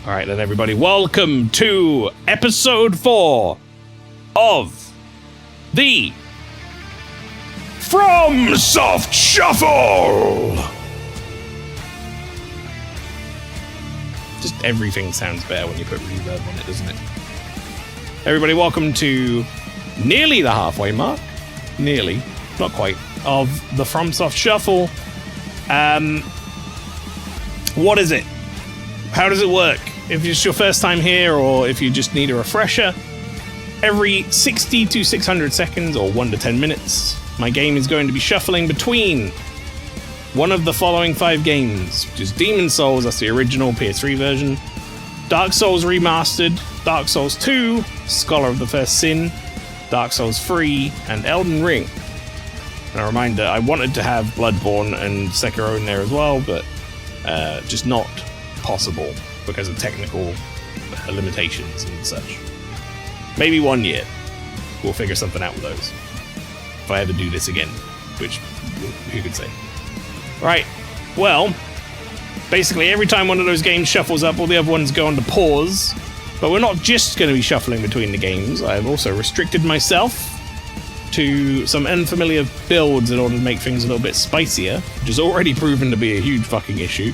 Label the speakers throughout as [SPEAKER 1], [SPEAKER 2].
[SPEAKER 1] Alright then, everybody, welcome to episode 4 of the Fromsoft Shuffle! Just everything sounds better when you put reverb on it, doesn't it? Everybody, welcome to nearly the halfway mark. Nearly, not quite, of the Fromsoft Shuffle. What is it? How does it work? If it's your first time here, or if you just need a refresher, every 60 to 600 seconds, or 1 to 10 minutes, my game is going to be shuffling between one of the following 5 games, which is Demon Souls, that's the original PS3 version, Dark Souls Remastered, Dark Souls 2, Scholar of the First Sin, Dark Souls 3, and Elden Ring. And a reminder, I wanted to have Bloodborne and Sekiro in there as well, but just not possible because of technical limitations and such. Maybe one year we'll figure something out with those. If I ever do this again, which who could say? Right, well, basically every time one of those games shuffles up, all the other ones go on to pause. But we're not just going to be shuffling between the games. I've also restricted myself to some unfamiliar builds in order to make things a little bit spicier, which has already proven to be a huge fucking issue.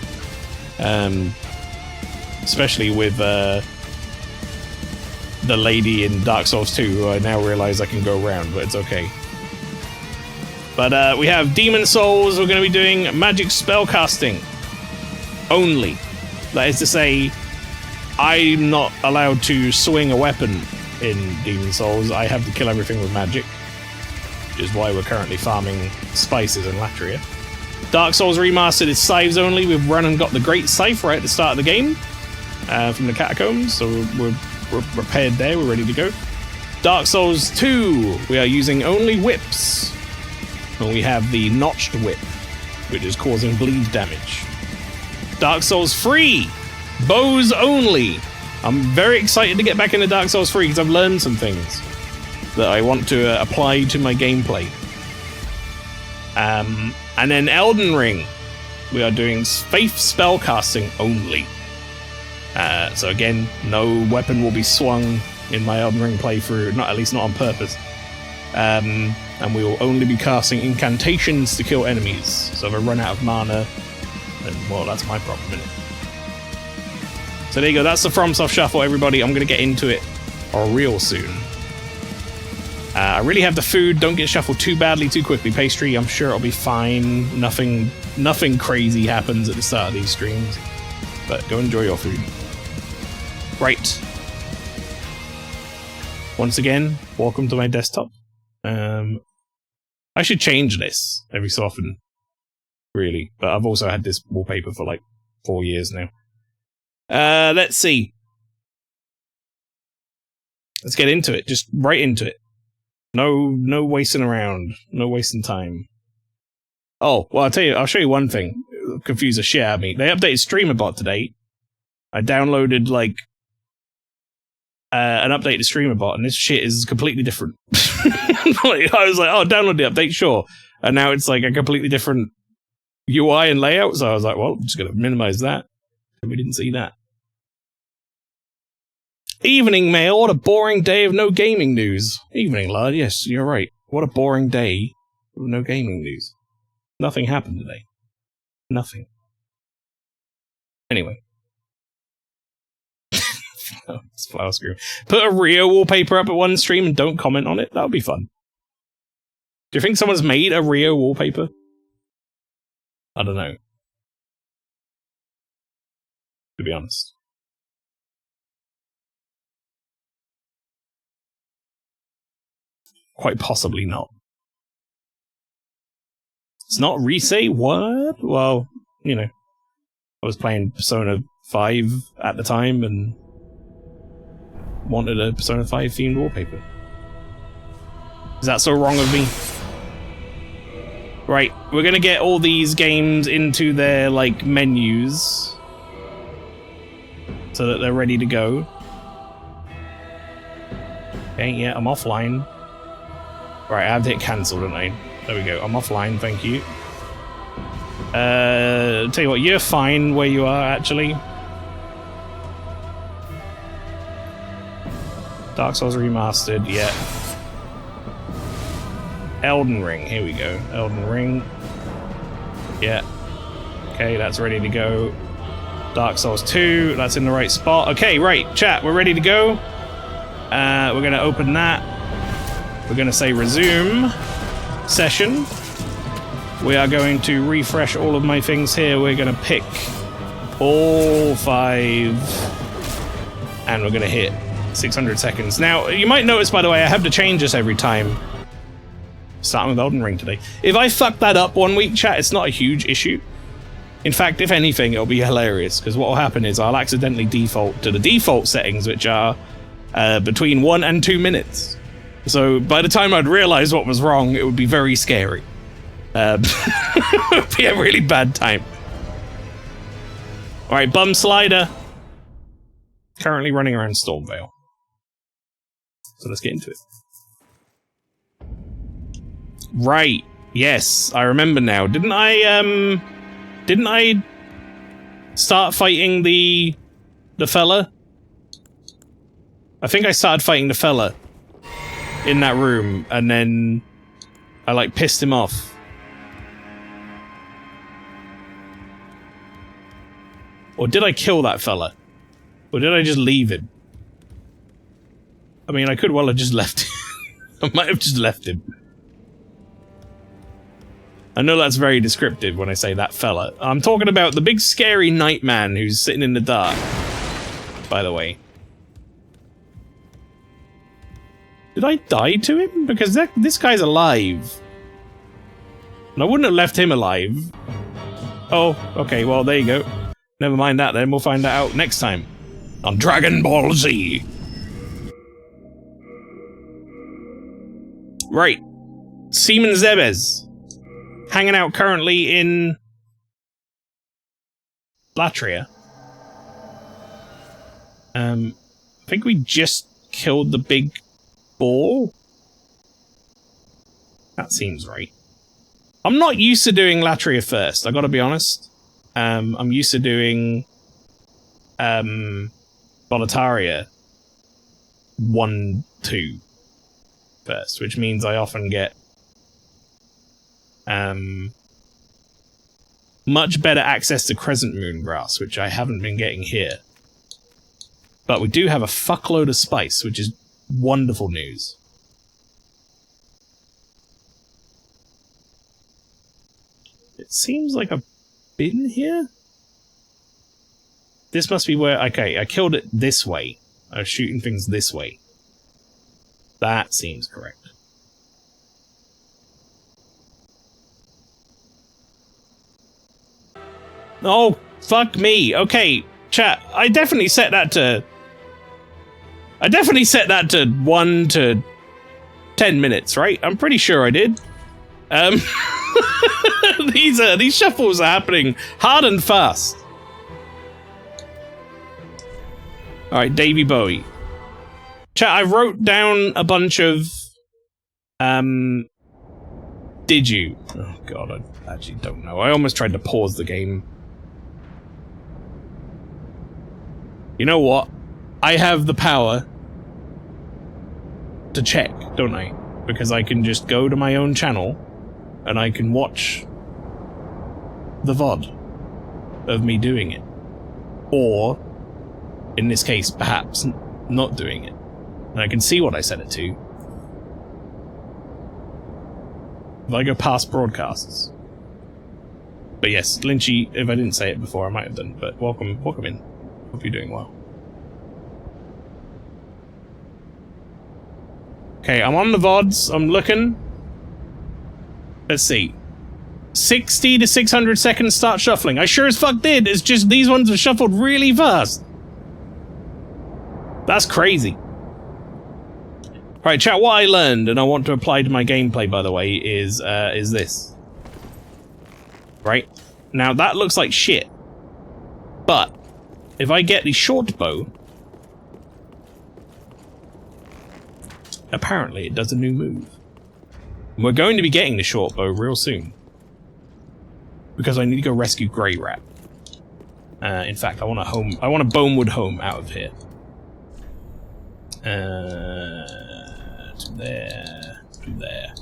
[SPEAKER 1] Especially with the lady in Dark Souls 2, who I now realize I can go around, but it's okay. But we have Demon Souls. We're going to be doing magic spellcasting only. That is to say, I'm not allowed to swing a weapon in Demon Souls. I have to kill everything with magic, which is why we're currently farming spices and latria. Dark Souls Remastered is scythes only. We've run and got the Great Scythe right at the start of the game from the Catacombs, so we're prepared there, we're ready to go. Dark Souls 2, we are using only whips. And we have the Notched Whip, which is causing bleed damage. Dark Souls 3, bows only. I'm very excited to get back into Dark Souls 3 because I've learned some things that I want to apply to my gameplay. And then Elden Ring, we are doing faith spellcasting only. So again, no weapon will be swung in my Elden Ring playthrough, at least not on purpose. And we will only be casting incantations to kill enemies. So if I run out of mana, then, well, that's my problem, isn't it? So there you go, that's the Fromsoft Shuffle, everybody. I'm going to get into it real soon. I really have the food. Don't get shuffled too badly, too quickly. Pastry, I'm sure it'll be fine. Nothing crazy happens at the start of these streams. But go enjoy your food. Right. Once again, welcome to my desktop. I should change this every so often, really. But I've also had this wallpaper for like 4 years now. Let's see. Let's get into it. Just right into it. No wasting around. No wasting time. Oh, well, I'll show you one thing. It'll confuse the shit out of me. They updated StreamerBot today. I downloaded, like, an updated StreamerBot, and this shit is completely different. I was like, oh, download the update, sure. And now it's, like, a completely different UI and layout, so I was like, well, I'm just going to minimize that. We didn't see that. Evening, Mail. What a boring day of no gaming news. Evening, lad. Yes, you're right. What a boring day of no gaming news. Nothing happened today. Nothing. Anyway. It's flower scream. Put a Rio wallpaper up at one stream and don't comment on it. That would be fun. Do you think someone's made a Rio wallpaper? I don't know. To be honest. Quite possibly not. It's not Resay? What? Well, you know. I was playing Persona 5 at the time and wanted a Persona 5 themed wallpaper. Is that so wrong of me? Right, we're gonna get all these games into their, like, menus so that they're ready to go. Okay, yeah, I'm offline. Right, I have to hit cancel, don't I? There we go, I'm offline, thank you. Tell you what, you're fine where you are, actually. Dark Souls Remastered, yeah. Elden Ring, here we go. Elden Ring. Yeah. Okay, that's ready to go. Dark Souls 2, that's in the right spot. Okay, right, chat, we're ready to go. We're gonna open that. We're gonna say resume session. We are going to refresh all of my things here. We're gonna pick all 5, and we're gonna hit 600 seconds. Now, you might notice, by the way, I have to change this every time. Starting with Elden Ring today. If I fuck that up one week, chat, it's not a huge issue. In fact, if anything, it'll be hilarious, because what will happen is I'll accidentally default to the default settings, which are between 1 and 2 minutes. So by the time I'd realize what was wrong, it would be very scary. It would be a really bad time. Alright, Bum Slider. Currently running around Stormvale. So let's get into it. Right. Yes, I remember now. Didn't I start fighting the fella? I think I started fighting the fella in that room, and then I, like, pissed him off. Or did I kill that fella? Or did I just leave him? I mean, I could well have just left him. I might have just left him. I know that's very descriptive when I say that fella. I'm talking about the big scary night man who's sitting in the dark, by the way. Did I die to him? Because this guy's alive. And I wouldn't have left him alive. Oh, okay, well, there you go. Never mind that then, we'll find that out next time. On Dragon Ball Z. Right. Seaman Zebes. Hanging out currently in Latria. I think we just killed the big ball. That seems right. I'm not used to doing Latria first, I gotta be honest. I'm used to doing Boletaria 1, 2 first, which means I often get much better access to Crescent Moon Grass, which I haven't been getting here. But we do have a fuckload of spice, which is wonderful news. It seems like I've been here? This must be where... Okay, I killed it this way. I was shooting things this way. That seems correct. Oh, fuck me. Okay, chat, I definitely set that to 1 to 10 minutes, right? I'm pretty sure I did. These shuffles are happening hard and fast. Alright, Davy Bowie. Chat, I wrote down a bunch of did you? Oh god, I actually don't know. I almost tried to pause the game. You know what? I have the power to check, don't I? Because I can just go to my own channel and I can watch the VOD of me doing it. Or, in this case, perhaps not doing it. And I can see what I set it to. If I go past broadcasts. But yes, Lynchy, if I didn't say it before, I might have done, but welcome in. Hope you're doing well. Okay, I'm on the VODs, I'm looking. Let's see. 60 to 600 seconds start shuffling. I sure as fuck did, it's just these ones have shuffled really fast. That's crazy. Alright, chat, what I learned, and I want to apply to my gameplay, by the way, is this. Right? Now, that looks like shit. But, if I get the short bow, apparently it does a new move. And we're going to be getting the short bow real soon. Because I need to go rescue Grey Rat. In fact, I want a Bonewood home out of here. To there. To there.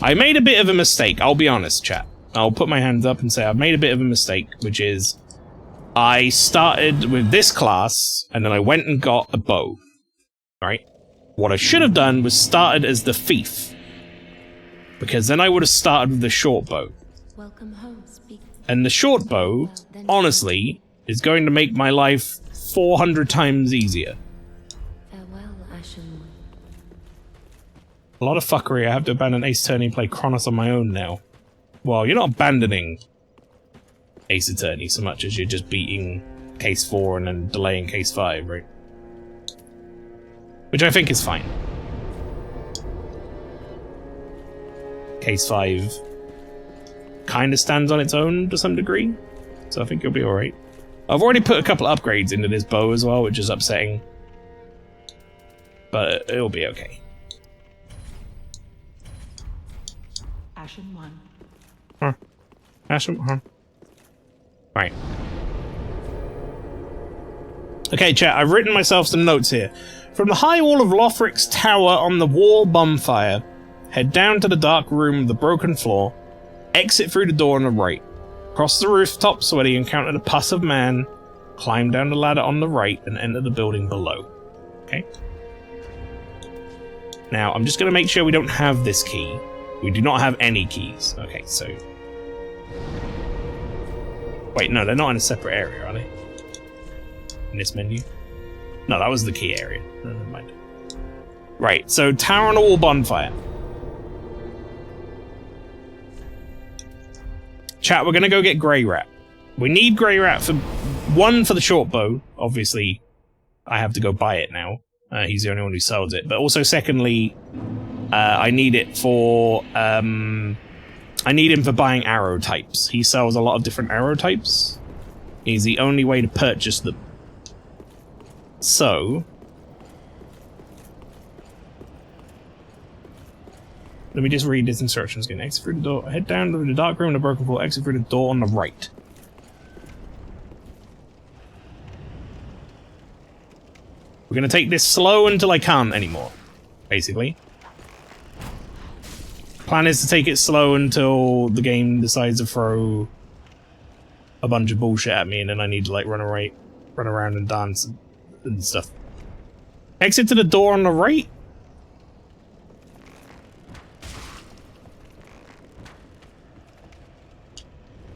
[SPEAKER 1] I made a bit of a mistake, I'll be honest, chat. I'll put my hands up and say I've made a bit of a mistake, which is I started with this class, and then I went and got a bow. Right? What I should have done was started as the thief. Because then I would have started with the short bow. Welcome home, and the short bow, honestly, is going to make my life 400 times easier. Farewell, Ashen. A lot of fuckery. I have to abandon Ace Attorney and play Kronos on my own now. Well, you're not abandoning Ace Attorney so much as you're just beating Case 4 and then delaying Case 5, right? Which I think is fine. Case 5 kind of stands on its own to some degree, so I think you'll be alright. I've already put a couple of upgrades into this bow as well, which is upsetting. But it'll be okay.
[SPEAKER 2] Ashen 1.
[SPEAKER 1] Huh. Ashen, huh. Right. Okay, chat, I've written myself some notes here. From the high wall of Lothric's tower on the wall bonfire, head down to the dark room with the broken floor, exit through the door on the right. Cross the rooftops where you encounter the pus of man, climb down the ladder on the right, and enter the building below. Okay? Now, I'm just going to make sure we don't have this key. We do not have any keys. Okay, so... Wait, no, they're not in a separate area, are they? In this menu? No, that was the key area. No, never mind. Right, so tower on the wall bonfire. Chat, we're gonna go get Grey Rat. We need Grey Rat for... One, for the short bow. Obviously, I have to go buy it now. He's the only one who sells it. But also, secondly, I need it for... I need him for buying arrow types. He sells a lot of different arrow types. He's the only way to purchase them. So... Let me just read his instructions again. Exit through the door. Head down to the dark room in the broken floor. Exit through the door on the right. We're gonna take this slow until I can't anymore. Basically. Plan is to take it slow until the game decides to throw a bunch of bullshit at me and then I need to like run around and dance and stuff. Exit to the door on the right?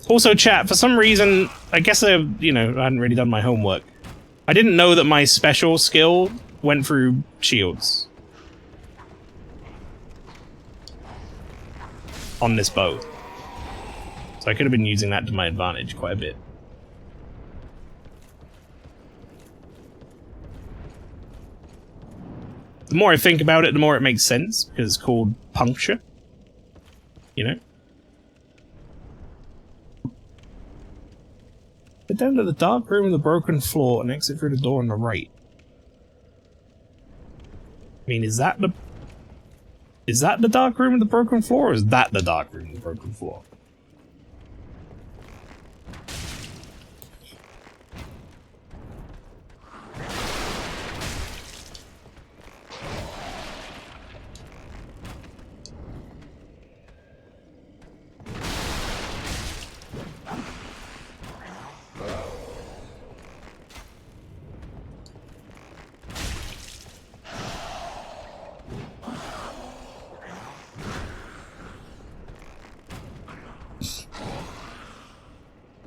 [SPEAKER 1] Also, chat, for some reason, I guess I hadn't really done my homework. I didn't know that my special skill went through shields. On this bow. So I could have been using that to my advantage quite a bit. The more I think about it, the more it makes sense, because it's called puncture. You know? Head down to the dark room with the broken floor and exit through the door on the right. I mean, is that the dark room with the broken floor, or is that the dark room with the broken floor?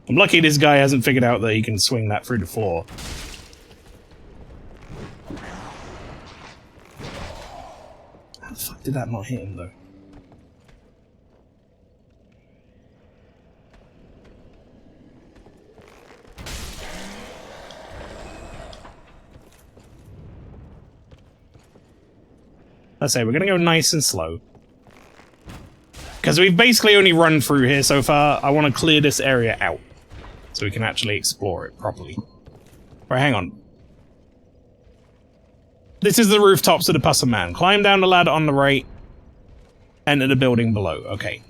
[SPEAKER 1] I'm lucky this guy hasn't figured out that he can swing that through the floor. How the fuck did that not hit him, though? Let's say we're gonna go nice and slow. Because we've basically only run through here so far. I want to clear this area out. So we can actually explore it properly. Right, hang on. This is the rooftops of the Pus of Man. Climb down the ladder on the right. Enter the building below. Okay.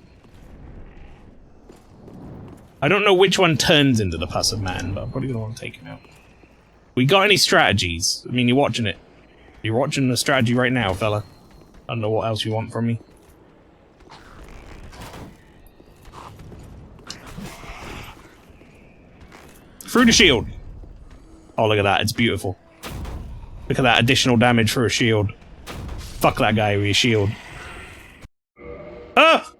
[SPEAKER 1] I don't know which one turns into the Pus of Man, but I'm probably going to want to take him out. We got any strategies? I mean, you're watching it. You're watching the strategy right now, fella. I don't know what else you want from me. Through the shield! Oh, look at that, it's beautiful. Look at that additional damage for a shield. Fuck that guy with his shield. Ah!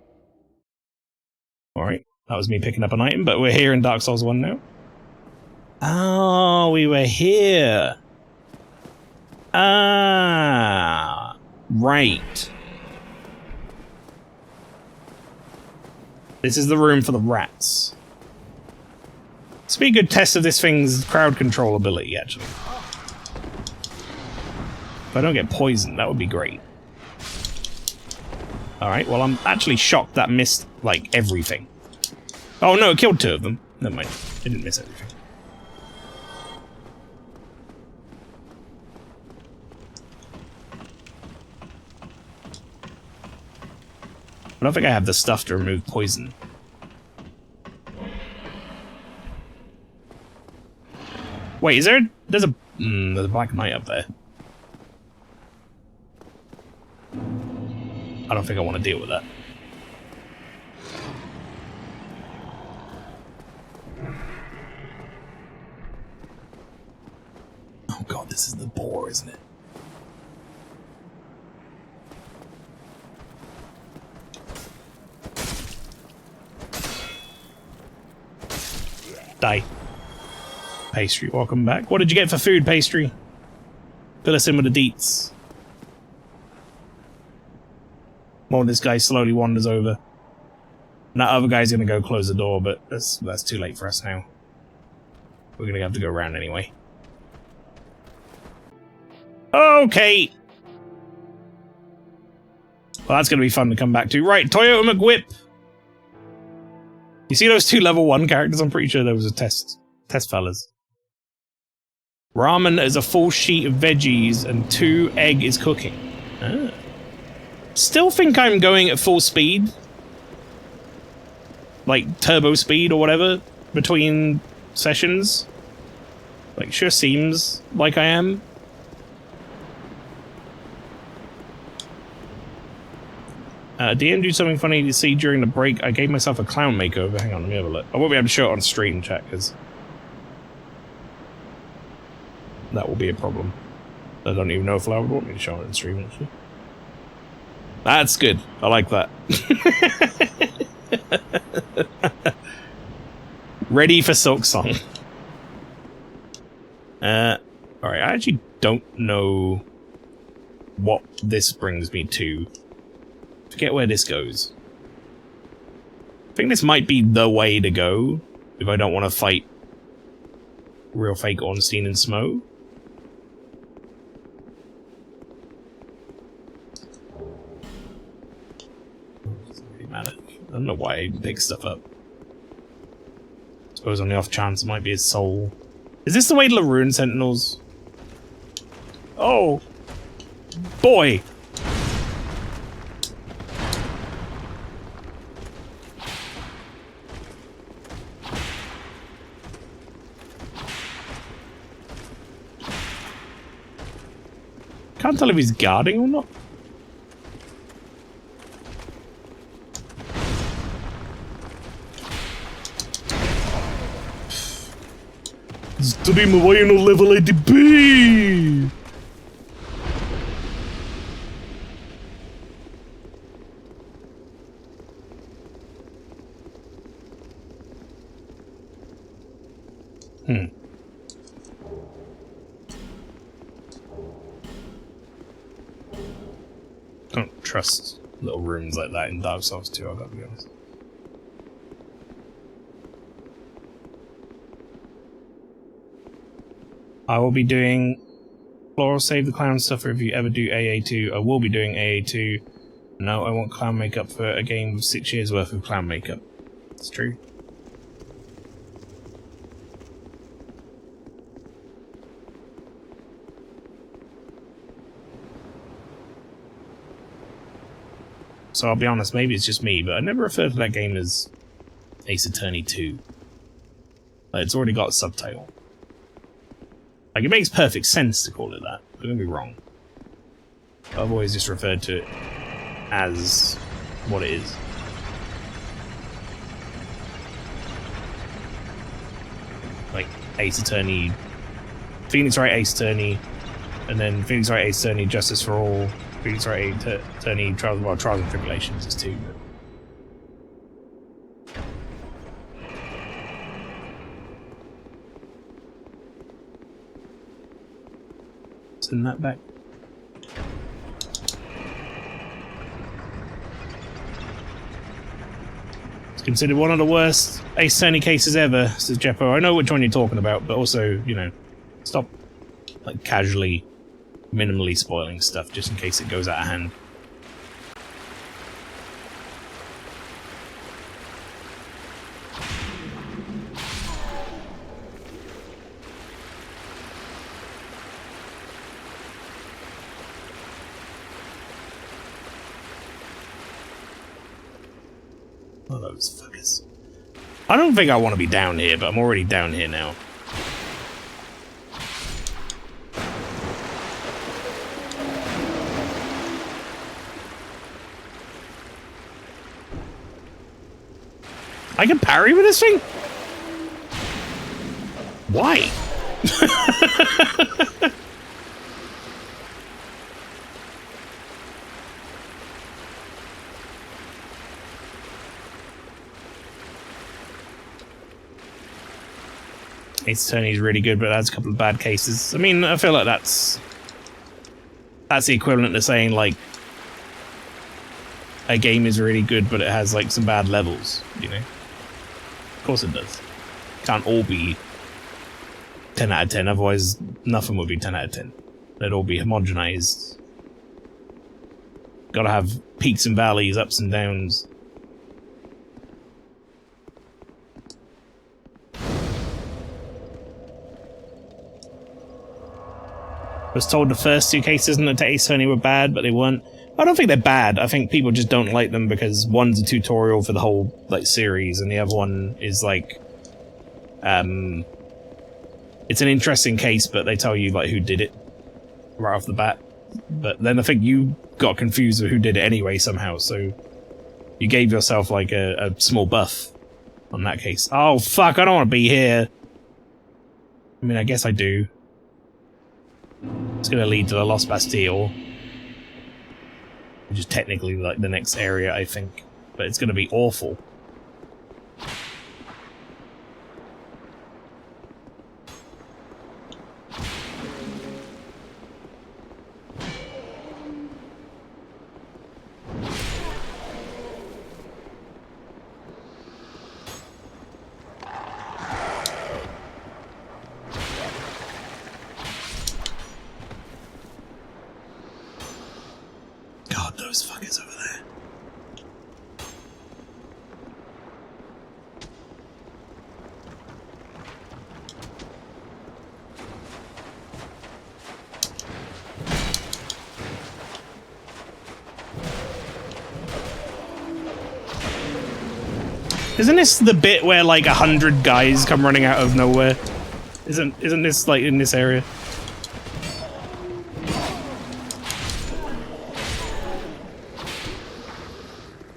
[SPEAKER 1] Alright, that was me picking up an item, but we're here in Dark Souls 1 now. Oh, we were here. Ah, right. This is the room for the rats. This would be a good test of this thing's crowd control ability, actually. If I don't get poisoned, that would be great. Alright, well, I'm actually shocked that missed, like, everything. Oh no, it killed 2 of them. Never mind. It didn't miss everything. I don't think I have the stuff to remove poison. Wait, is there... There's a Black Knight up there. I don't think I want to deal with that. Oh god, this is the boar, isn't it? Die. Pastry, welcome back. What did you get for food, Pastry? Fill us in with the deets. Well, this guy slowly wanders over. And that other guy's gonna go close the door, but that's too late for us now. We're gonna have to go around anyway. Okay! Well, that's gonna be fun to come back to. Right, Toyota McWhip! You see those 2 level 1 characters? I'm pretty sure there was a test fellas. Ramen is a full sheet of veggies and 2 egg is cooking. Ah. Still think I'm going at full speed. Like turbo speed or whatever between sessions. Like, sure seems like I am. DM do something funny to see during the break. I gave myself a clown makeover. Hang on, let me have a look. I won't be able to show it on stream and chat, because that will be a problem. I don't even know if Flower would want me to show it on stream, actually. That's good. I like that. Ready for Silk Song. Alright, I actually don't know what this brings me to. Forget where this goes. I think this might be the way to go if I don't want to fight real fake Ornstein and Smo. Doesn't really matter. I don't know why I pick stuff up. I suppose on the off chance it might be his soul. Is this the way to the Rune Sentinels? Oh! Boy! Can't tell if he's guarding or not. Stream away no level 80p. Don't trust little rooms like that in Dark Souls 2, I've got to be honest. I will be doing Floral Save the Clown stuff if you ever do AA2. I will be doing AA2. No, I want clown makeup for a game with 6 years worth of clown makeup. It's true. So I'll be honest, maybe it's just me, but I never refer to that game as Ace Attorney 2. Like, it's already got a subtitle. Like, it makes perfect sense to call it that. Don't get me wrong. I've always just referred to it as what it is. Like Ace Attorney, Phoenix Wright Ace Attorney, and then Phoenix Wright Ace Attorney Justice for All, Phoenix Wright Attorney Trials and Tribulations is 2. Send that back. It's considered one of the worst Ace Attorney cases ever, says Jeppo. I know which one you're talking about, but also, you know, stop like casually, minimally spoiling stuff just in case it goes out of hand. Oh, those fuckers. I don't think I want to be down here, but I'm already down here now. I can parry with this thing? Why? Ace Attorney's really good, but that's a couple of bad cases. I mean, I feel like that's the equivalent to saying, like, a game is really good, but it has, like, some bad levels, you know? Of course it does. Can't all be 10 out of 10, otherwise nothing would be 10 out of 10. They'd all be homogenized. Gotta have peaks and valleys, ups and downs. I was told the first 2 cases in the Ace Attorney were bad, but they weren't. I don't think they're bad. I think people just don't like them because one's a tutorial for the whole like series, and the other one is like, it's an interesting case, but they tell you like who did it right off the bat. But then I think you got confused with who did it anyway somehow, so you gave yourself like a small buff on that case. Oh fuck! I don't want to be here. I mean, I guess I do. It's going to lead to the Lost Bastille, which is technically like the next area, I think, but it's going to be awful. Those fuckers over there. Isn't this the bit where like 100 guys come running out of nowhere? Isn't this like in this area?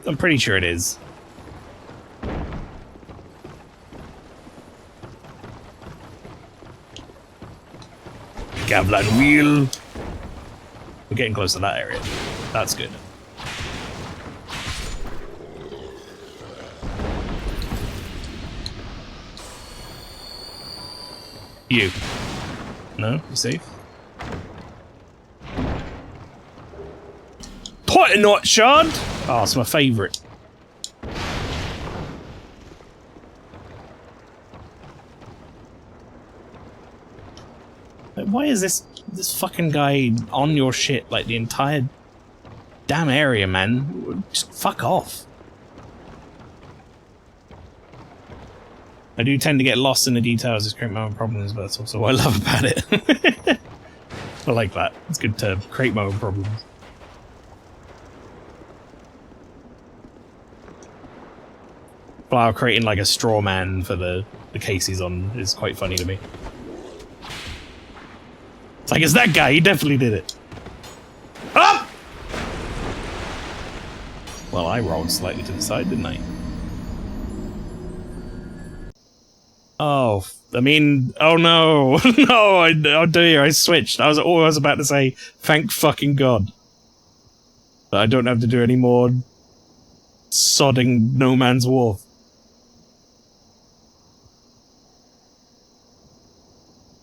[SPEAKER 1] I'm pretty sure it is. Gavlan wheel. We're getting close to that area. That's good. You. No? You safe? Titanite shard! Oh, it's my favourite. Why is this fucking guy on your shit like the entire damn area, man? Just fuck off. I do tend to get lost in the details, just create my own problems, but that's also what I love about it. I like that. It's good to create my own problems. Flower creating like a straw man for the case he's on is quite funny to me. It's like, it's that guy, he definitely did it. Up! Well, I rolled slightly to the side, didn't I? Oh, I mean, oh no, no, oh dear, I switched. I was about to say, thank fucking God. But I don't have to do any more sodding No Man's Wharf.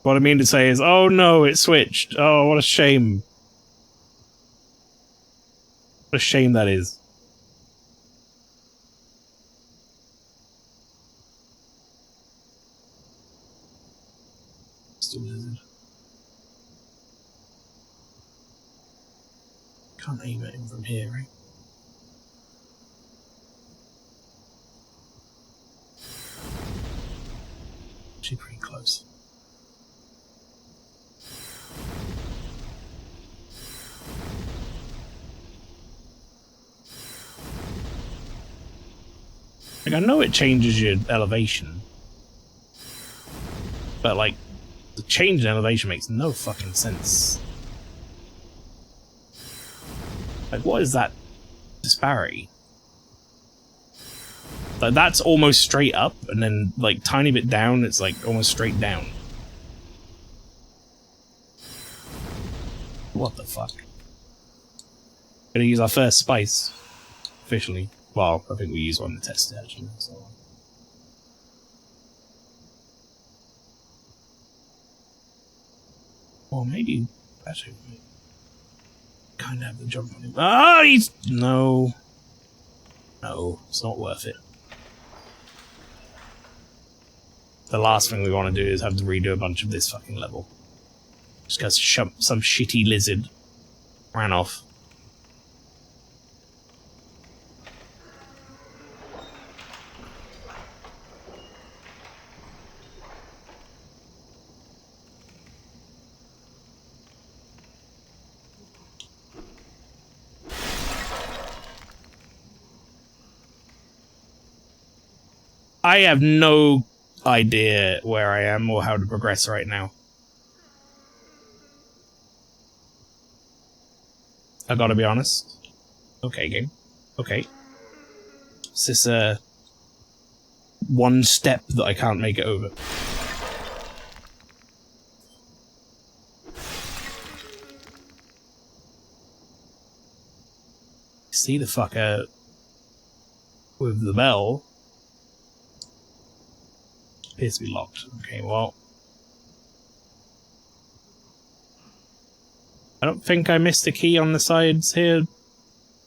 [SPEAKER 1] What I mean to say is, oh no, it switched. Oh, what a shame. What a shame that is. Still lizard. Can't aim at him from here, right? Actually pretty close. Like, I know it changes your elevation. But, like, the change in elevation makes no fucking sense. Like, what is that disparity? Like, that's almost straight up, and then, like, tiny bit down, it's, like, almost straight down. What the fuck? Gonna use our first spice. Officially. Well, I think we used one to test it, actually. So. Or maybe... Actually, kind of have the jump on him. Ah, he's... No. No, it's not worth it. The last thing we want to do is have to redo a bunch of this fucking level. Just because some shitty lizard ran off. I have no idea where I am or how to progress right now. I gotta be honest. Okay, game. Okay. Is this a one step that I can't make it over? See the fucker with the bell. Appears to be locked. Okay, well. I don't think I missed a key on the sides here.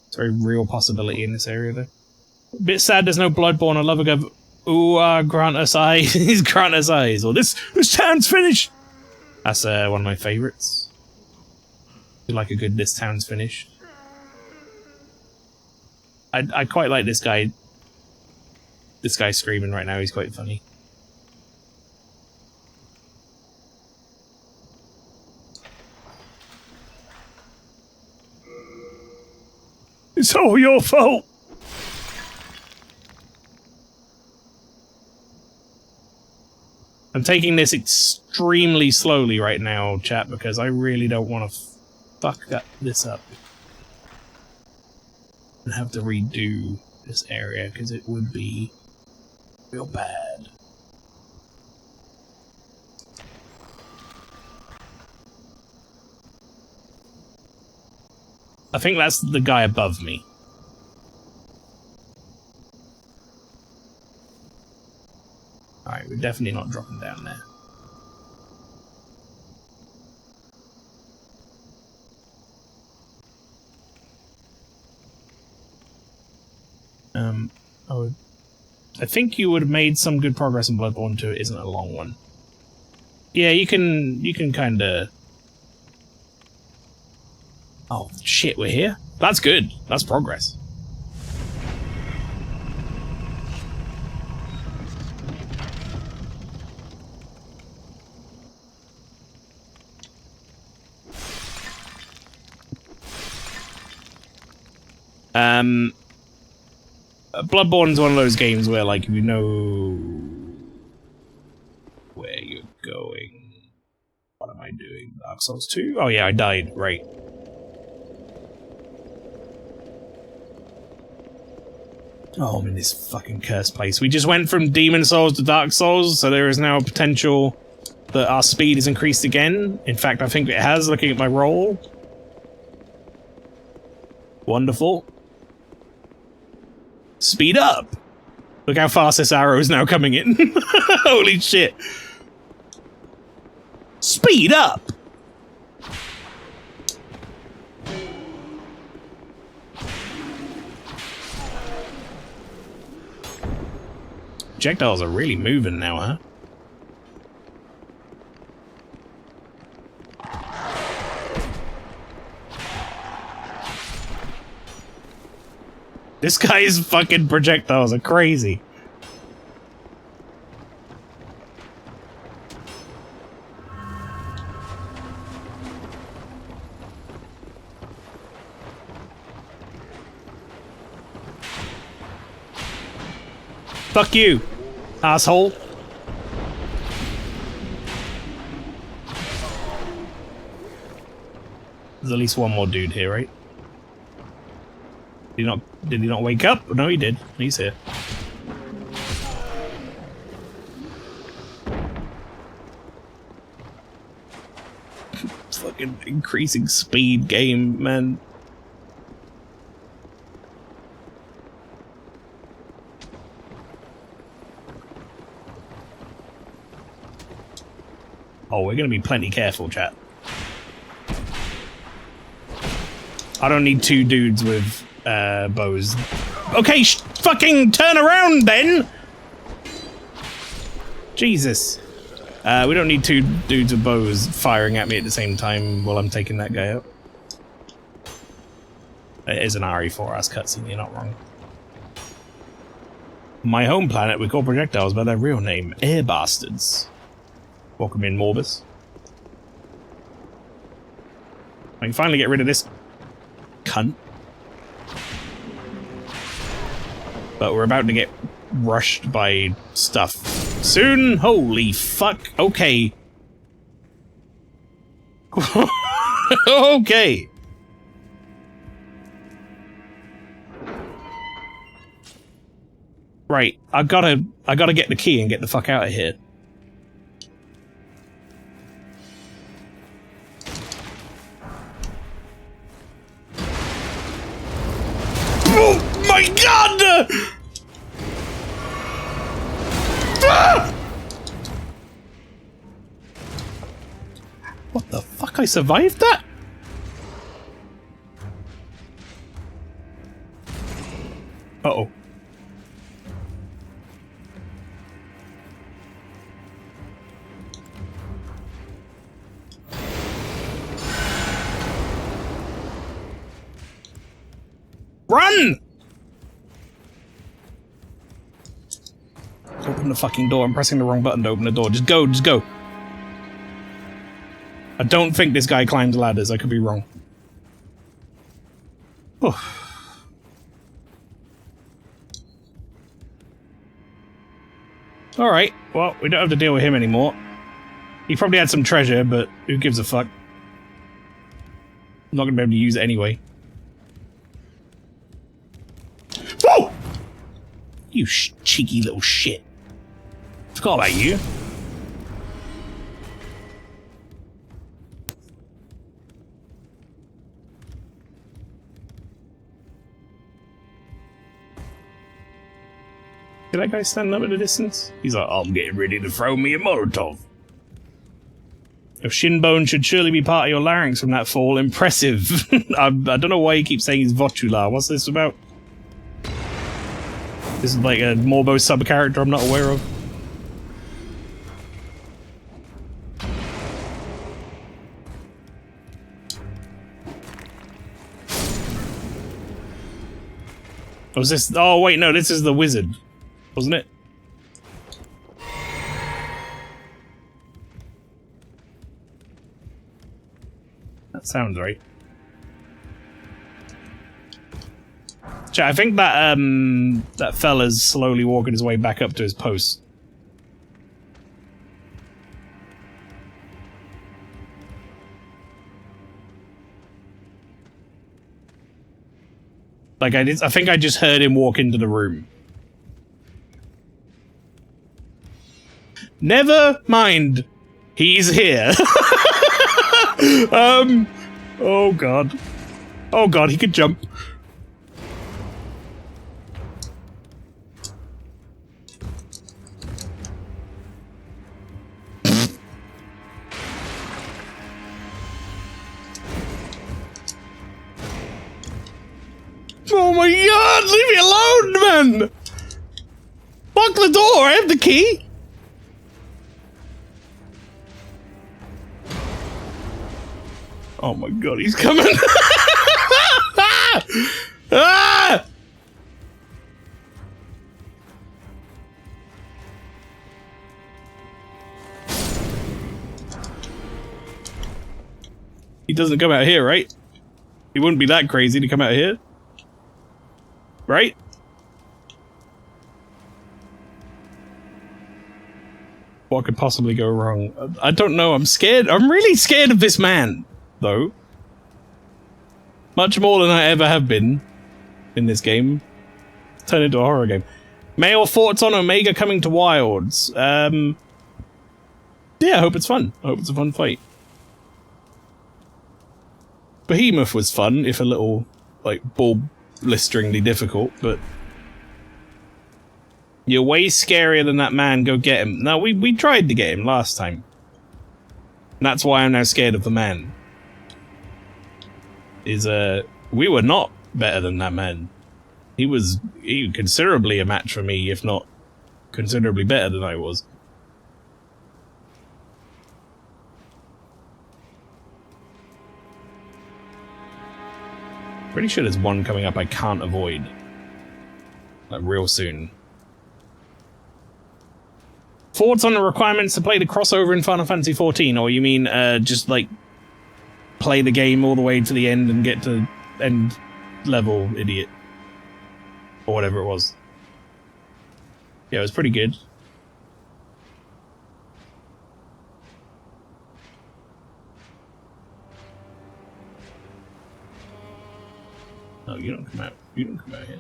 [SPEAKER 1] It's a very real possibility in this area, though. A bit sad there's no Bloodborne. I love a go. Ooh, grant us eyes. Grant us eyes. Or this town's finished. That's one of my favourites. I like a good this town's finished. I quite like this guy. This guy screaming right now. He's quite funny. It's all your fault! I'm taking this extremely slowly right now, chat, because I really don't want to fuck this up. And have to redo this area, because it would be real bad. I think that's the guy above me. Alright, we're definitely not dropping down there. I think you would have made some good progress in Bloodborne 2. It isn't a long one. Yeah, you can kinda... Oh, shit, we're here? That's good. That's progress. Bloodborne's one of those games where, like, if you know where you're going... What am I doing? Dark Souls 2? Oh yeah, I died. Right. Oh, I'm in this fucking cursed place. We just went from Demon Souls to Dark Souls, so there is now a potential that our speed is increased again. In fact, I think it has, looking at my roll. Wonderful. Speed up! Look how fast this arrow is now coming in. Holy shit. Speed up! Projectiles are really moving now, huh? This guy's fucking projectiles are crazy. Fuck you, asshole. There's at least one more dude here, right? Did he not wake up? No, he did. He's here. Fucking increasing speed game, man. Oh, we're gonna be plenty careful, chat. I don't need two dudes with bows. Okay, fucking turn around then! Jesus. We don't need two dudes with bows firing at me at the same time while I'm taking that guy out. It is an RE4-ass cutscene, you're not wrong. My home planet, we call projectiles by their real name, air bastards. Welcome in, Morbus. I can finally get rid of this cunt. But we're about to get rushed by stuff soon. Holy fuck. Okay. Okay. Right, I gotta get the key and get the fuck out of here. Oh my god! Ah! What the fuck? I survived that? Uh-oh. Run! Open the fucking door. I'm pressing the wrong button to open the door. Just go, just go. I don't think this guy climbs ladders. I could be wrong. Oh. Alright, well, we don't have to deal with him anymore. He probably had some treasure, but who gives a fuck? I'm not gonna be able to use it anyway. Whoa! You cheeky little shit. Forgot about you. Did that guy stand up at a distance? He's like, I'm getting ready to throw me a Molotov. Your shin bone should surely be part of your larynx from that fall. Impressive. I don't know why he keeps saying he's Votular. What's this about? This is like a Morbo sub-character I'm not aware of. Was this? Oh wait, no, this is the wizard, wasn't it? That sounds right. I think that that fella's slowly walking his way back up to his post. Like I think I just heard him walk into the room. Never mind. He's here. Oh god. Oh god, he could jump. Oh my god, leave me alone, man! Lock the door, I have the key! Oh my god, he's coming! Ah! He doesn't come out here, right? He wouldn't be that crazy to come out here. Right? What could possibly go wrong? I don't know, I'm scared. I'm really scared of this man, though. Much more than I ever have been in this game. Turn into a horror game. Mail thoughts on Omega coming to Wilds. Yeah, I hope it's fun. I hope it's a fun fight. Behemoth was fun, if a little, like, ball-blisteringly difficult, but... You're way scarier than that man, go get him. No, we tried to get him last time. And that's why I'm now scared of the man. We were not better than that man. He was considerably a match for me, if not considerably better than I was. Pretty sure there's one coming up I can't avoid. Like, real soon. Thoughts on the requirements to play the crossover in Final Fantasy XIV, or you mean just like play the game all the way to the end and get to end level, idiot, or whatever it was. Yeah, it was pretty good. No, you don't come out. You don't come out here.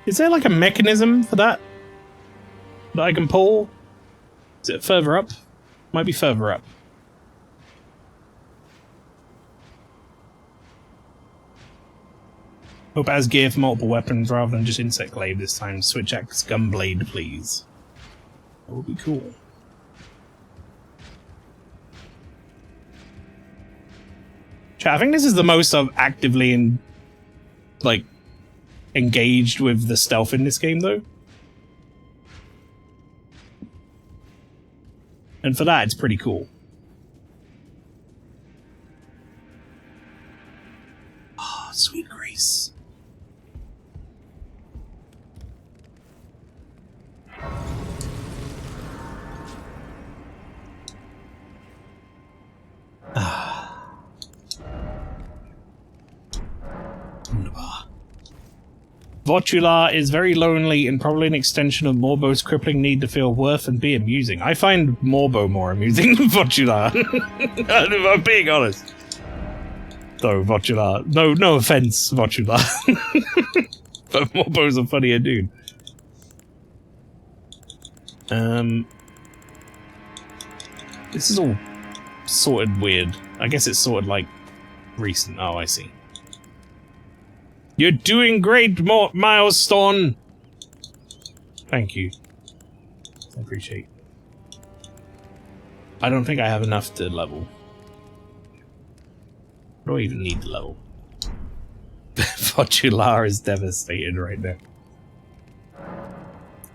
[SPEAKER 1] Is there like a mechanism for that I can pull? Is it further up? Might be further up. Hope it has gear for multiple weapons rather than just insect glaive this time. Switch axe gunblade, please. That would be cool. Chat, I think this is the most I've actively engaged with the stealth in this game, though. And for that, it's pretty cool. Ah, oh, sweet grace. Ah. Wunderbar. Votular is very lonely and probably an extension of Morbo's crippling need to feel worth and be amusing. I find Morbo more amusing than Votular. If I'm being honest. Though, Votular. No offense, Votular. But Morbo's a funnier dude. This is all sorted weird. I guess it's sorted like recent. Oh, I see. You're doing great, Milestone! Thank you. I appreciate it. I don't think I have enough to level. I don't even need to level. Votular is devastated right now.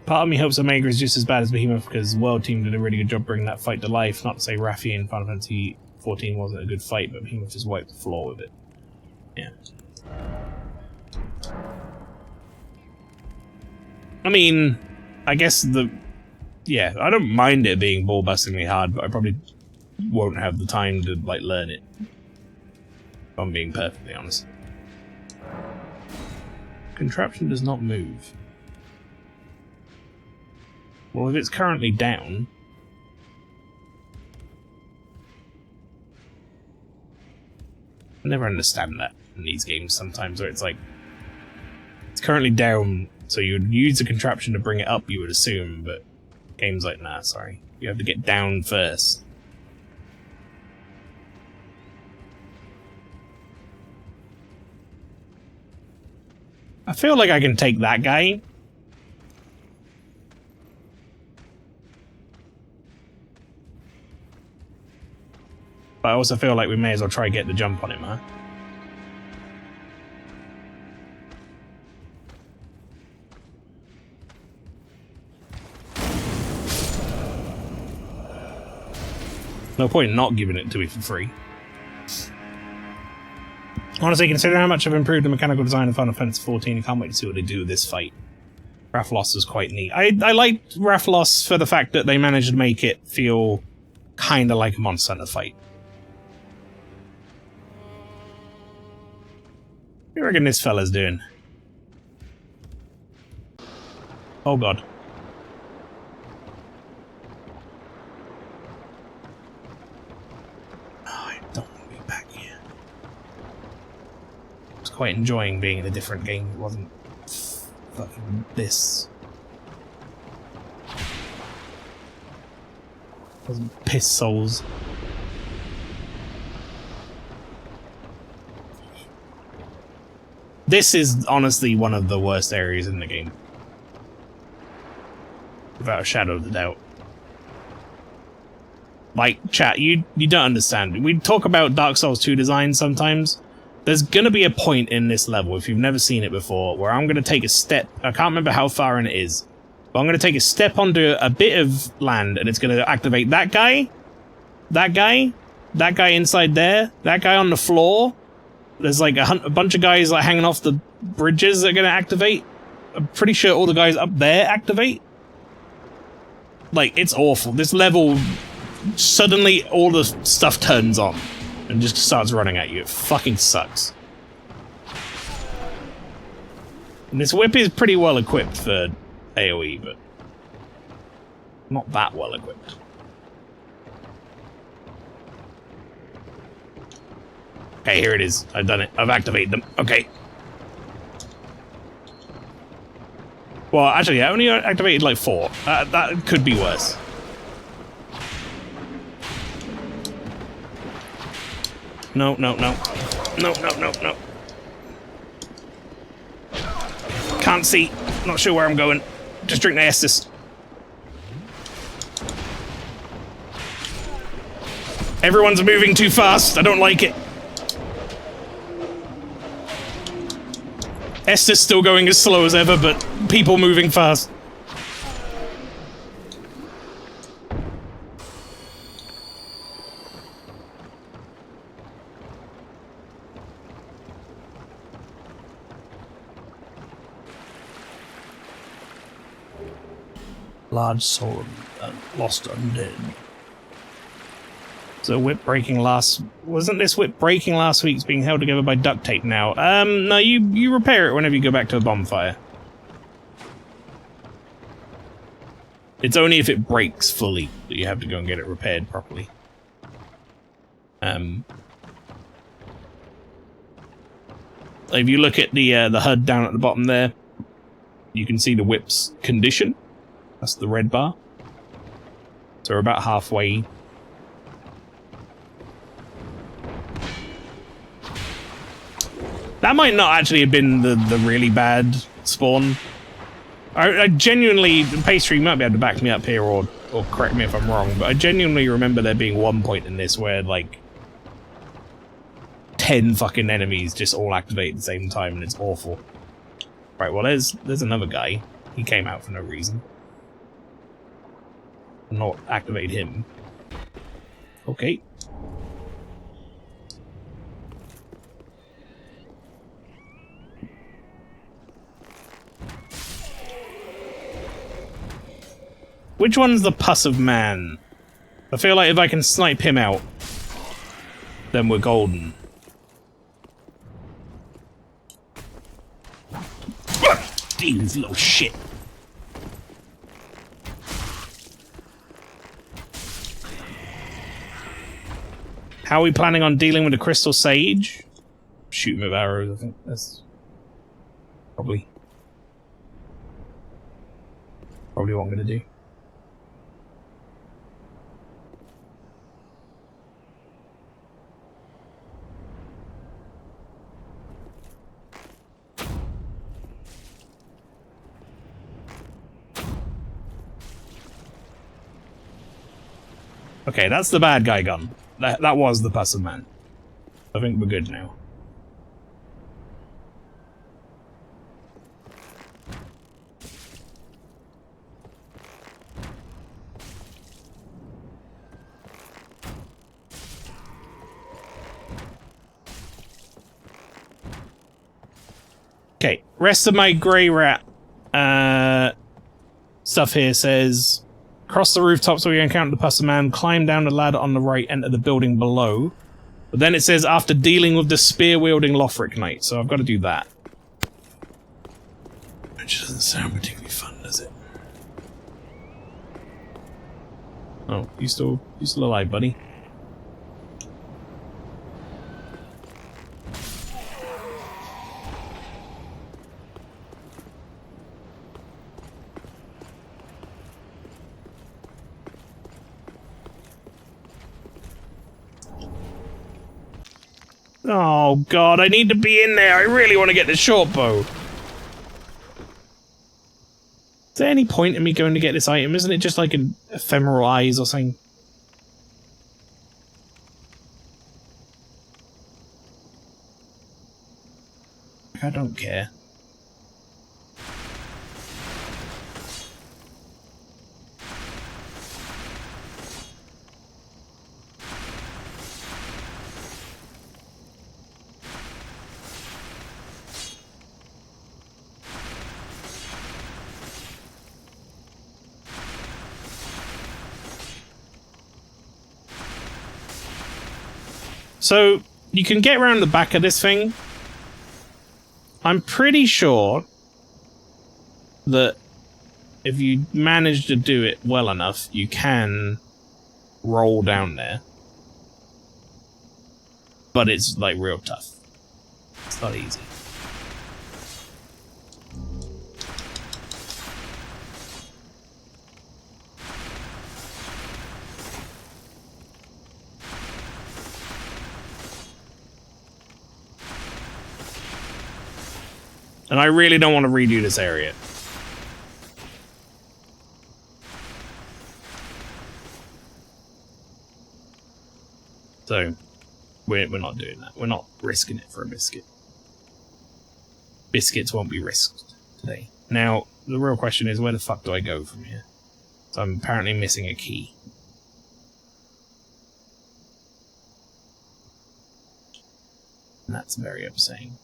[SPEAKER 1] Part of me hopes Omega is just as bad as Behemoth because World Team did a really good job bringing that fight to life. Not to say Raffi in Final Fantasy XIV wasn't a good fight, but Behemoth just wiped the floor with it. Yeah. I mean, I guess yeah, I don't mind it being ball-bustingly hard, but I probably won't have the time to, like, learn it. If I'm being perfectly honest. Contraption does not move. Well, if it's currently down... I never understand that. in these games sometimes, where it's like, it's currently down, so you would use a contraption to bring it up, you would assume, but games like, nah, sorry. You have to get down first. I feel like I can take that guy. But I also feel like we may as well try and get the jump on him, huh? No point in not giving it to me for free. Honestly, considering how much I've improved the mechanical design of Final Fantasy XIV, I can't wait to see what they do with this fight. Rathalos was quite neat. I liked Rathalos for the fact that they managed to make it feel kind of like a Monster Hunter fight. What do you reckon this fella's doing? Oh god. Oh, I don't want to be back here. I was quite enjoying being in a different game. It wasn't fucking this. It wasn't piss souls. This is honestly one of the worst areas in the game. Without a shadow of a doubt. Like, chat, you don't understand. We talk about Dark Souls 2 design sometimes. There's gonna be a point in this level, if you've never seen it before, where I'm gonna take a step. I can't remember how far in it is. But I'm gonna take a step onto a bit of land, and it's gonna activate that guy, that guy, that guy inside there, that guy on the floor. There's like a bunch of guys like hanging off the bridges that are going to activate. I'm pretty sure all the guys up there activate. Like, it's awful. This level, suddenly all the stuff turns on and just starts running at you. It fucking sucks. And this whip is pretty well equipped for AoE, but not that well equipped. Okay, here it is. I've done it. I've activated them. Okay. Well, actually, I only activated like 4. That could be worse. No, no, no. No, no, no, no. Can't see. Not sure where I'm going. Just drink the Estus. Everyone's moving too fast. I don't like it. Estes still going as slow as ever, but people moving fast. Large soul lost undead. So whip breaking last... Wasn't this whip breaking last week's being held together by duct tape now? No, you repair it whenever you go back to a bonfire. It's only if it breaks fully that you have to go and get it repaired properly. If you look at the HUD down at the bottom there, you can see the whip's condition. That's the red bar. So we're about halfway. That might not actually have been the really bad spawn. I genuinely, Pastry might be able to back me up here or correct me if I'm wrong, but I genuinely remember there being one point in this where like 10 fucking enemies just all activate at the same time and it's awful. Right, well there's another guy. He came out for no reason. Not activate him. Okay. Which one's the Pus of Man? I feel like if I can snipe him out, then we're golden. These little shit. How are we planning on dealing with the Crystal Sage? shoot him with arrows. I think that's probably what I'm gonna do. Okay, that's the bad guy gun. That was the passive man. I think we're good now. Okay, rest of my grey rat stuff here says, cross the rooftops where you encounter the Pussy Man, climb down the ladder on the right, enter the building below. But then it says, after dealing with the spear-wielding Lothric Knight, so I've got to do that. Which doesn't sound particularly fun, does it? Oh, you still alive, buddy? Oh god, I need to be in there. I really want to get the short bow. Is there any point in me going to get this item? Isn't it just like an ephemeral eyes or something? I don't care. So, you can get around the back of this thing. I'm pretty sure that if you manage to do it well enough, you can roll down there. But it's, like, real tough. It's not easy. And I really don't want to redo this area. So, we're not doing that. We're not risking it for a biscuit. Biscuits won't be risked today. Now, the real question is, where the fuck do I go from here? So I'm apparently missing a key. And that's very upsetting.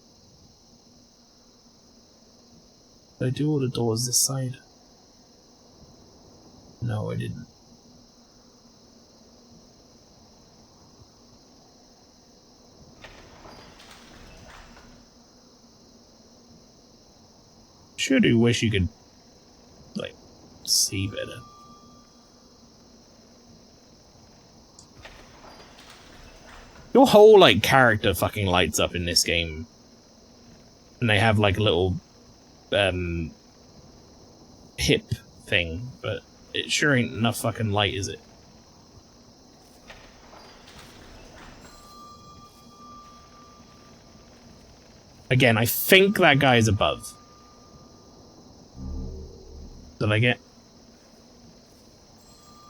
[SPEAKER 1] Did I do all the doors this side? No, I didn't. Sure do wish you could, like, see better. Your whole, like, character fucking lights up in this game. And they have, like, a little hip thing, but it sure ain't enough fucking light, is it? Again, I think that guy's above. Did I get?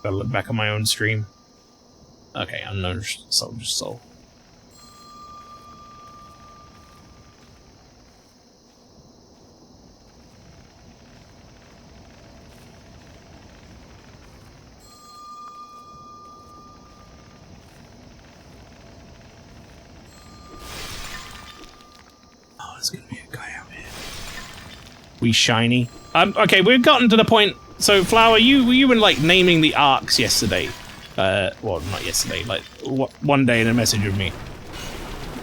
[SPEAKER 1] Gotta look back on my own stream. Okay, unknown soldier's soul. There's gonna be a guy out here. We shiny. Okay, we've gotten to the point. So, Flower, you were like naming the arcs yesterday. Well, not yesterday. Like one day in a message with me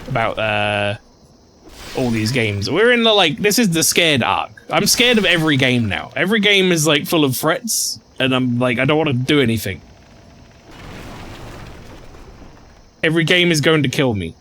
[SPEAKER 1] about all these games. We're in the like. This is the scared arc. I'm scared of every game now. Every game is like full of threats, and I'm like, I don't want to do anything. Every game is going to kill me.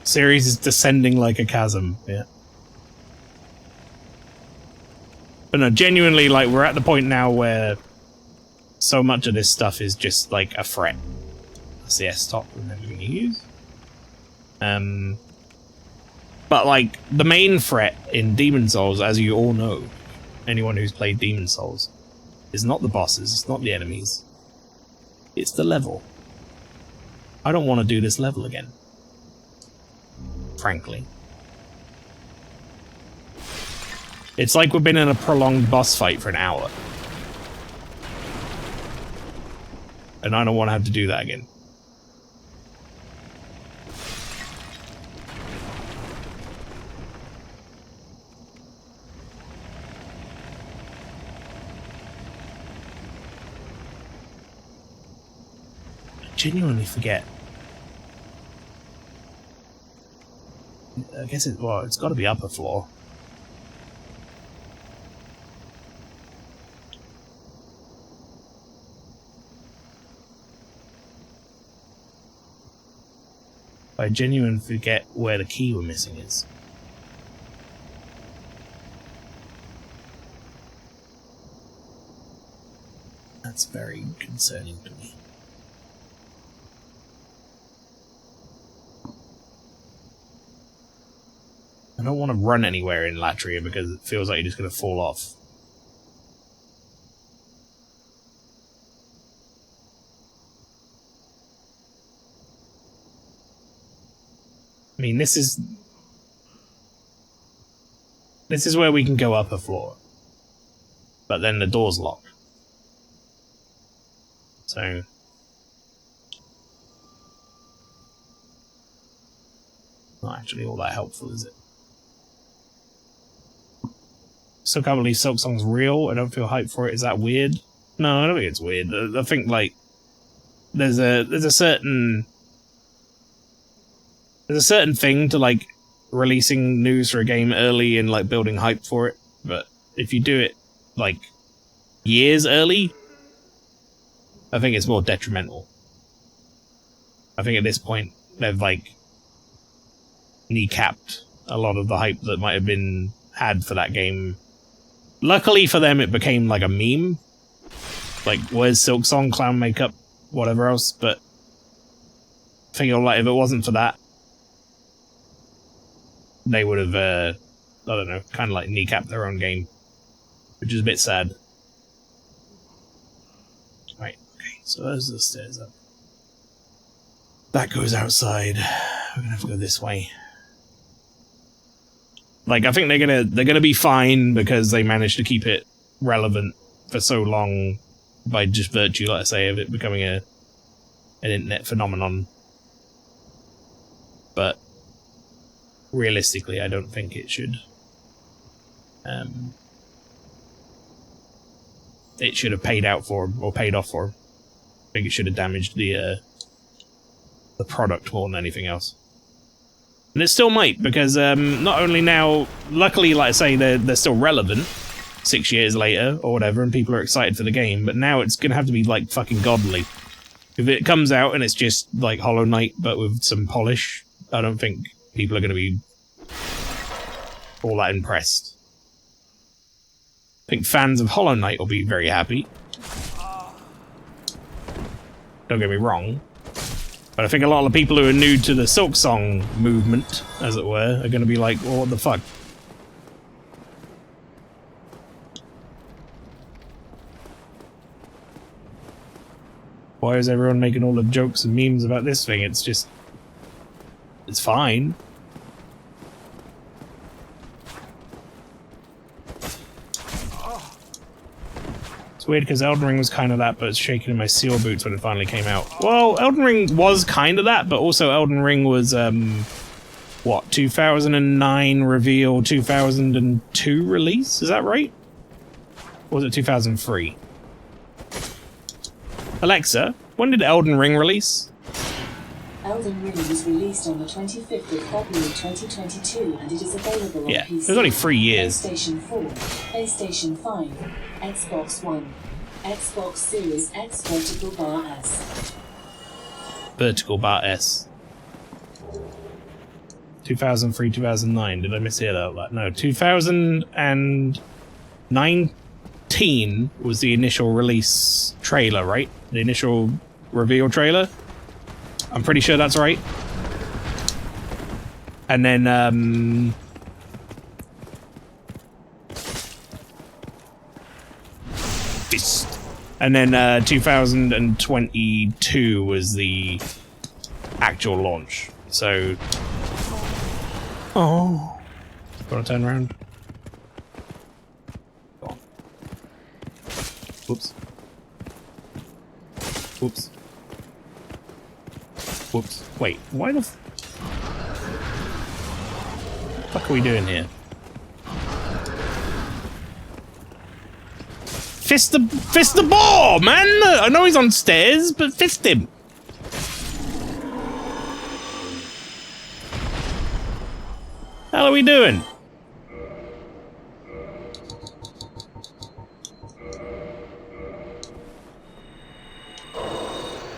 [SPEAKER 1] Series is descending like a chasm, yeah. But no, genuinely, like, we're at the point now where so much of this stuff is just, like, a threat. That's the S-top we're never going to use. But, like, the main threat in Demon Souls, as you all know, anyone who's played Demon Souls, is not the bosses, it's not the enemies. It's the level. I don't want to do this level again. Frankly. It's like we've been in a prolonged boss fight for an hour. And I don't want to have to do that again. I genuinely forget. I guess it's got to be upper floor. I genuinely forget where the key we're missing is. That's very concerning to me. I don't want to run anywhere in Latria because it feels like you're just going to fall off. I mean, this is where we can go up a floor. But then the door's locked. So not actually all that helpful, is it? Still can't believe Silk Song's real. I don't feel hyped for it. Is that weird? No, I don't think it's weird. I think, like, there's a certain thing to, like, releasing news for a game early and, like, building hype for it. But if you do it, like, years early, I think it's more detrimental. I think at this point they've, like, kneecapped a lot of the hype that might have been had for that game. Luckily for them, it became like a meme. Like, where's Silk Song, clown makeup, whatever else, but I think, like, if it wasn't for that, they would have, I don't know, kind of like kneecapped their own game, which is a bit sad. Right, okay, so there's the stairs up. That goes outside. We're gonna have to go this way. Like, I think they're gonna be fine because they managed to keep it relevant for so long by just virtue, like I say, of it becoming an internet phenomenon. But realistically, I don't think it should. It should have paid out for him, or paid off for him. I think it should have damaged the product more than anything else. And it still might, because not only now, luckily, like I say, they're still relevant 6 years later, or whatever, and people are excited for the game, but now it's going to have to be, like, fucking godly. If it comes out and it's just, like, Hollow Knight, but with some polish, I don't think people are going to be all that impressed. I think fans of Hollow Knight will be very happy. Don't get me wrong. But I think a lot of the people who are new to the Silk Song movement, as it were, are going to be like, well, what the fuck? Why is everyone making all the jokes and memes about this thing? It's just... it's fine. It's weird because Elden Ring was kind of that, but it's shaking in my seal boots when it finally came out. Well, Elden Ring was kind of that, but also Elden Ring was, what, 2009 reveal, 2002 release? Is that right? Or was it 2003? Alexa, when did Elden Ring release?
[SPEAKER 3] Elden Ring was released on the 25th of February 2022 and it is available on PC.
[SPEAKER 1] It was only 3 years.
[SPEAKER 3] PlayStation 4, PlayStation 5, Xbox One, Xbox Series X Vertical Bar S.
[SPEAKER 1] Vertical Bar S. 2003, 2009. Did I mishear that? No, 2019 was the initial release trailer, right? The initial reveal trailer. I'm pretty sure that's right. And then, Fist. And then 2022 was the actual launch. So, oh, gotta turn around. Go on. Whoops. Whoops. Whoops. Wait, why the fuck are we doing here? Fist the ball, man! I know he's on stairs, but fist him. How are we doing?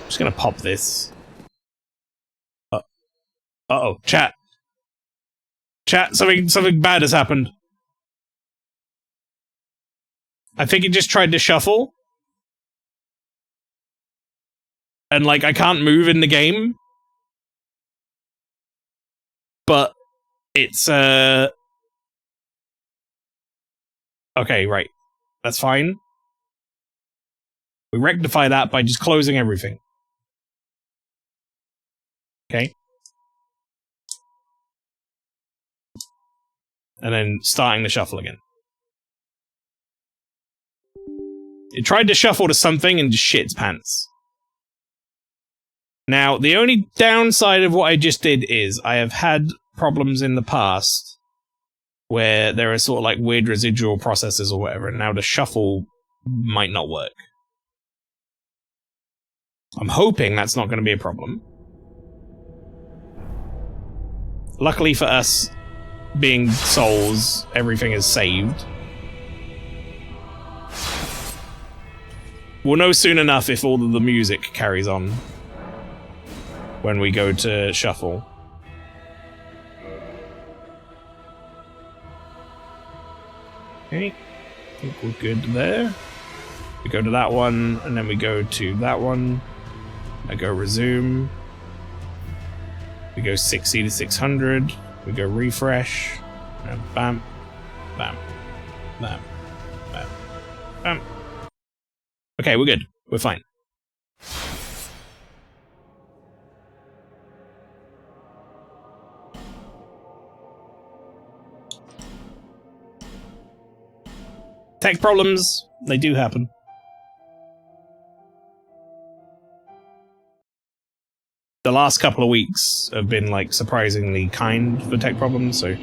[SPEAKER 1] Just gonna pop this. Uh-oh, chat. Chat, something bad has happened. I think it just tried to shuffle. And, like, I can't move in the game. But it's, okay, right. That's fine. We rectify that by just closing everything. Okay. And then starting the shuffle again. It tried to shuffle to something and just shit its pants. Now, the only downside of what I just did is I have had problems in the past where there are sort of like weird residual processes or whatever, and now the shuffle might not work. I'm hoping that's not going to be a problem. Luckily for us, being souls, everything is saved. We'll know soon enough if all of the music carries on when we go to shuffle. Okay, I think we're good there. We go to that one, and then we go to that one. I go resume. We go 60 to 600. We go refresh. And bam, bam, bam, bam, bam. Okay, we're good. We're fine. Tech problems, they do happen. The last couple of weeks have been, like, surprisingly kind for tech problems, so...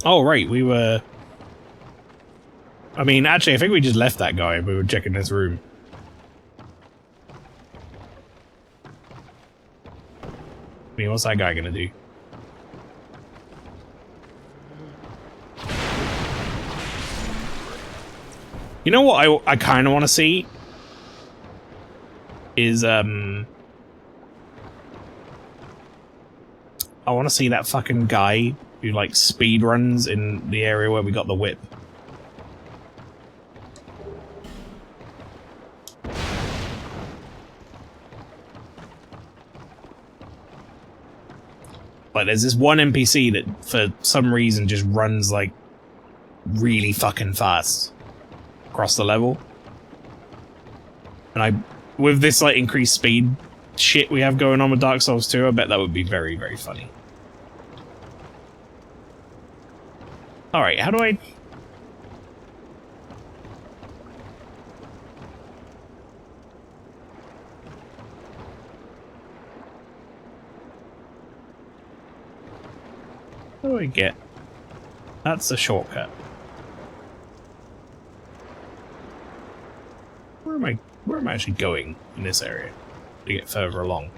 [SPEAKER 1] Oh, right, we were... I mean, actually, I think we just left that guy. We were checking his room. I mean, what's that guy gonna do? You know what I kind of want to see? Is, I want to see that fucking guy who, like, speed runs in the area where we got the whip. Like, there's this one NPC that, for some reason, just runs, like, really fucking fast across the level. And with this, like, increased speed shit we have going on with Dark Souls 2, I bet that would be very, very funny. Alright, how do I... How do I get... That's a shortcut. Where am I actually going in this area to get further along?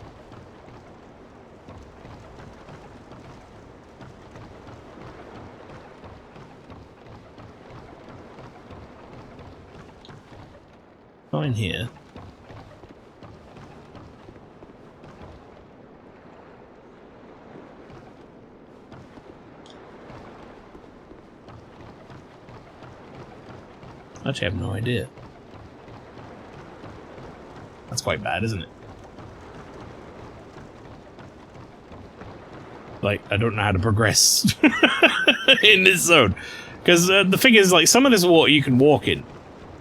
[SPEAKER 1] fine here. Actually, I have no idea. That's quite bad, isn't it? Like, I don't know how to progress in this zone. Because the thing is, like, some of this water you can walk in,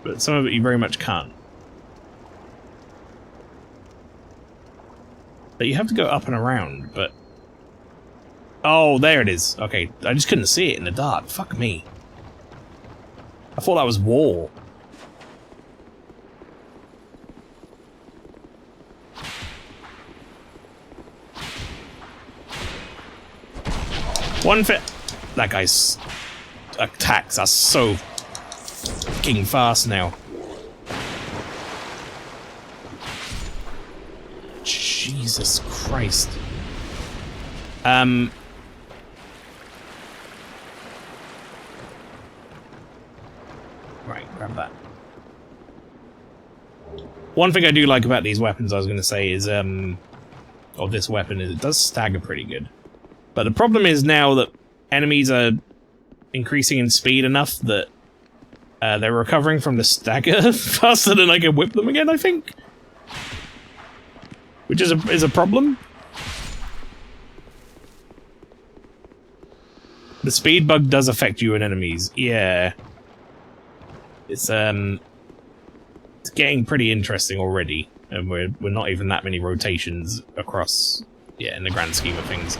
[SPEAKER 1] but some of it you very much can't. But you have to go up and around, but... Oh, there it is. Okay, I just couldn't see it in the dark. Fuck me. I thought that was wall. One fit. That guy's attacks are so fucking fast now. Jesus Christ. Right, grab that. One thing I do like about these weapons, I was going to say, is, or this weapon, is it does stagger pretty good. But the problem is now that enemies are increasing in speed enough that they're recovering from the stagger faster than I can whip them again, I think. Which is a problem. The speed bug does affect you and enemies, yeah. It's getting pretty interesting already, and we're not even that many rotations across, yeah, in the grand scheme of things.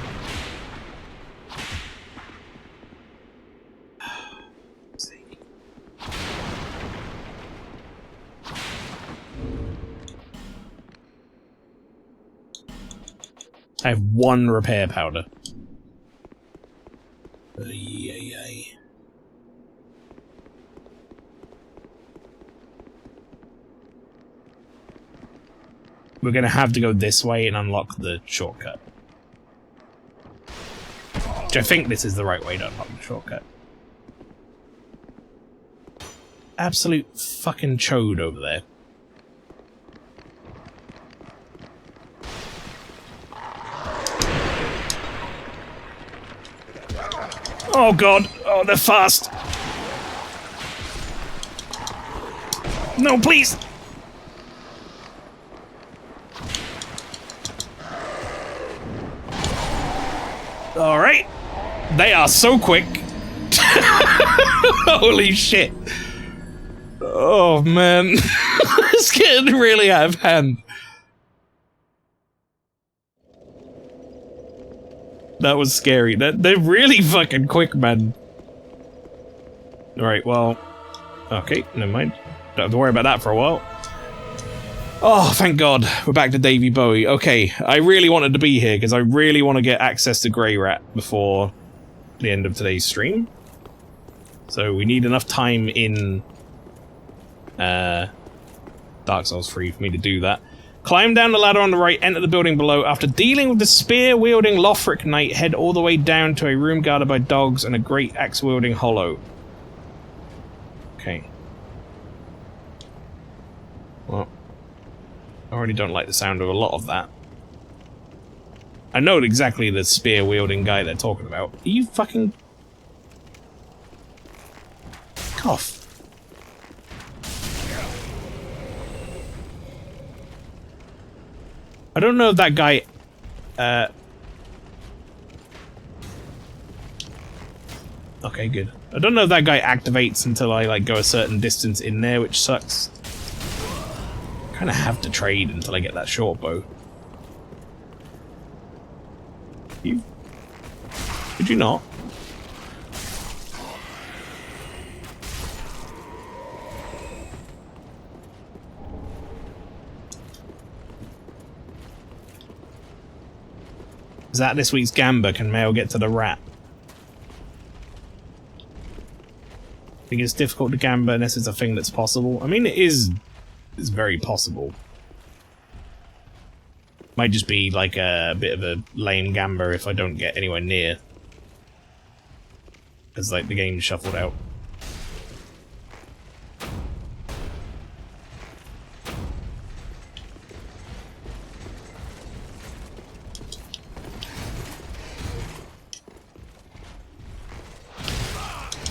[SPEAKER 1] I have one repair powder. We're gonna have to go this way and unlock the shortcut. Which I think this is the right way to unlock the shortcut. Absolute fucking chode over there. Oh god! Oh, they're fast! No, please! Alright. They are so quick. Holy shit. Oh man. It's getting really out of hand. That was scary. They're really fucking quick, man. Alright, well... Okay, never mind. Don't have to worry about that for a while. Oh, thank God. We're back to Davy Bowie. Okay, I really wanted to be here, because I really want to get access to Grey Rat before the end of today's stream. So we need enough time in... Dark Souls 3 for me to do that. Climb down the ladder on the right, enter the building below. After dealing with the spear-wielding Lothric Knight, head all the way down to a room guarded by dogs and a great axe-wielding hollow. Okay. Well, I already don't like the sound of a lot of that. I know exactly the spear-wielding guy they're talking about. Are you fucking... Cough. I don't know if that guy, okay, good. I don't know if that guy activates until I, like, go a certain distance in there, which sucks. I kinda have to trade until I get that short bow. You... Could you not? Is that this week's Gamba? Can Mael get to the rat? I think it's difficult to Gamba unless it's a thing that's possible. I mean, it is... It's very possible. Might just be like a bit of a lame Gamba if I don't get anywhere near. Because, like, the game's shuffled out.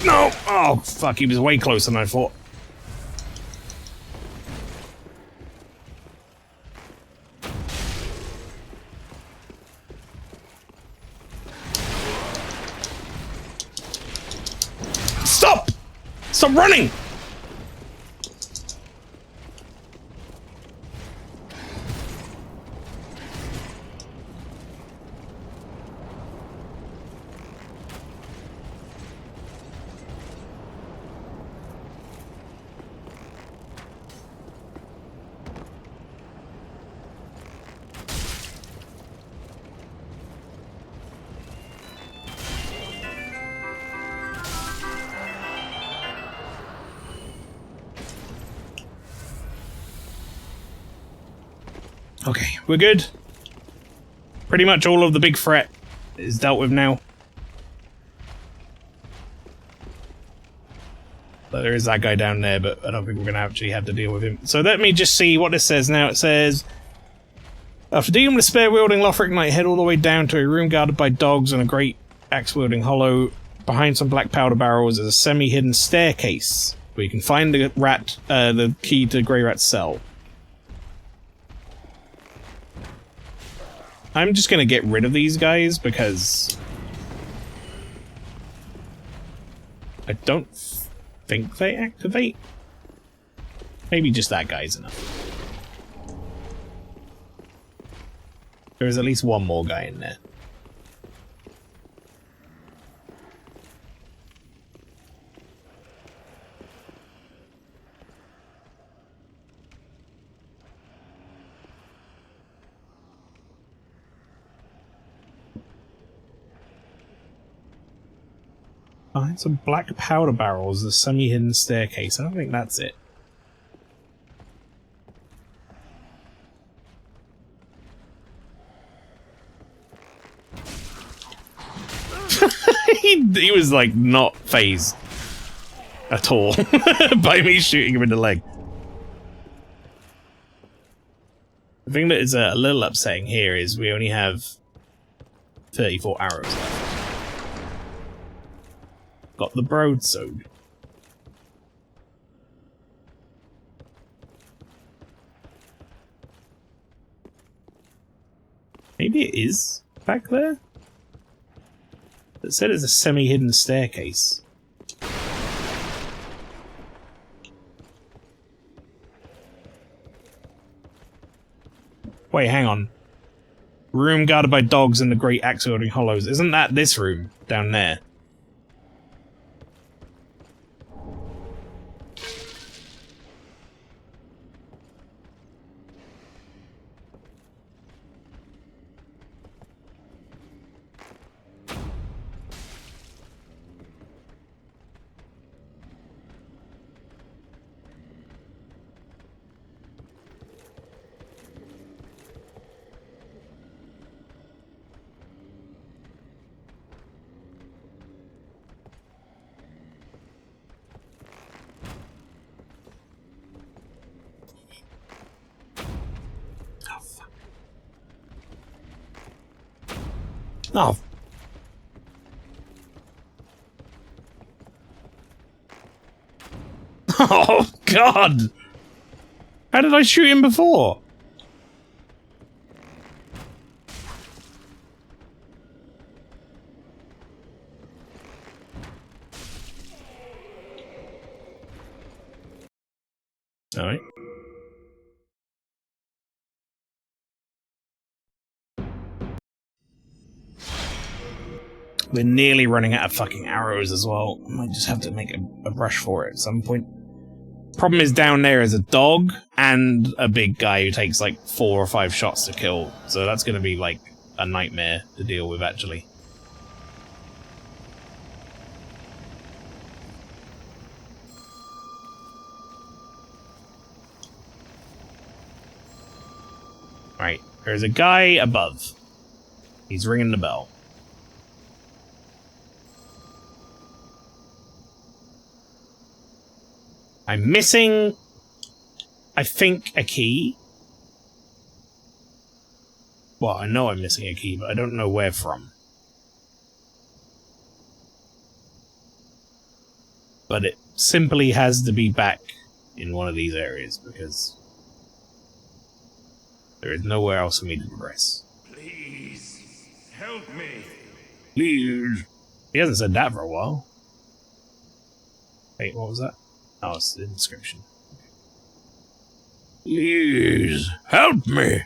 [SPEAKER 1] No! Oh, fuck, he was way closer than I thought. Stop! Stop running! Okay, we're good. Pretty much all of the big threat is dealt with now. But there is that guy down there, but I don't think we're going to actually have to deal with him. So let me just see what this says now. It says, after dealing with a spear-wielding Lothric Knight, head all the way down to a room guarded by dogs and a great axe-wielding hollow. Behind some black powder barrels is a semi-hidden staircase where you can find the key to Grey Rat's cell. I'm just going to get rid of these guys because I don't think they activate. Maybe just that guy's enough. There's at least one more guy in there. Behind some black powder barrels, the semi-hidden staircase. I don't think that's it. he was like not phased at all by me shooting him in the leg. The thing that is a little upsetting here is we only have 34 arrows left. Got the broadsword. Maybe it is back there? It said it's a semi-hidden staircase. Wait, hang on. Room guarded by dogs and the great axe-wielding hollows. Isn't that this room down there? Oh. Oh, God! How did I shoot him before? Alright. We're nearly running out of fucking arrows as well. I might just have to make a rush for it at some point. Problem is down there is a dog and a big guy who takes like 4 or 5 shots to kill. So that's going to be like a nightmare to deal with actually. Right, there's a guy above. He's ringing the bell. I'm missing, I think, a key. Well, I know I'm missing a key, but I don't know where from. But it simply has to be back in one of these areas because there is nowhere else for me to progress.
[SPEAKER 4] Please, help me.
[SPEAKER 1] Please. He hasn't said that for a while. Wait, what was that? Oh, it's the inscription. Please, help me.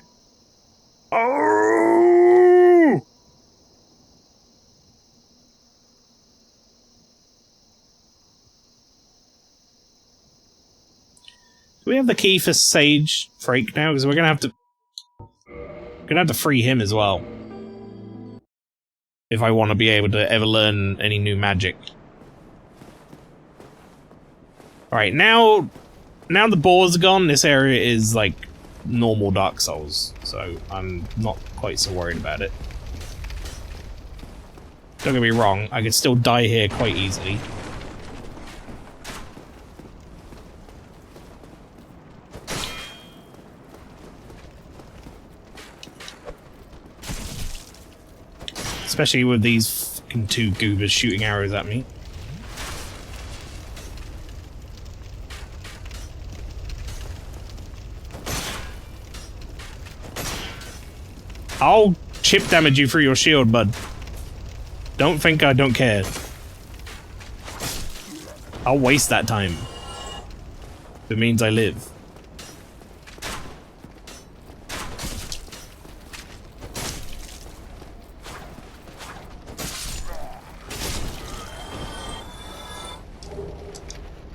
[SPEAKER 1] Oh! Do we have the key for Sage Frake now? Because we're gonna have to free him as well. If I want to be able to ever learn any new magic. Alright, now the boar's gone, this area is like normal Dark Souls, so I'm not quite so worried about it. Don't get me wrong, I could still die here quite easily. Especially with these fucking two goobers shooting arrows at me. I'll chip damage you through your shield, bud. Don't think I don't care. I'll waste that time. If it means I live.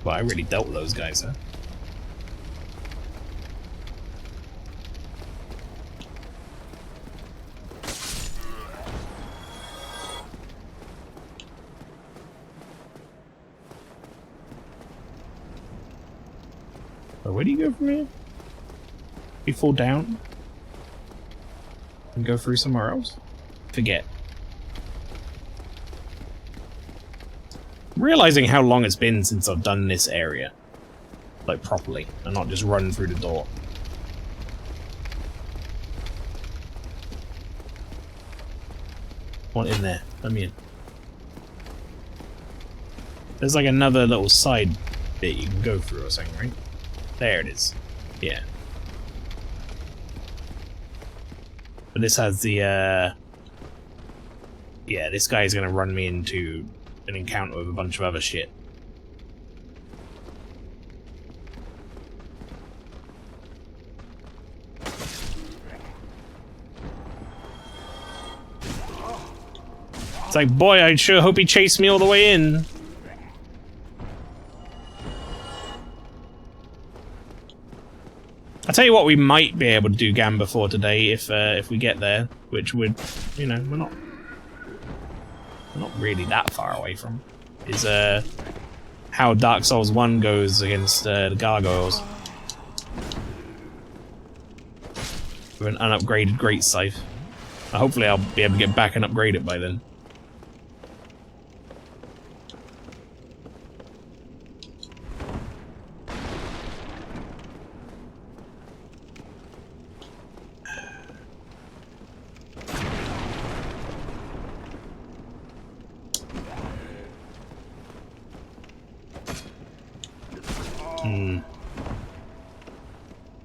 [SPEAKER 1] Well, I really dealt with those guys, huh? Where do you go from here? You fall down? And go through somewhere else? Forget. I'm realizing how long it's been since I've done this area. Like, properly. And not just run through the door. What in there? Let me in. There's like another little side bit you can go through or something, right? There it is. Yeah. But this has the, yeah, this guy is gonna run me into an encounter with a bunch of other shit. It's like, boy, I sure hope he chased me all the way in. I'll tell you what we might be able to do Gamba for today if we get there, which would, you know, we're not really that far away from, is how Dark Souls 1 goes against the gargoyles. With an unupgraded great scythe. Hopefully I'll be able to get back and upgrade it by then.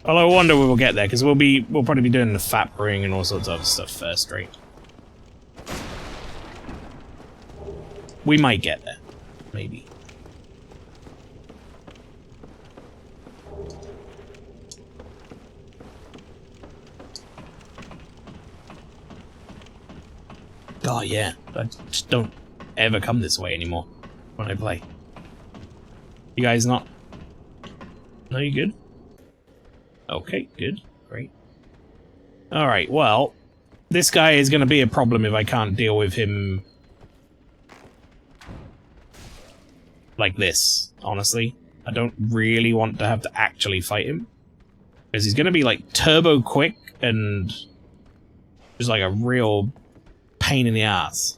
[SPEAKER 1] Although I wonder we will get there, because we'll probably be doing the fat ring and all sorts of other stuff first, right? We might get there. Maybe. Oh yeah, I just don't ever come this way anymore when I play. You guys not? No, you good? Okay, good. Great. Alright, well, this guy is going to be a problem if I can't deal with him like this, honestly. I don't really want to have to actually fight him. Because he's going to be, like, turbo quick and just, like, a real pain in the ass.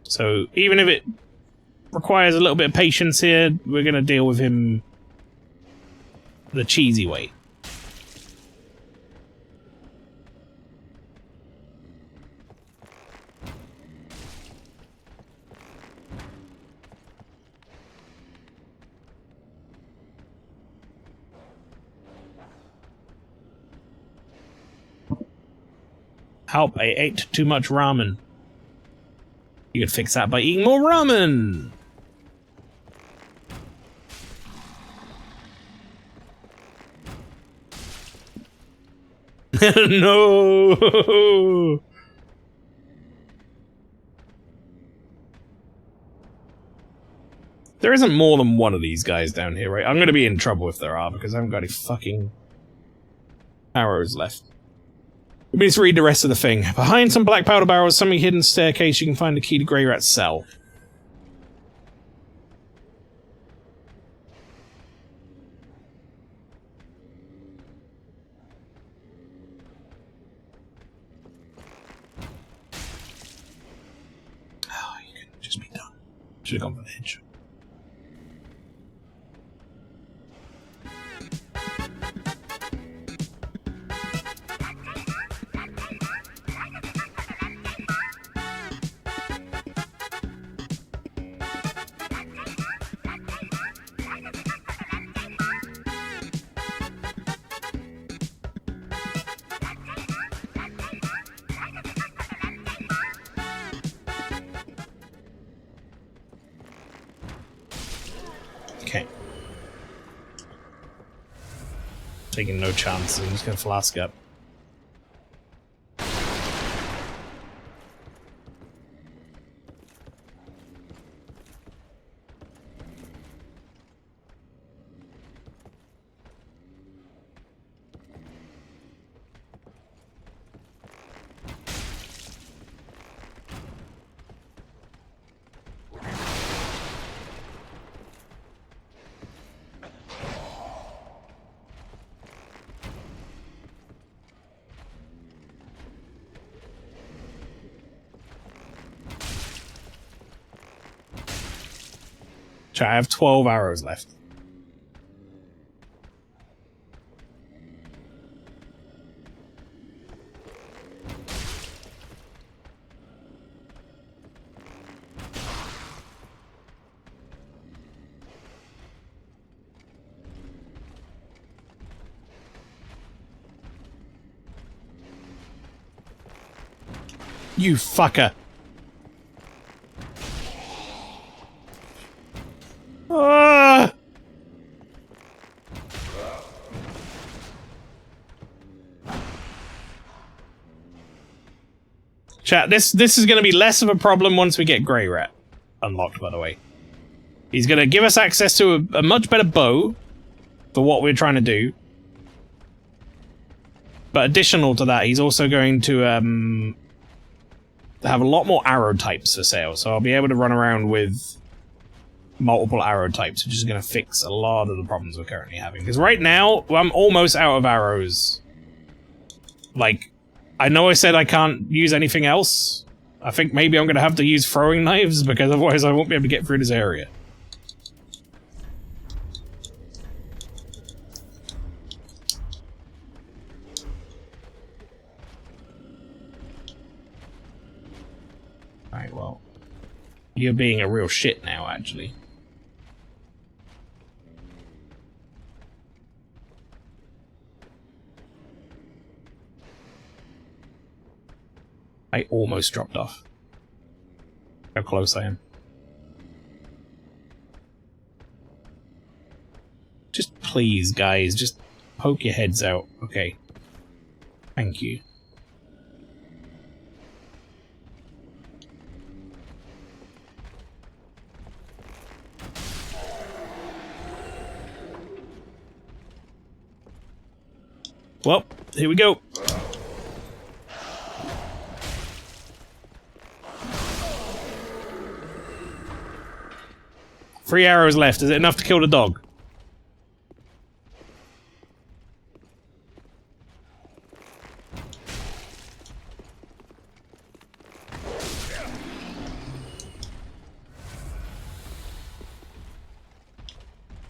[SPEAKER 1] So, even if it requires a little bit of patience here, we're going to deal with him the cheesy way. Help, I ate too much ramen. You could fix that by eating more ramen! No! There isn't more than one of these guys down here, right? I'm gonna be in trouble if there are, because I haven't got any fucking arrows left. Let me just read the rest of the thing. Behind some black powder barrels, some hidden staircase, you can find the key to Grey Rat's cell. Oh, you can just be done. Should have gone for the edge. Okay. Taking no chances. I'm just gonna flask up. I have 12 arrows left. You fucker. Ah! Chat, this is going to be less of a problem once we get Grey Rat unlocked, by the way. He's going to give us access to a much better bow for what we're trying to do. But additional to that, he's also going to have a lot more arrow types for sale. So I'll be able to run around with multiple arrow types, which is going to fix a lot of the problems we're currently having. Because right now, I'm almost out of arrows. Like, I know I said I can't use anything else. I think maybe I'm going to have to use throwing knives, because otherwise I won't be able to get through this area. Alright, well. You're being a real shit now, actually. I almost dropped off. How close I am. Just please, guys, just poke your heads out. Okay. Thank you. Well, here we go. Three arrows left. Is it enough to kill the dog?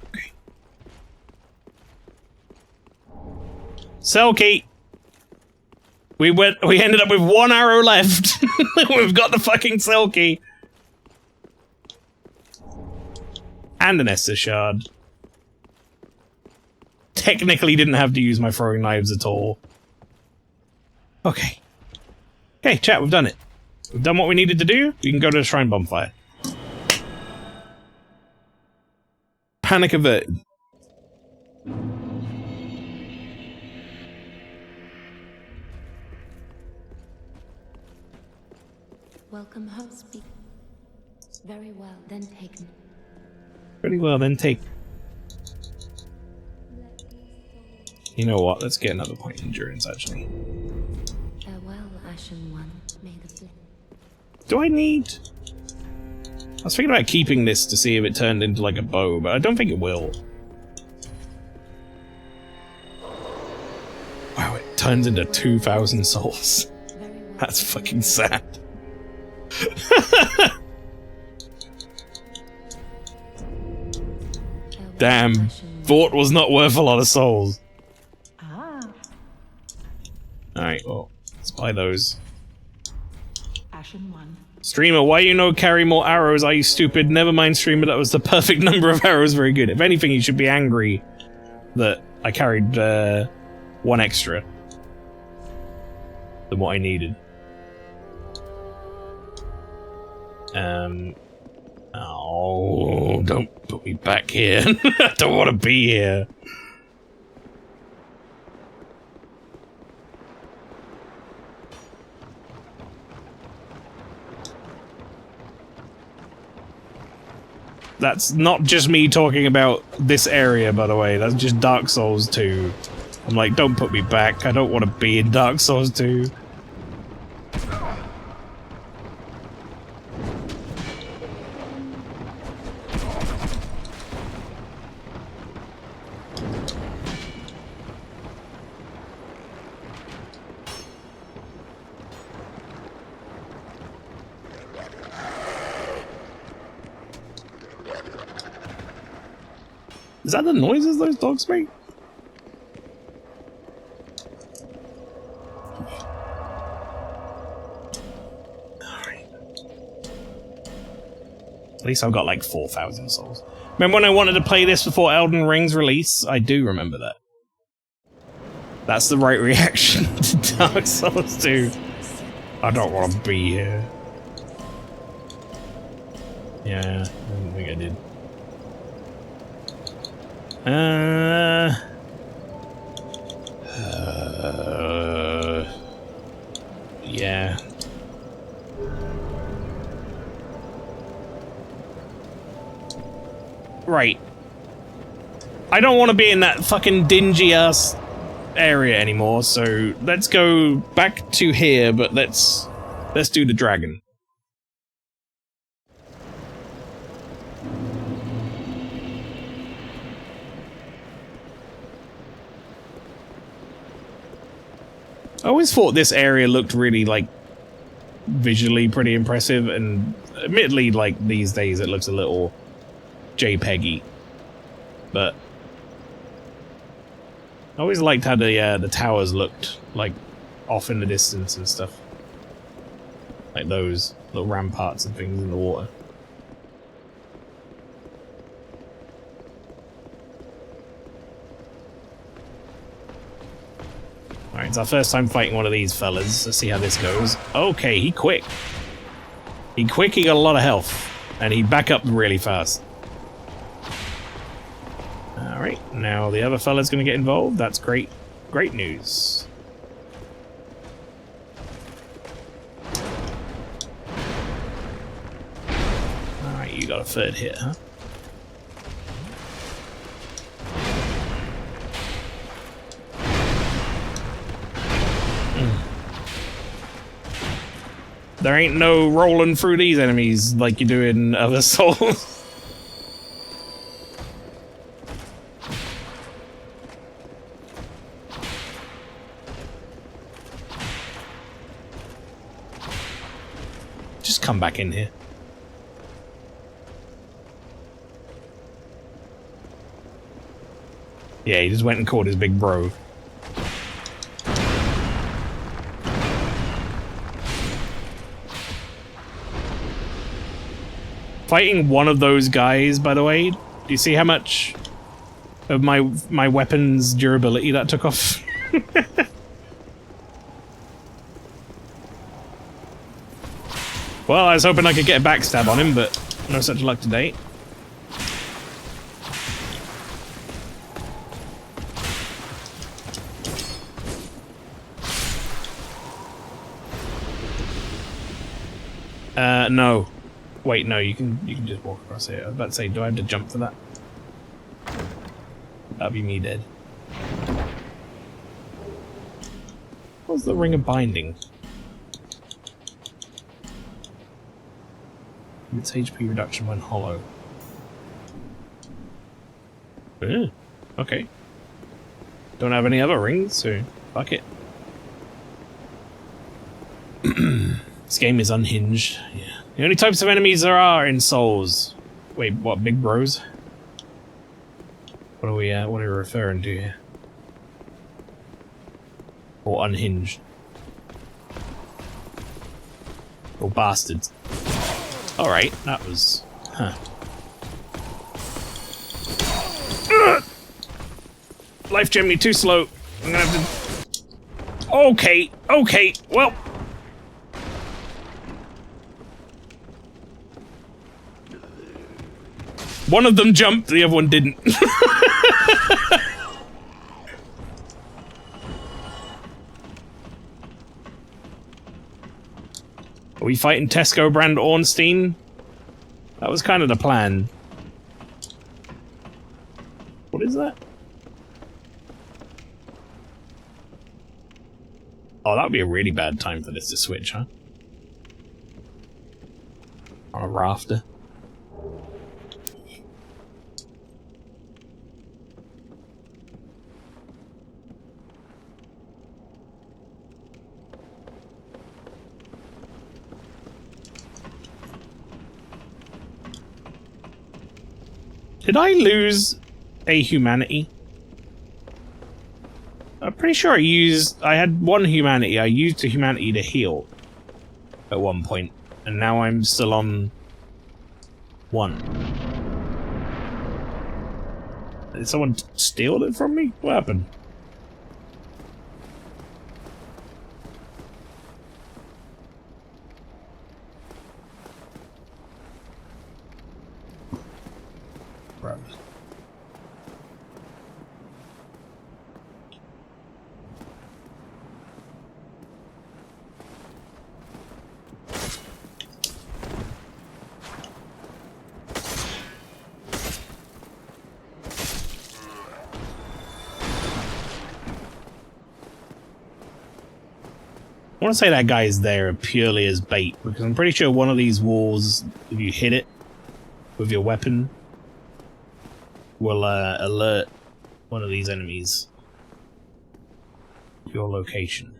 [SPEAKER 1] Okay. Cell key. We ended up with one arrow left. We've got the fucking cell key. And an Estus shard. Technically didn't have to use my throwing knives at all. Okay. Okay, chat, we've done it. We've done what we needed to do. We can go to the shrine bonfire. Panic averted.
[SPEAKER 5] Welcome host. Very well, then taken.
[SPEAKER 1] Pretty well, then take. You know what? Let's get another point of endurance, actually.
[SPEAKER 5] Farewell, Ashen One. May the flame.
[SPEAKER 1] Do I need... I was thinking about keeping this to see if it turned into like a bow, but I don't think it will. Wow, it turns into 2,000 souls. That's fucking sad. Damn, Fort was not worth a lot of souls. Alright, well, let's buy those.
[SPEAKER 2] Ashen 1.
[SPEAKER 1] Streamer, why you no carry more arrows? Are you stupid? Never mind, streamer, that was the perfect number of arrows. Very good. If anything, you should be angry that I carried one extra than what I needed. Oh, don't put me back here. I don't want to be here. That's not just me talking about this area, by the way. That's just Dark Souls 2. I'm like, don't put me back. I don't want to be in Dark Souls 2. Is that the noises those dogs make? Alright. At least I've got like 4,000 souls. Remember when I wanted to play this before Elden Ring's release? I do remember that. That's the right reaction to Dark Souls 2. I don't want to be here. Yeah, I don't think I did. Yeah. Right. I don't want to be in that fucking dingy ass area anymore, so let's go back to here, but let's do the dragon. I always thought this area looked really, like, visually pretty impressive, and admittedly, like, these days it looks a little JPEG-y. But I always liked how the towers looked, like, off in the distance and stuff. Like those little ramparts and things in the water. Alright, it's our first time fighting one of these fellas. Let's see how this goes. Okay, he quick. He got a lot of health. And he back up really fast. Alright, now the other fella's gonna get involved. That's great. Great news. Alright, you got a third hit, huh? There ain't no rolling through these enemies like you do in other Souls. Just come back in here. Yeah, he just went and caught his big bro. Fighting one of those guys, by the way, do you see how much of my weapon's durability that took off? Well, I was hoping I could get a backstab on him, but no such luck to date. No. Wait, no, you can just walk across here. I was about to say, do I have to jump for that? That'd be me dead. What's the ring of binding? It's HP reduction when hollow. Okay. Don't have any other rings, so fuck it. This game is unhinged. Yeah. The only types of enemies there are in Souls. Wait, what? Big bros? What are we referring to here? Or unhinged? Or bastards? Alright, that was... Huh. Life generally too slow. I'm gonna have to... Okay, well... One of them jumped, the other one didn't. Are we fighting Tesco brand Ornstein? That was kind of the plan. What is that? Oh, that would be a really bad time for this to switch, huh? On a rafter. Did I lose a humanity? I'm pretty sure I had one humanity. I used a humanity to heal at one point, and now I'm still on one. Did someone steal it from me? What happened? I want to say that guy is there purely as bait, because I'm pretty sure one of these walls, if you hit it with your weapon, will alert one of these enemies to your location.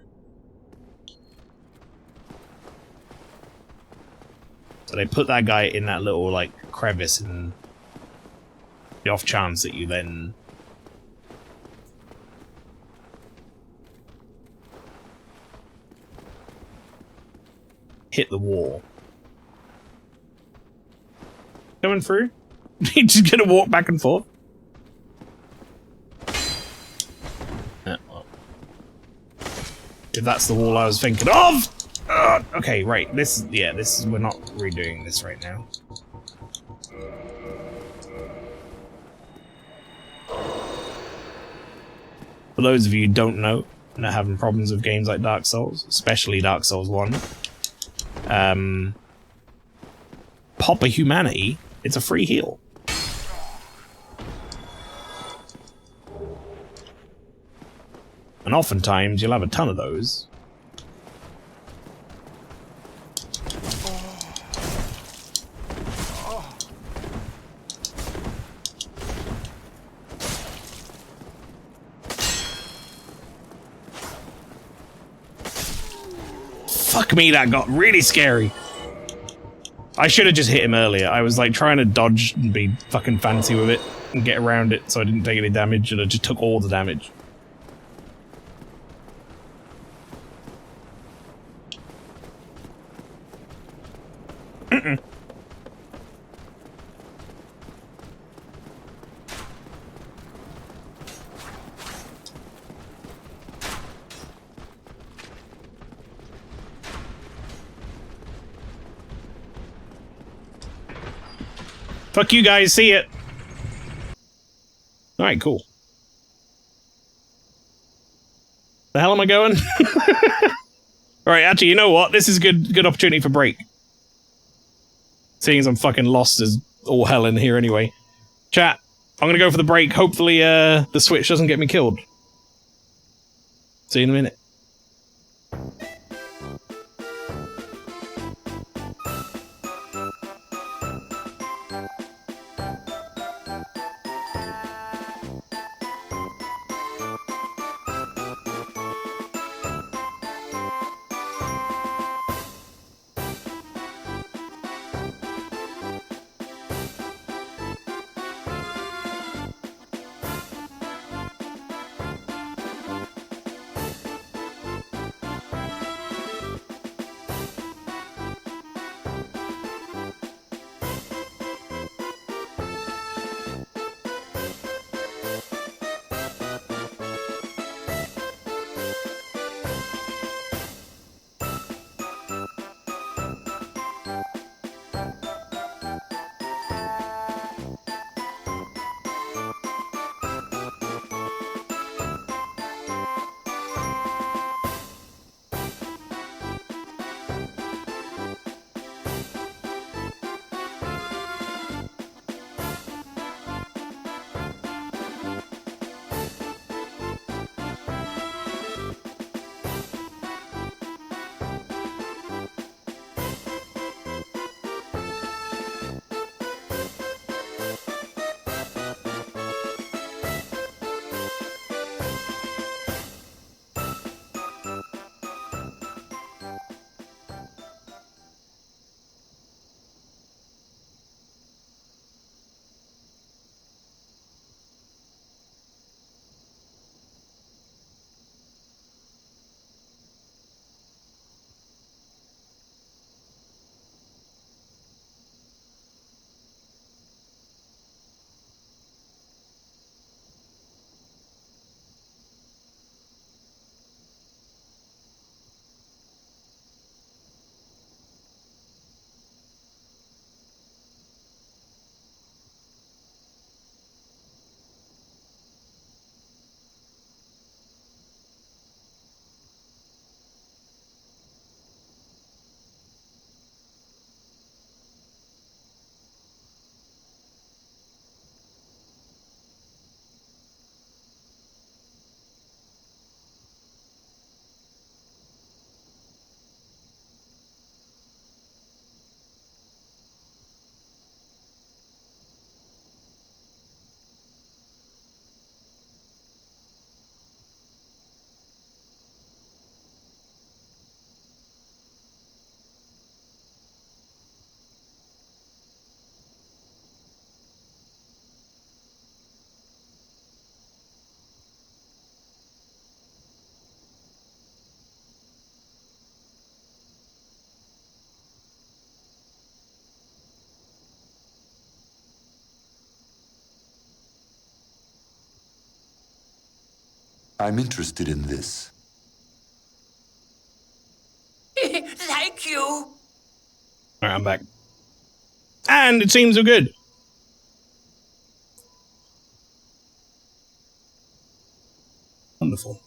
[SPEAKER 1] So they put that guy in that little, like, crevice, and the off chance that you then hit the wall. Coming through? You're just gonna walk back and forth? Well. If that's the wall I was thinking of! Okay, right. We're not redoing this right now. For those of you who don't know, and are having problems with games like Dark Souls, especially Dark Souls 1, pop a humanity, it's a free heal. And oftentimes you'll have a ton of those. Fuck me, that got really scary. I should have just hit him earlier. I was like trying to dodge and be fucking fancy with it and get around it so I didn't take any damage, and I just took all the damage. Fuck you guys, see it. Alright, cool. The hell am I going? Alright, actually, you know what? This is a good opportunity for break. Seeing as I'm fucking lost as all hell in here anyway. Chat, I'm gonna go for the break. Hopefully, the switch doesn't get me killed. See you in a minute.
[SPEAKER 6] I'm interested in this.
[SPEAKER 7] Thank you.
[SPEAKER 1] Alright, I'm back. And it seems we're good. Wonderful.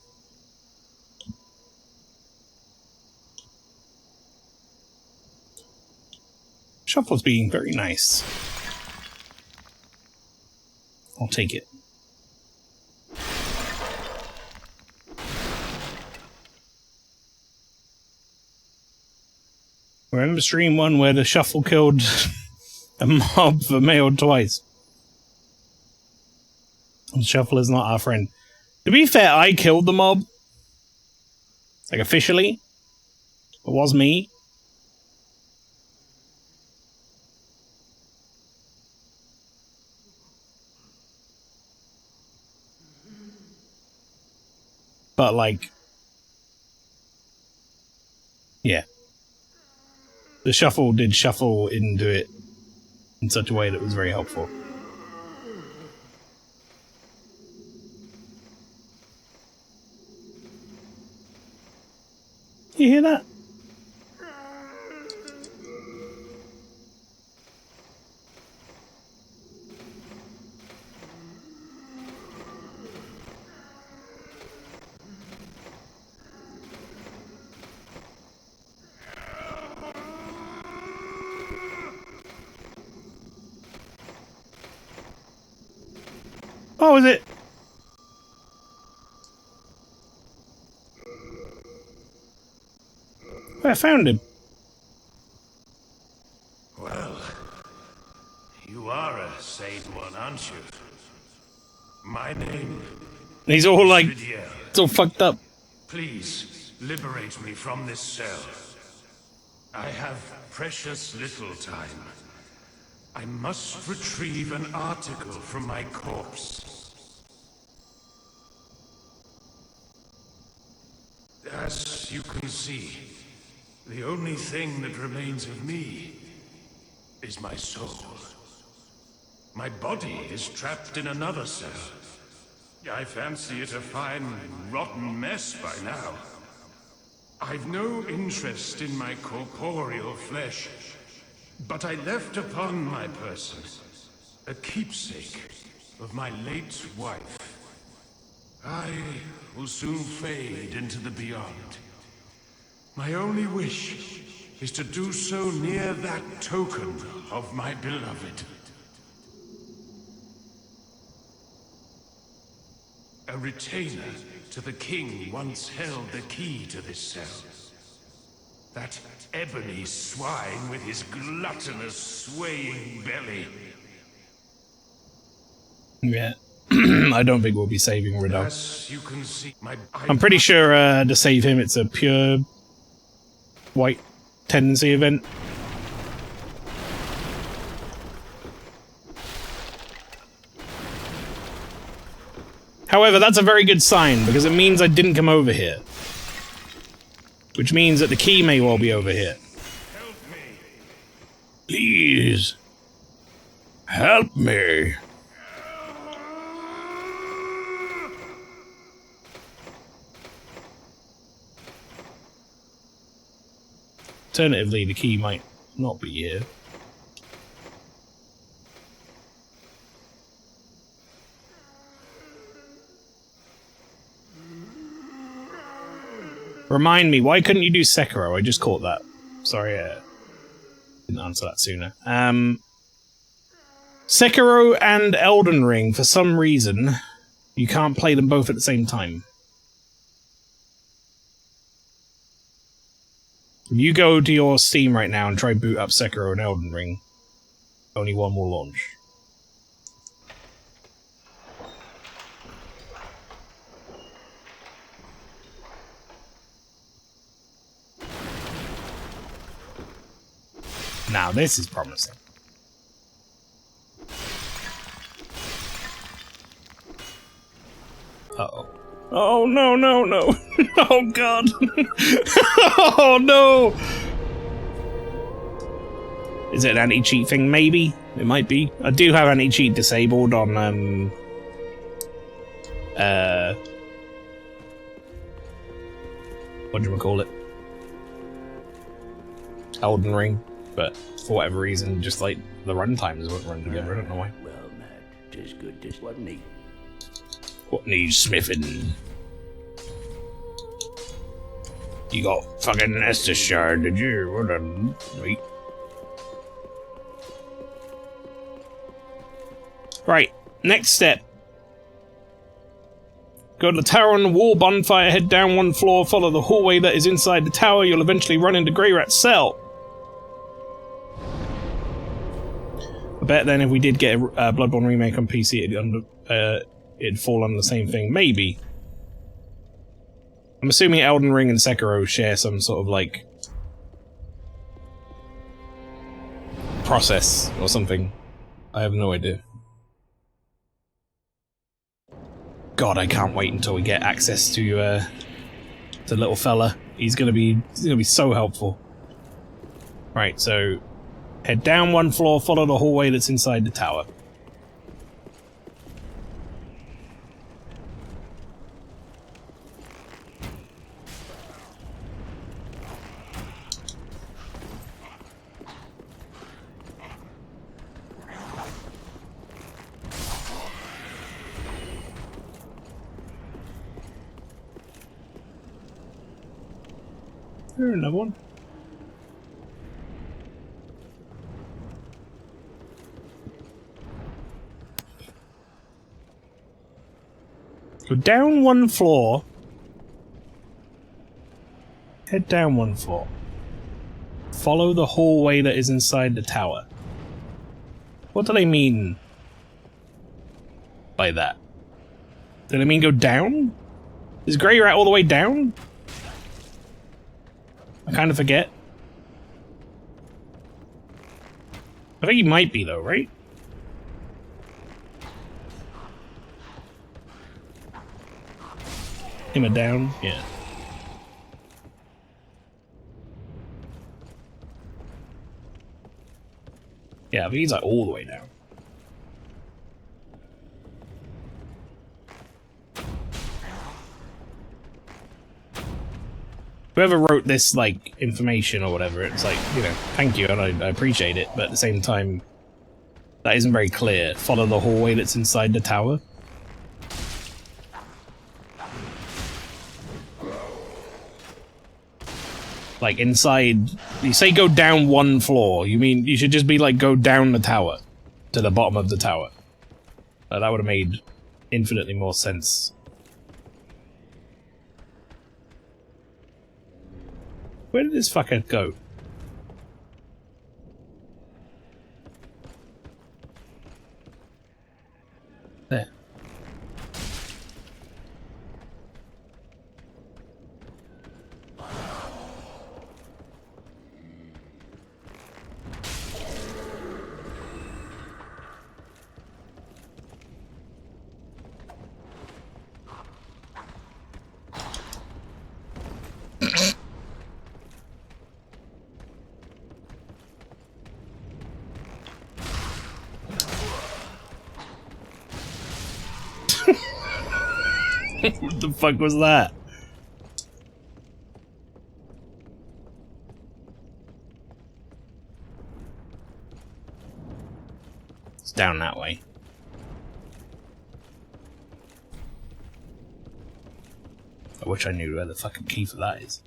[SPEAKER 1] Shuffle's being very nice. I'll take it. Remember stream one where the shuffle killed a mob for Mael twice. The shuffle is not our friend. To be fair, I killed the mob. Like, officially. It was me. But, like... yeah. The shuffle did shuffle into it in such a way that was very helpful. You hear that? Oh, is it? I found him.
[SPEAKER 4] Well, you are a sane one, aren't you? My name
[SPEAKER 1] He's all like,
[SPEAKER 4] is Vidiel.
[SPEAKER 1] it's all fucked up.
[SPEAKER 4] Please, liberate me from this cell. I have precious little time. I must retrieve an article from my corpse. As you can see, the only thing that remains of me is my soul. My body is trapped in another cell. I fancy it a fine, rotten mess by now. I've no interest in my corporeal flesh, but I left upon my person a keepsake of my late wife. I will soon fade into the beyond. My only wish is to do so near that token of my beloved. A retainer to the king once held the key to this cell. That ebony swine with his gluttonous, swaying belly.
[SPEAKER 1] Yeah. I don't think we'll be saving Riddle.
[SPEAKER 4] As you can see,
[SPEAKER 1] I'm pretty sure to save him it's a pure white tendency event. However, that's a very good sign, because it means I didn't come over here. Which means that the key may well be over here.
[SPEAKER 4] Help me.
[SPEAKER 1] Please. Help me. Alternatively, the key might not be here. Remind me, why couldn't you do Sekiro? I just caught that. Sorry, didn't answer that sooner. Sekiro and Elden Ring, for some reason, you can't play them both at the same time. If you go to your Steam right now and try boot up Sekiro and Elden Ring, only one will launch. Now this is promising. Uh-oh. Oh, no, no, no. Oh, God. Oh, no. Is it an anti-cheat thing? Maybe. It might be. I do have anti-cheat disabled on, whatchamacallit? Elden Ring. But for whatever reason, just like the run times won't run together. I don't know why.
[SPEAKER 8] Well, Matt, tis good this what neat.
[SPEAKER 1] What needs smithing? You got fucking Estus shard, did you? What a neat. Right, next step. Go to the tower on the wall, bonfire, head down one floor, follow the hallway that is inside the tower. You'll eventually run into Grey Rat's cell. I bet then if we did get a Bloodborne remake on PC, it'd fall under the same thing. Maybe. I'm assuming Elden Ring and Sekiro share some sort of, like, process or something. I have no idea. God, I can't wait until we get access to little fella. He's gonna be so helpful. Right, so head down one floor, follow the hallway that's inside the tower. Here, another one. down one floor. Head down one floor. Follow the hallway that is inside the tower. What do they mean by that? Do they mean go down? Is Grey Rat all the way down? I kind of forget. I think he might be though, right? Him a down? Yeah. Yeah, but he's like all the way down. Whoever wrote this, like, information or whatever, it's like, you know, thank you, and I appreciate it, but at the same time, that isn't very clear. Follow the hallway that's inside the tower. Like, inside... You say go down one floor, you mean you should just be like, go down the tower. To the bottom of the tower. That would have made infinitely more sense. Where did this fucker go? There. What the fuck was that? It's down that way. I wish I knew where the fucking key for that is.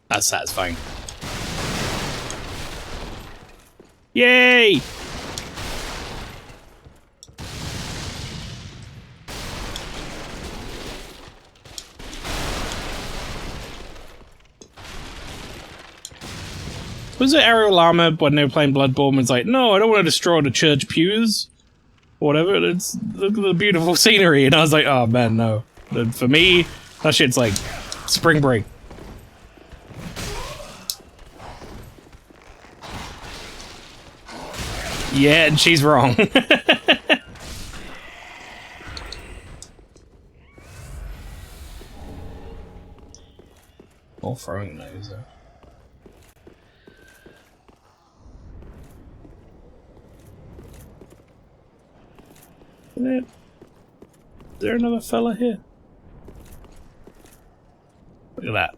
[SPEAKER 1] That's satisfying. Yay! Was it Ariel Llama when they were playing Bloodborne was like, no, I don't want to destroy the church pews? Or whatever, it's look at the beautiful scenery, and I was like, oh man, no. For me, that shit's like spring break. Yeah, and she's wrong. All throwing those though. Is there another fella here? Look at that.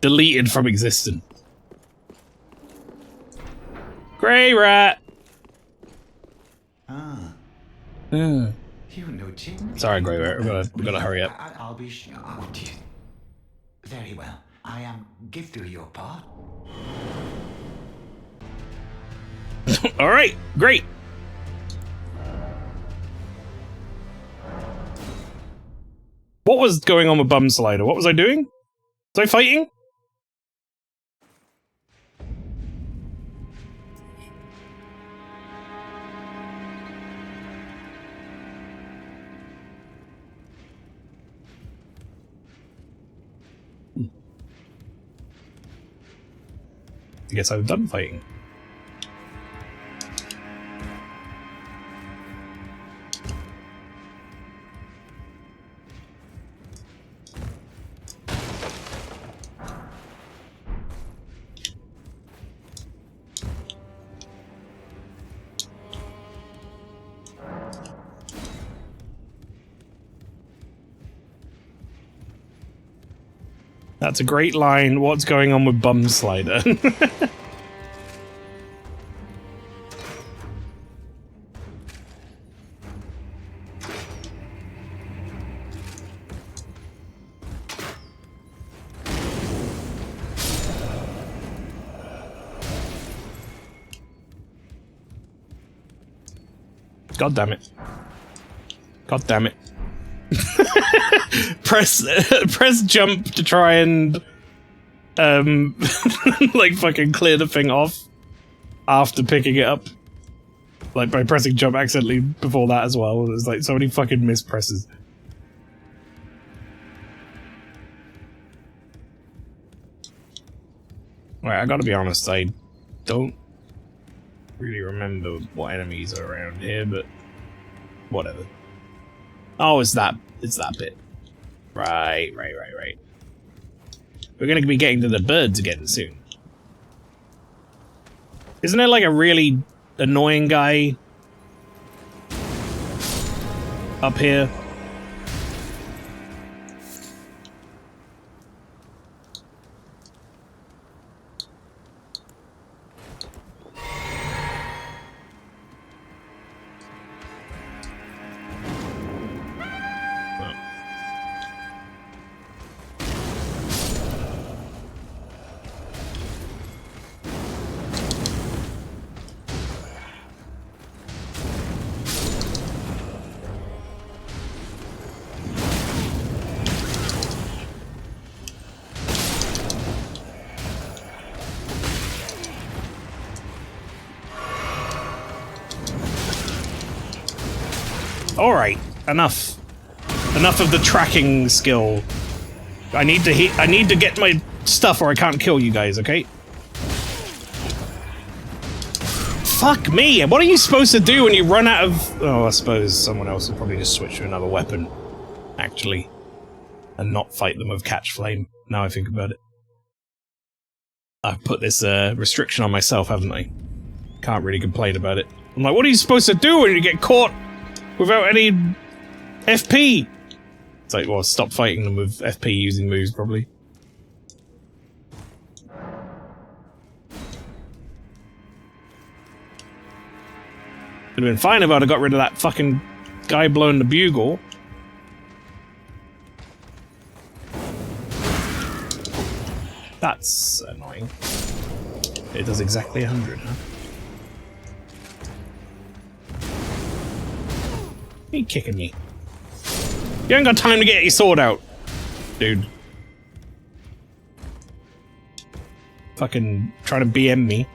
[SPEAKER 1] Deleted from existence. Grey Rat.
[SPEAKER 9] Ah.
[SPEAKER 1] Yeah.
[SPEAKER 9] You know, Jim.
[SPEAKER 1] Sorry, Grey Rat. We gotta hurry up.
[SPEAKER 9] I'll be sure. Oh, dear. Very well. I am give to your part.
[SPEAKER 1] All right, great. What was going on with Bum Slider? What was I doing? Was I fighting? I guess I've done fighting. That's a great line. What's going on with Bum Slider? God damn it. God damn it. press jump to try and like fucking clear the thing off after picking it up. Like by pressing jump accidentally before that as well. There's like so many fucking mispresses. Right, I gotta be honest, I don't really remember what enemies are around here, but whatever. Oh, it's that bit. Right. We're gonna be getting to the birds again soon. Isn't there like a really annoying guy up here? Alright, enough. Enough of the tracking skill. I need to get my stuff or I can't kill you guys, okay? Fuck me! What are you supposed to do when you run out of... Oh, I suppose someone else will probably just switch to another weapon, actually. And not fight them with Catch Flame, now I think about it. I've put this restriction on myself, haven't I? Can't really complain about it. I'm like, what are you supposed to do when you get caught without any FP? It's like, well, stop fighting them with FP using moves, probably. Would have been fine if I'd have got rid of that fucking guy blowing the bugle. That's annoying. It does exactly 100, huh? You kicking me. You ain't got time to get your sword out, dude. Fucking trying to BM me.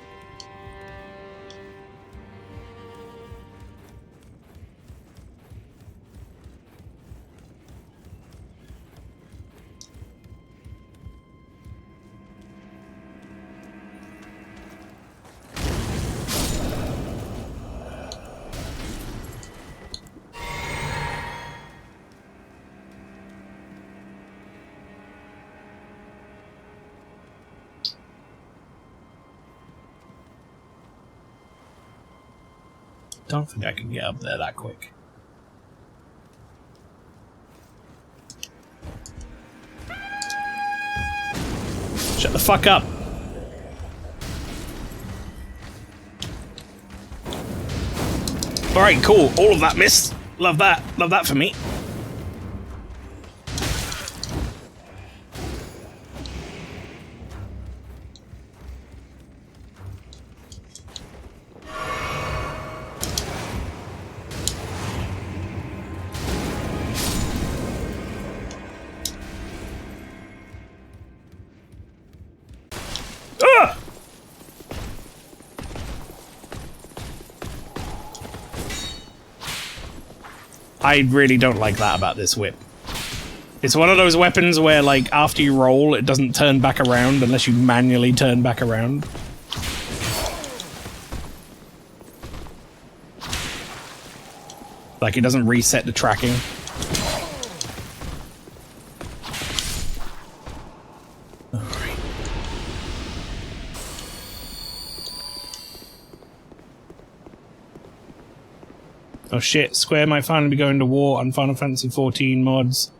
[SPEAKER 1] Don't think I can get up there that quick. Shut the fuck up! Alright, cool. All of that missed. Love that. Love that for me. I really don't like that about this whip. It's one of those weapons where, like, after you roll, it doesn't turn back around unless you manually turn back around. Like, it doesn't reset the tracking. Alright. Oh shit, Square might finally be going to war on Final Fantasy XIV mods.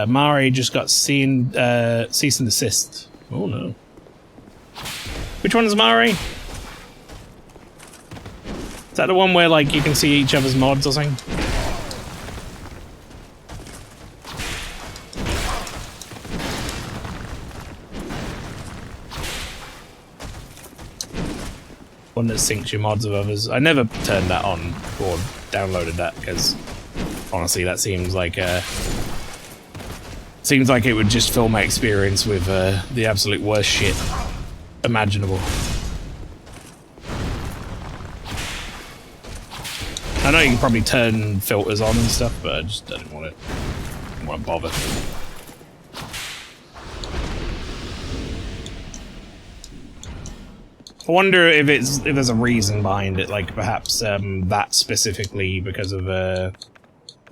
[SPEAKER 1] Mari just got cease and desist. Oh no. Which one's Mari? Is that the one where like you can see each other's mods or something? One that syncs your mods with others. I never turned that on or downloaded that because honestly that seems like it would just fill my experience with the absolute worst shit imaginable. I know you can probably turn filters on and stuff, but I just didn't want to bother. I wonder if there's a reason behind it, like perhaps that specifically because of the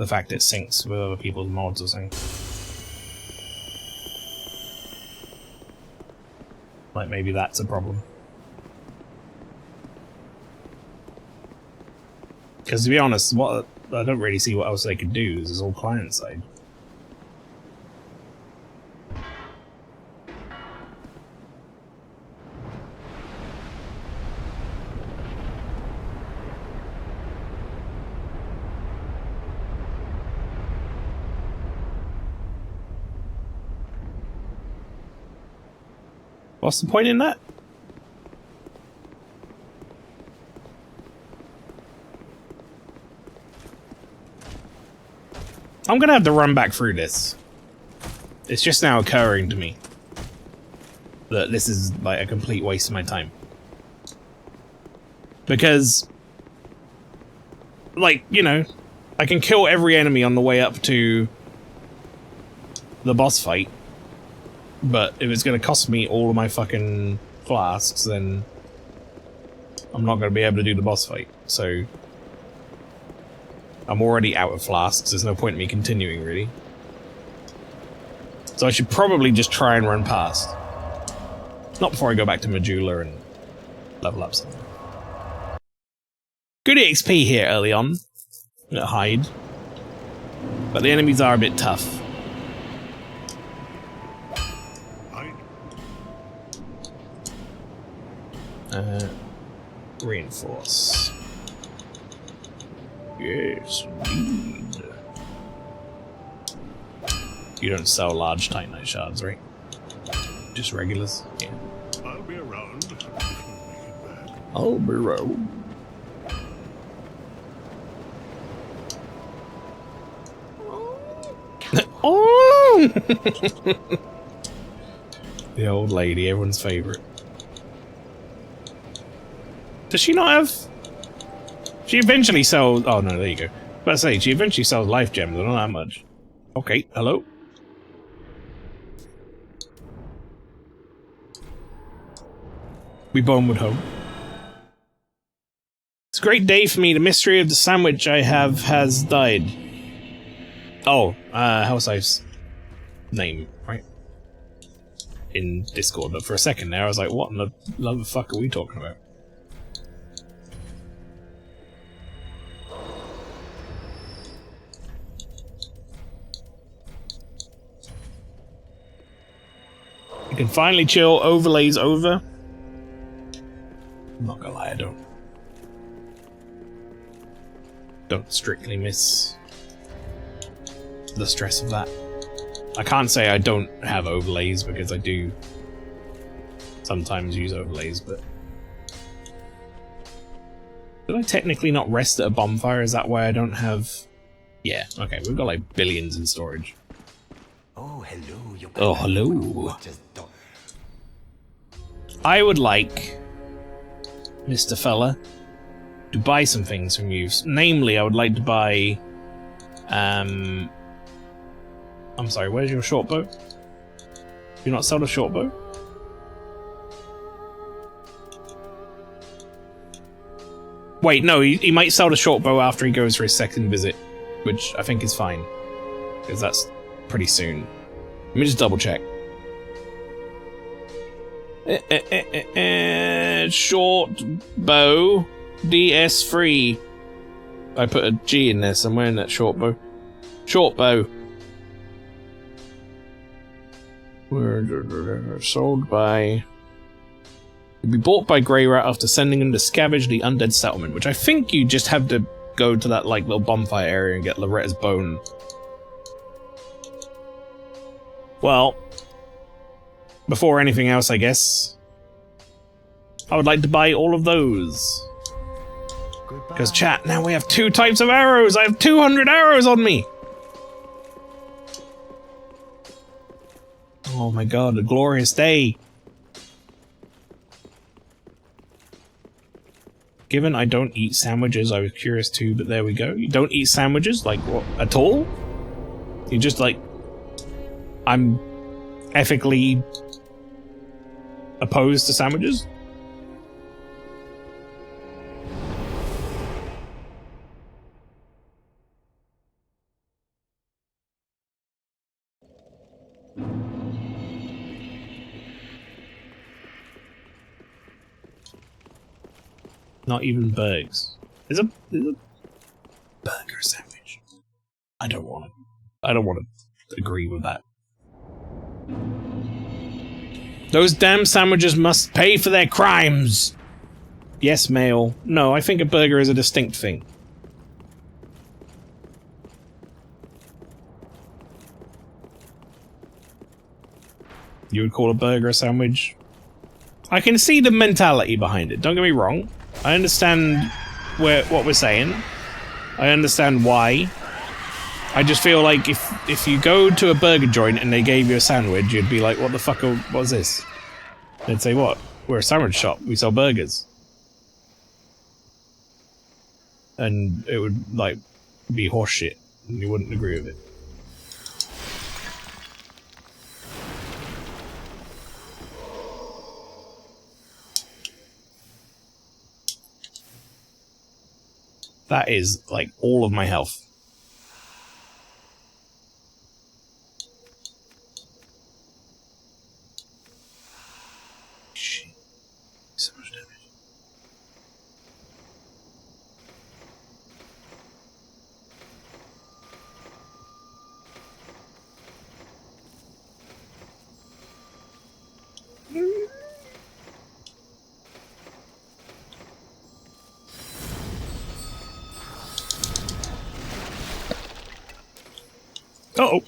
[SPEAKER 1] fact it syncs with other people's mods or something. Like maybe that's a problem. Because to be honest, I don't really see what else they could do. This is all client side. What's the point in that? I'm gonna have to run back through this. It's just now occurring to me that this is like a complete waste of my time. Because, like, you know, I can kill every enemy on the way up to the boss fight. But if it's going to cost me all of my fucking flasks, then I'm not going to be able to do the boss fight. So I'm already out of flasks. There's no point in me continuing, really. So I should probably just try and run past. Not before I go back to Medulla and level up something. Good XP here early on. I'm gonna hide. But the enemies are a bit tough. Reinforce. Yes, indeed. You don't sell large Titanite shards, right? Just regulars? Yeah.
[SPEAKER 4] I'll be around.
[SPEAKER 1] I'll be around. Oh! The old lady, everyone's favorite. Does she not have... She eventually sells... Oh, no, there you go. But I say, she eventually sells life gems, but not that much. Okay, hello? We Bonewood home. It's a great day for me. The mystery of the sandwich I have has died. Oh, Hellsife's name, right? In Discord, but for a second there I was like, what in the love the fuck are we talking about? You can finally chill, overlays over. I'm not gonna lie, I don't strictly miss the stress of that. I can't say I don't have overlays because I do sometimes use overlays, but did I technically not rest at a bonfire? Is that why I don't have... Yeah, okay, we've got like billions in storage.
[SPEAKER 9] Oh, hello. You
[SPEAKER 1] Oh, hello. I would like, Mr. Fella, to buy some things from you. Namely, I would like to buy... I'm sorry, where's your short bow? Do you not sell the short bow? Wait, no, he might sell the short bow after he goes for his second visit, which I think is fine, because that's pretty soon. Let me just double check. Short bow, DS3. I put a G in there somewhere in that short bow. Short bow. Sold by... You'll be bought by Grey Rat after sending him to scavenge the undead settlement, which I think you just have to go to that like little bonfire area and get Loretta's bone. Well, before anything else, I guess, I would like to buy all of those. Because chat, now we have 2 types of arrows! I have 200 arrows on me! Oh my god, a glorious day! Given I don't eat sandwiches, I was curious too, but there we go. You don't eat sandwiches? Like, what, at all? You just like... I'm ethically opposed to sandwiches? Not even burgers. There's a burger sandwich. I don't want to agree with that. Those damn sandwiches must pay for their crimes! Yes, Mael. No, I think a burger is a distinct thing. You would call a burger a sandwich? I can see the mentality behind it, don't get me wrong. I understand what we're saying. I understand why. I just feel like if you go to a burger joint and they gave you a sandwich, you'd be like, what the fuck, what's this? They'd say, what? We're a sandwich shop, we sell burgers. And it would, like, be horseshit, and you wouldn't agree with it. That is, like, all of my health. Shit. So much damage. Uh-oh.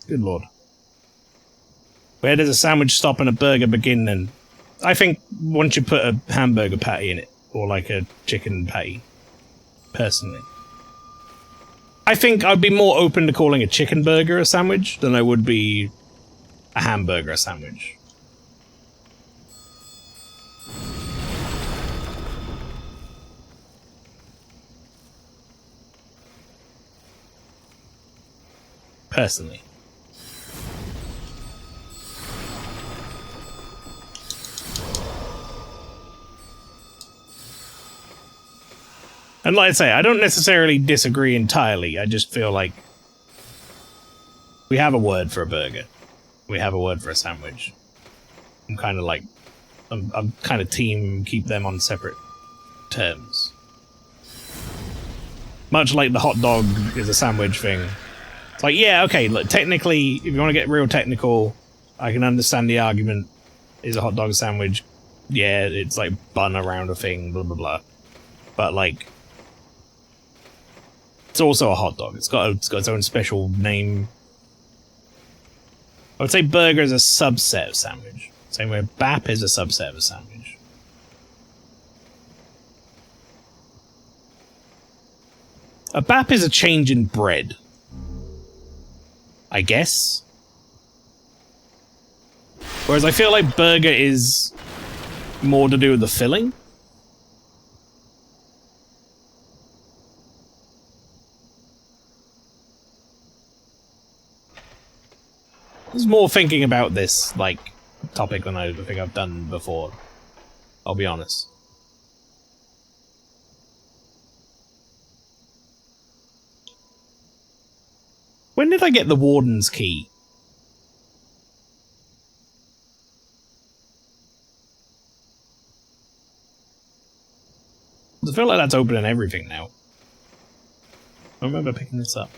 [SPEAKER 1] Good lord. Where does a sandwich stop and a burger begin then? I think once you put a hamburger patty in it, or like a chicken patty, personally. I think I'd be more open to calling a chicken burger a sandwich than I would be a hamburger sandwich. Personally. And like I say, I don't necessarily disagree entirely. I just feel like we have a word for a burger. We have a word for a sandwich. I'm kind of like, I'm kind of team keep them on separate terms. Much like the hot dog is a sandwich thing. It's like, yeah, okay, look, technically, if you want to get real technical, I can understand the argument. Is a hot dog a sandwich? Yeah, it's like bun around a thing, blah, blah, blah. But like, it's also a hot dog. It's got its own special name. I would say burger is a subset of sandwich. Same way bap is a subset of a sandwich. A bap is a change in bread. I guess. Whereas I feel like burger is more to do with the filling. I was more thinking about this, like, topic than I think I've done before. I'll be honest. When did I get the Warden's key? feel like that's opening everything now. I remember picking this up.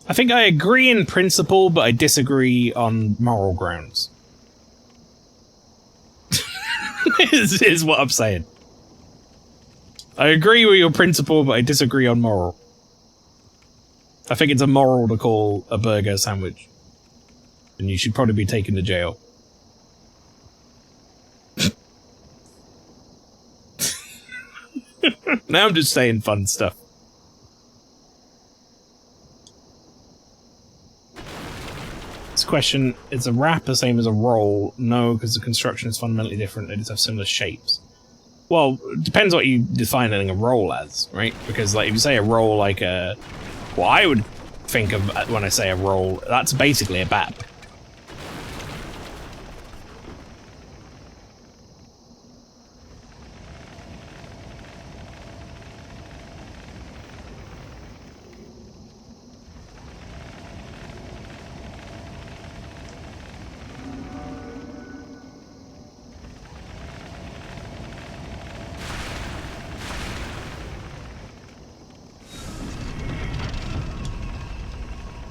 [SPEAKER 1] I think I agree in principle, but I disagree on moral grounds. is what I'm saying. I agree with your principle, but I disagree on moral. I think it's immoral to call a burger a sandwich. And you should probably be taken to jail. Now I'm just saying fun stuff. This question, is a wrap the same as a roll? No, because the construction is fundamentally different. They just have similar shapes. Well, it depends what you define a roll as, right? Because like if you say a roll like a... Well, I would think of when I say a roll, that's basically a bap.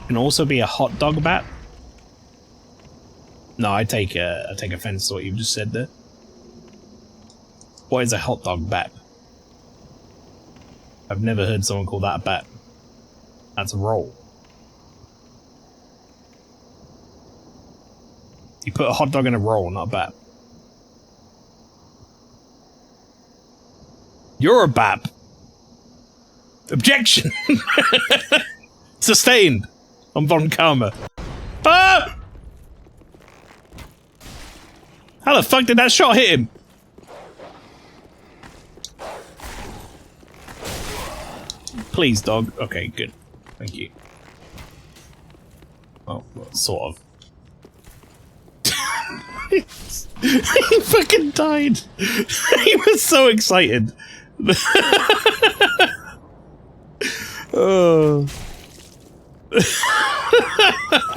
[SPEAKER 1] Can also be a hot dog bat. No, I take offense to what you've just said there. What is a hot dog bat? I've never heard someone call that a bat. That's a roll. You put a hot dog in a roll, not a bat. You're a bap. Objection! Sustained. I'm Von Karma. Ah! How the fuck did that shot hit him? Please, dog. Okay, good. Thank you. Well, sort of. He fucking died. He was so excited. Oh.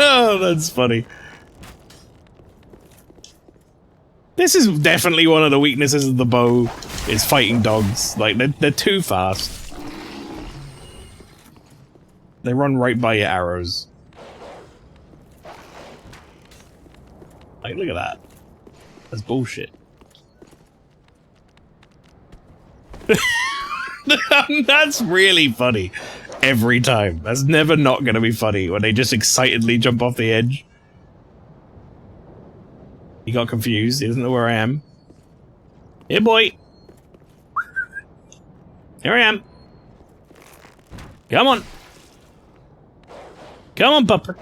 [SPEAKER 1] Oh, that's funny. This is definitely one of the weaknesses of the bow, is fighting dogs. Like, they're too fast. They run right by your arrows. Like, look at that. That's bullshit. That's really funny. Every time. That's never not gonna be funny when they just excitedly jump off the edge. He got confused. He doesn't know where I am. Here, boy. Here I am. Come on. Come on, pupper.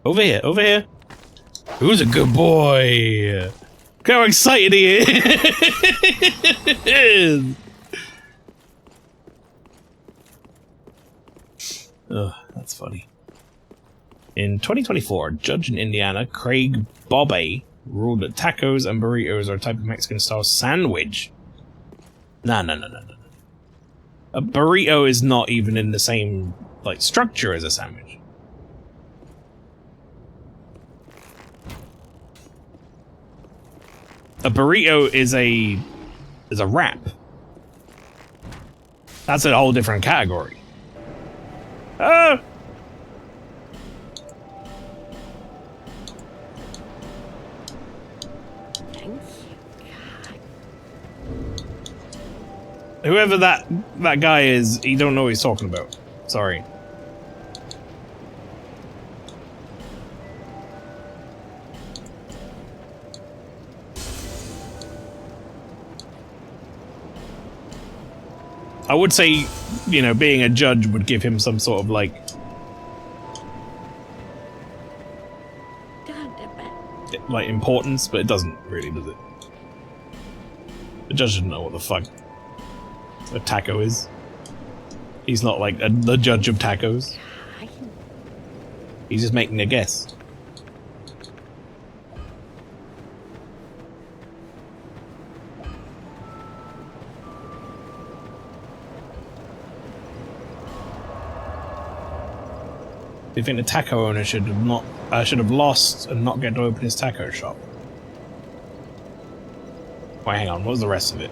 [SPEAKER 1] Over here, over here. Who's a good boy? Look how excited he is. Ugh, that's funny. In 2024, a judge in Indiana, Craig Bobby, ruled that tacos and burritos are a type of Mexican-style sandwich. No. A burrito is not even in the same, like, structure as a sandwich. A burrito is a wrap. That's a whole different category. Oh! Whoever that guy is, he don't know what he's talking about. Sorry. I would say, you know, being a judge would give him some sort of, like importance, but it doesn't really, does it? The judge doesn't know what the fuck a taco is. He's not like the judge of tacos. He's just making a guess. Do you think the taco owner should have not should have lost and not get to open his taco shop. Wait, hang on, what was the rest of it?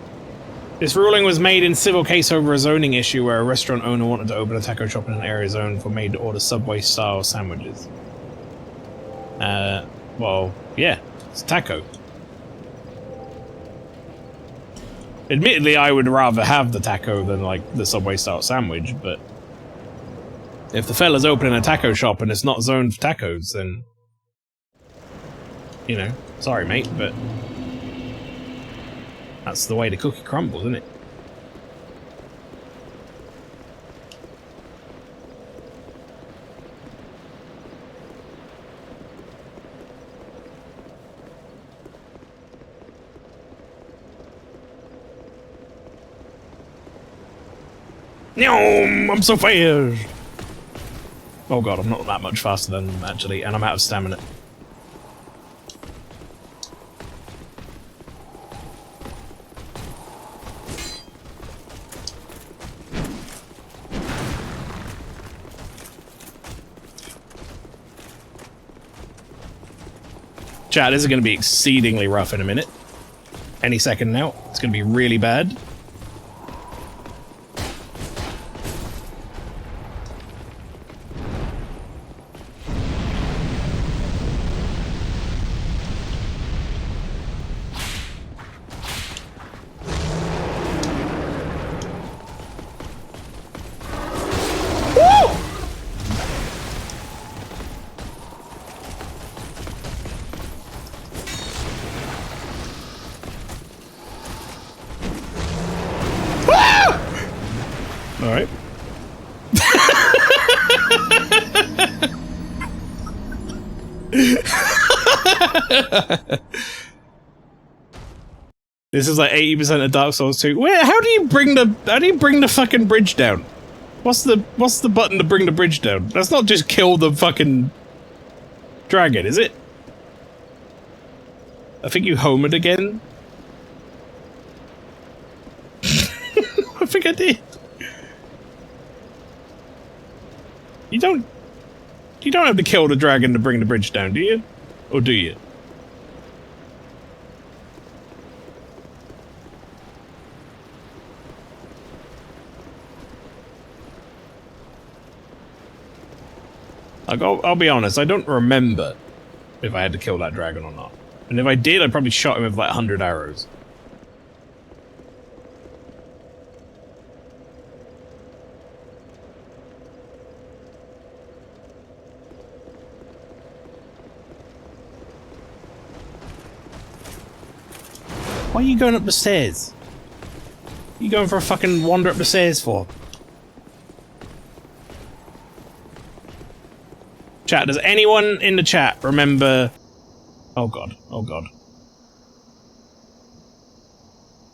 [SPEAKER 1] This ruling was made in civil case over a zoning issue where a restaurant owner wanted to open a taco shop in an area zoned for made-to-order Subway-style sandwiches. Well, yeah, it's taco. Admittedly, I would rather have the taco than, like, the Subway-style sandwich, but if the fella's opening a taco shop and it's not zoned for tacos, then, you know, sorry, mate, but that's the way the cookie crumbles, isn't it? No, I'm so fast! Oh god, I'm not that much faster than them, actually, and I'm out of stamina. Chat, this is going to be exceedingly rough in a minute. Any second now. It's going to be really bad. Alright. This is like 80% of Dark Souls 2. Where? How do you bring the fucking bridge down? What's the button to bring the bridge down? That's not just kill the fucking dragon, is it? I think you homered again. I think I did. You don't have to kill the dragon to bring the bridge down, do you? Or do you? Like, I'll be honest, I don't remember if I had to kill that dragon or not. And if I did, I probably shot him with like 100 arrows. Why are you going up the stairs? What are you going for a fucking wander up the stairs for? Chat, does anyone in the chat remember... Oh god, oh god.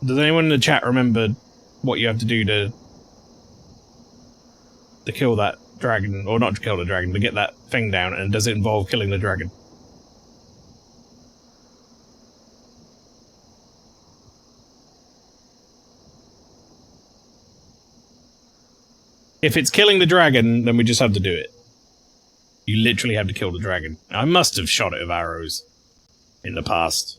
[SPEAKER 1] Does anyone in the chat remember what you have to do to kill that dragon? Or not to kill the dragon, to get that thing down, and does it involve killing the dragon? If it's killing the dragon, then we just have to do it. You literally have to kill the dragon. I must have shot it with arrows in the past.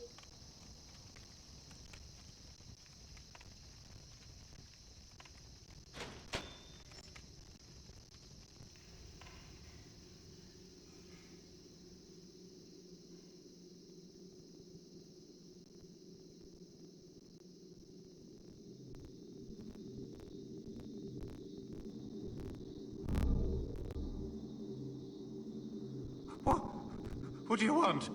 [SPEAKER 4] What do you want?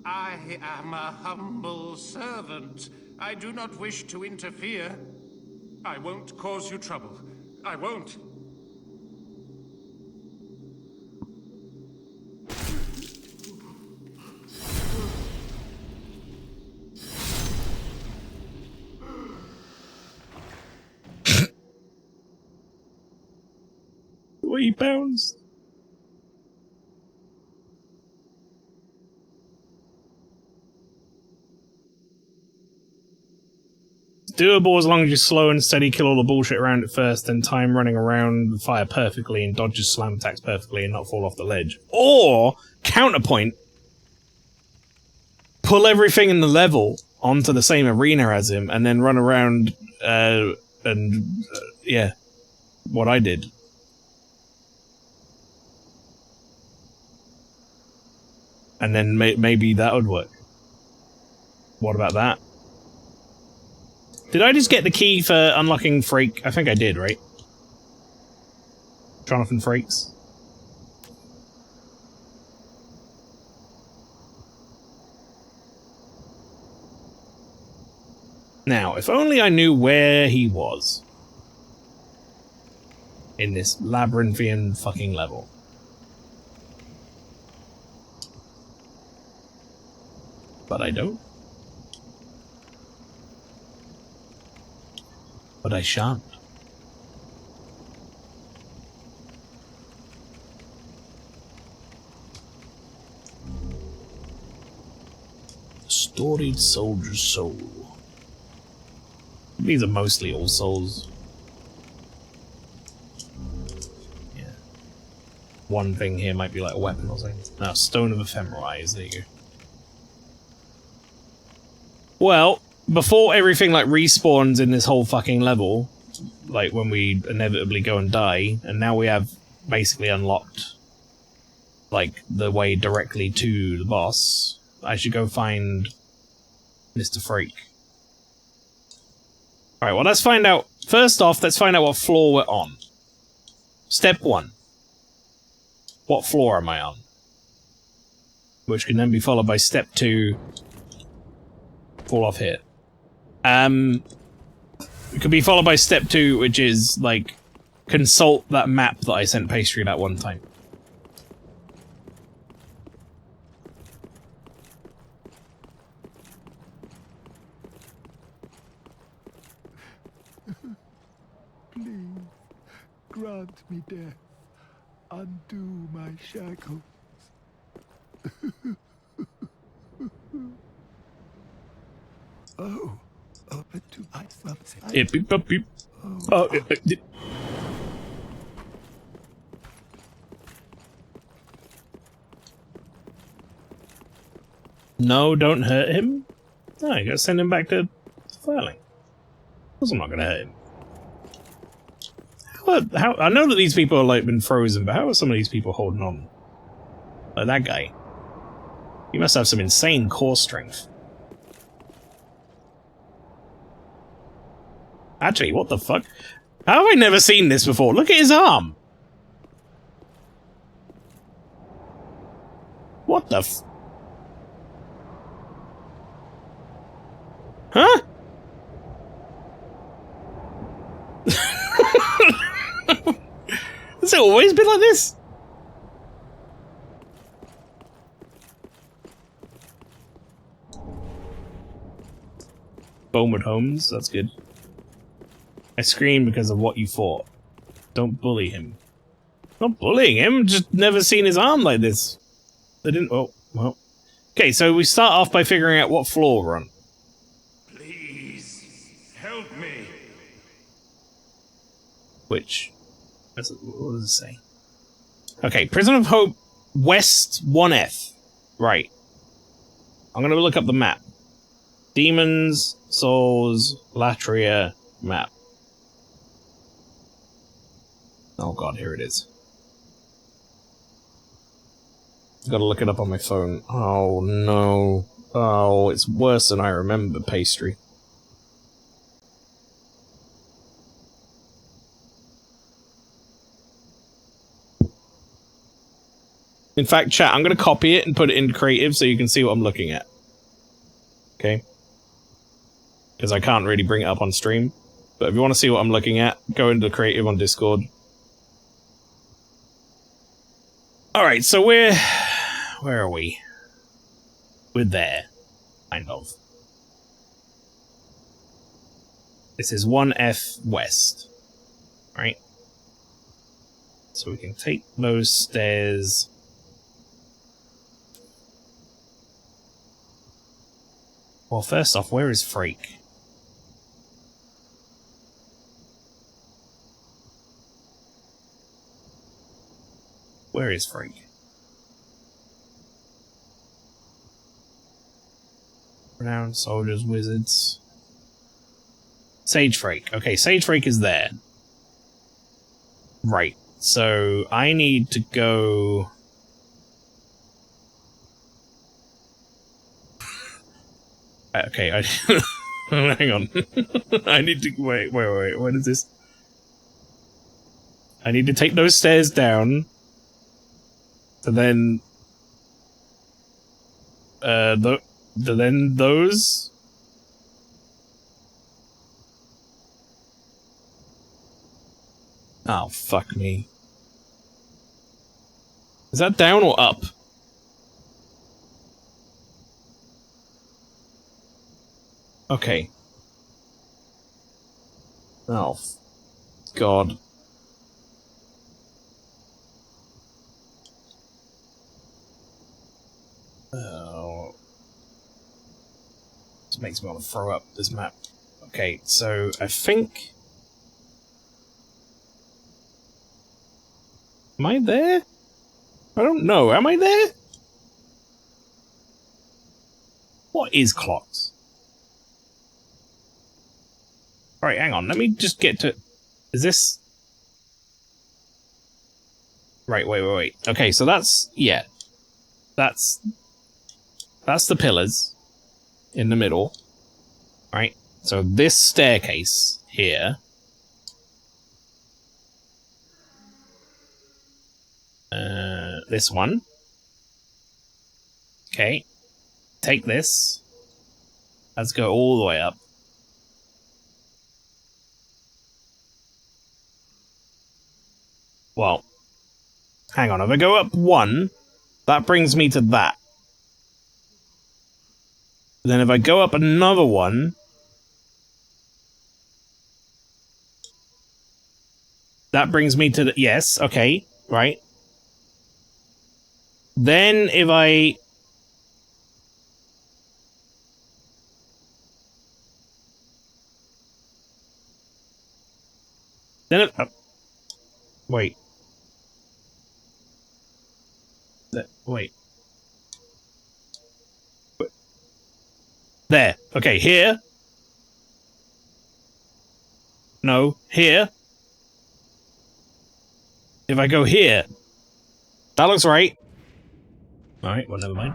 [SPEAKER 4] I am a humble servant. I do not wish to interfere. I won't cause you trouble. I won't.
[SPEAKER 1] £3. doable as long as you slow and steady kill all the bullshit around it first, then time running around, fire perfectly, and dodges slam attacks perfectly and not fall off the ledge. Or, counterpoint, pull everything in the level onto the same arena as him, and then run around, yeah, what I did. And then maybe that would work. What about that? Did I just get the key for unlocking Freak? I think I did, right? Jonathan Frakes. Now, if only I knew where he was. In this labyrinthian fucking level. But I don't. But I shan't. Storied Soldier's Soul. These are mostly all souls. Yeah. One thing here might be like a weapon or something. No, Stone of Ephemeral Eyes, there you go. Well, before everything like respawns in this whole fucking level, like when we inevitably go and die, and now we have basically unlocked like the way directly to the boss, I should go find Mr. Freak. Alright, well let's find out, first off, let's find out what floor we're on. Step 1. What floor am I on? Which can then be followed by step 2. Fall off here. It could be followed by step 2, which is, like, consult that map that I sent Pastry that one time.
[SPEAKER 10] Please, grant me death. Undo my shackles. Oh, open to my sunset.
[SPEAKER 1] Beep, beep. Oh, No, don't hurt him. No, you gotta send him back to filing. Of course I'm not gonna hurt him. How I know that these people are like been frozen, but how are some of these people holding on? Like that guy. He must have some insane core strength. Actually, what the fuck? How have I never seen this before? Look at his arm! What the f... Huh? Has it always been like this? Bowman Holmes, that's good. I scream because of what you thought. Don't bully him. Not bullying him, just never seen his arm like this. They didn't. Oh, well. Okay, so we start off by figuring out what floor we're on.
[SPEAKER 4] Please, help me.
[SPEAKER 1] Which? What does it say? Okay, Prison of Hope West 1F. Right. I'm gonna look up the map. Demons, Souls, Latria, map. Oh god, here it is. Gotta look it up on my phone. Oh no. Oh, it's worse than I remember, Pastry. In fact, chat, I'm gonna copy it and put it in creative so you can see what I'm looking at. Okay? Because I can't really bring it up on stream. But if you want to see what I'm looking at, go into creative on Discord. Alright, so where are we? We're there. Kind of. This is 1F West. Right? So we can take those stairs. Well, first off, where is Freak? Where is Freak? Renowned soldiers, wizards. Sage Freak. Okay, Sage Freak is there. Right. So I need to go. Okay, hang on. I need to wait. What is this? I need to take those stairs down, and then then those. Oh fuck me! Is that down or up? Okay. Oh, God. Oh. This makes me want to throw up this map. Okay, so I think... Am I there? I don't know. Am I there? What is clocks? Alright, hang on. Let me just get to... Is this... Right, wait. Okay, so that's... Yeah. That's the pillars in the middle. Right? So this staircase here... this one. Okay. Take this. Let's go all the way up. Well, hang on. If I go up one, that brings me to that. Then if I go up another one, that brings me to the... Yes, okay, right. Then if I... Then if... wait. Wait. There. Okay, here. No, here. If I go here. That looks right. Alright, well, never mind.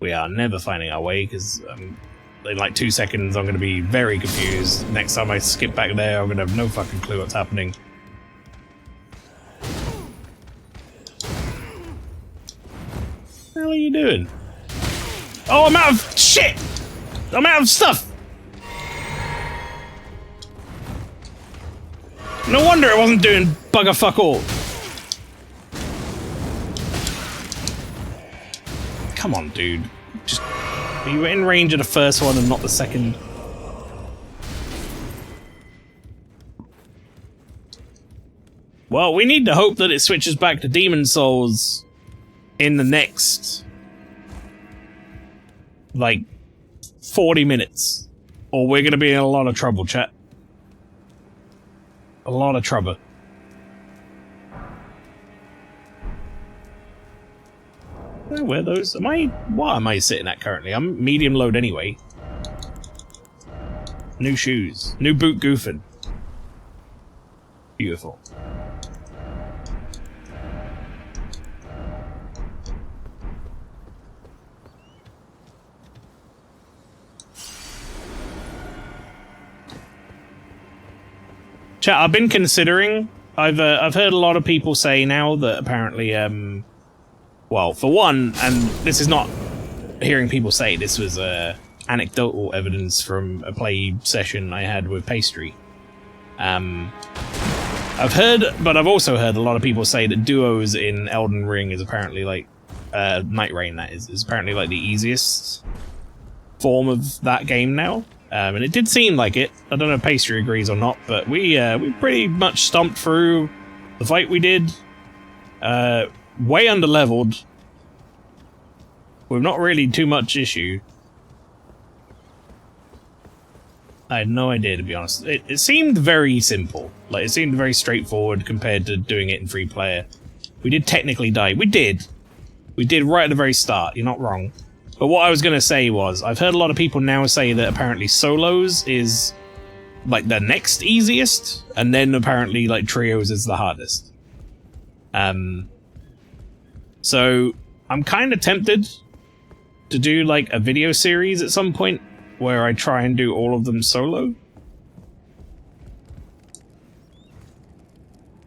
[SPEAKER 1] We are never finding our way, because in like 2 seconds I'm going to be very confused. Next time I skip back there, I'm going to have no fucking clue what's happening. What the hell are you doing? Oh, I'm out of shit! I'm out of stuff! No wonder it wasn't doing bugger fuck all. Come on, dude. Just... You were in range of the first one and not the second. Well, we need to hope that it switches back to Demon Souls in the next... like 40 minutes, or we're gonna be in a lot of trouble, chat. A lot of trouble. Where those? Am I? What am I sitting at currently? I'm medium load anyway. New shoes, new boot goofing. Beautiful. Chat, I've been considering. I've heard a lot of people say now that apparently, well, for one, and this is not hearing people say, this was anecdotal evidence from a play session I had with Pastry. I've heard, but I've also heard a lot of people say that duos in Elden Ring is apparently like, Night Rain that is apparently like the easiest form of that game now. And it did seem like it. I don't know if Pastry agrees or not, but we pretty much stomped through the fight we did. Way underleveled. With not really too much issue. I had no idea, to be honest. It seemed very simple. Like, it seemed very straightforward compared to doing it in free player. We did technically die. We did. We did right at the very start. You're not wrong. But what I was going to say was, I've heard a lot of people now say that apparently solos is, like, the next easiest, and then apparently, like, trios is the hardest. So, I'm kind of tempted to do, like, a video series at some point where I try and do all of them solo.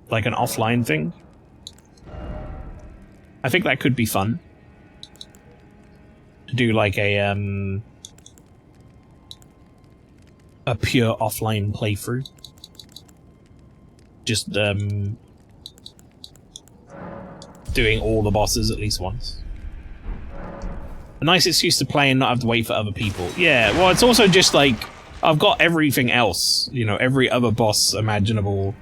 [SPEAKER 1] Like an offline thing. I think that could be fun. To do like a pure offline playthrough. Just doing all the bosses at least once. A nice excuse to play and not have to wait for other people. Yeah, well, it's also just like, I've got everything else, you know, every other boss imaginable,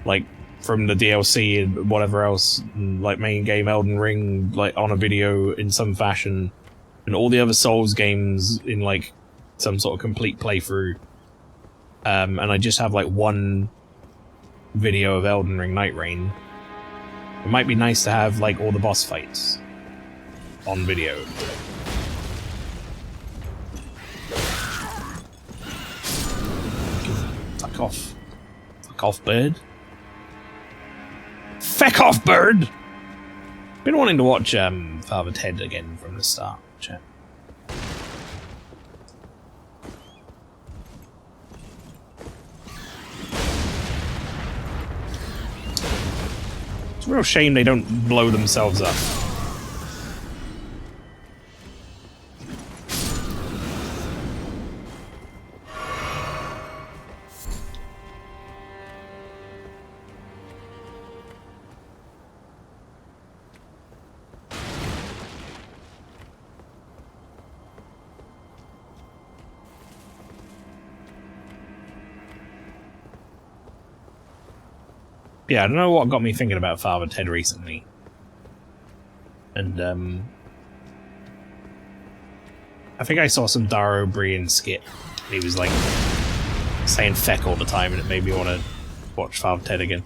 [SPEAKER 1] like, from the DLC and whatever else, and, like, main game Elden Ring, like, on a video in some fashion, and all the other Souls games in, like, some sort of complete playthrough. And I just have, like, one video of Elden Ring Night Rain. It might be nice to have, like, all the boss fights on video. Fuck off. Fuck off, bird. Feck off, bird! Been wanting to watch Father Ted again from the start, chat. It's a real shame they don't blow themselves up. Yeah, I don't know what got me thinking about Father Ted recently. And, I think I saw some Dara O'Brien skit. He was, like, saying feck all the time, and it made me want to watch Father Ted again.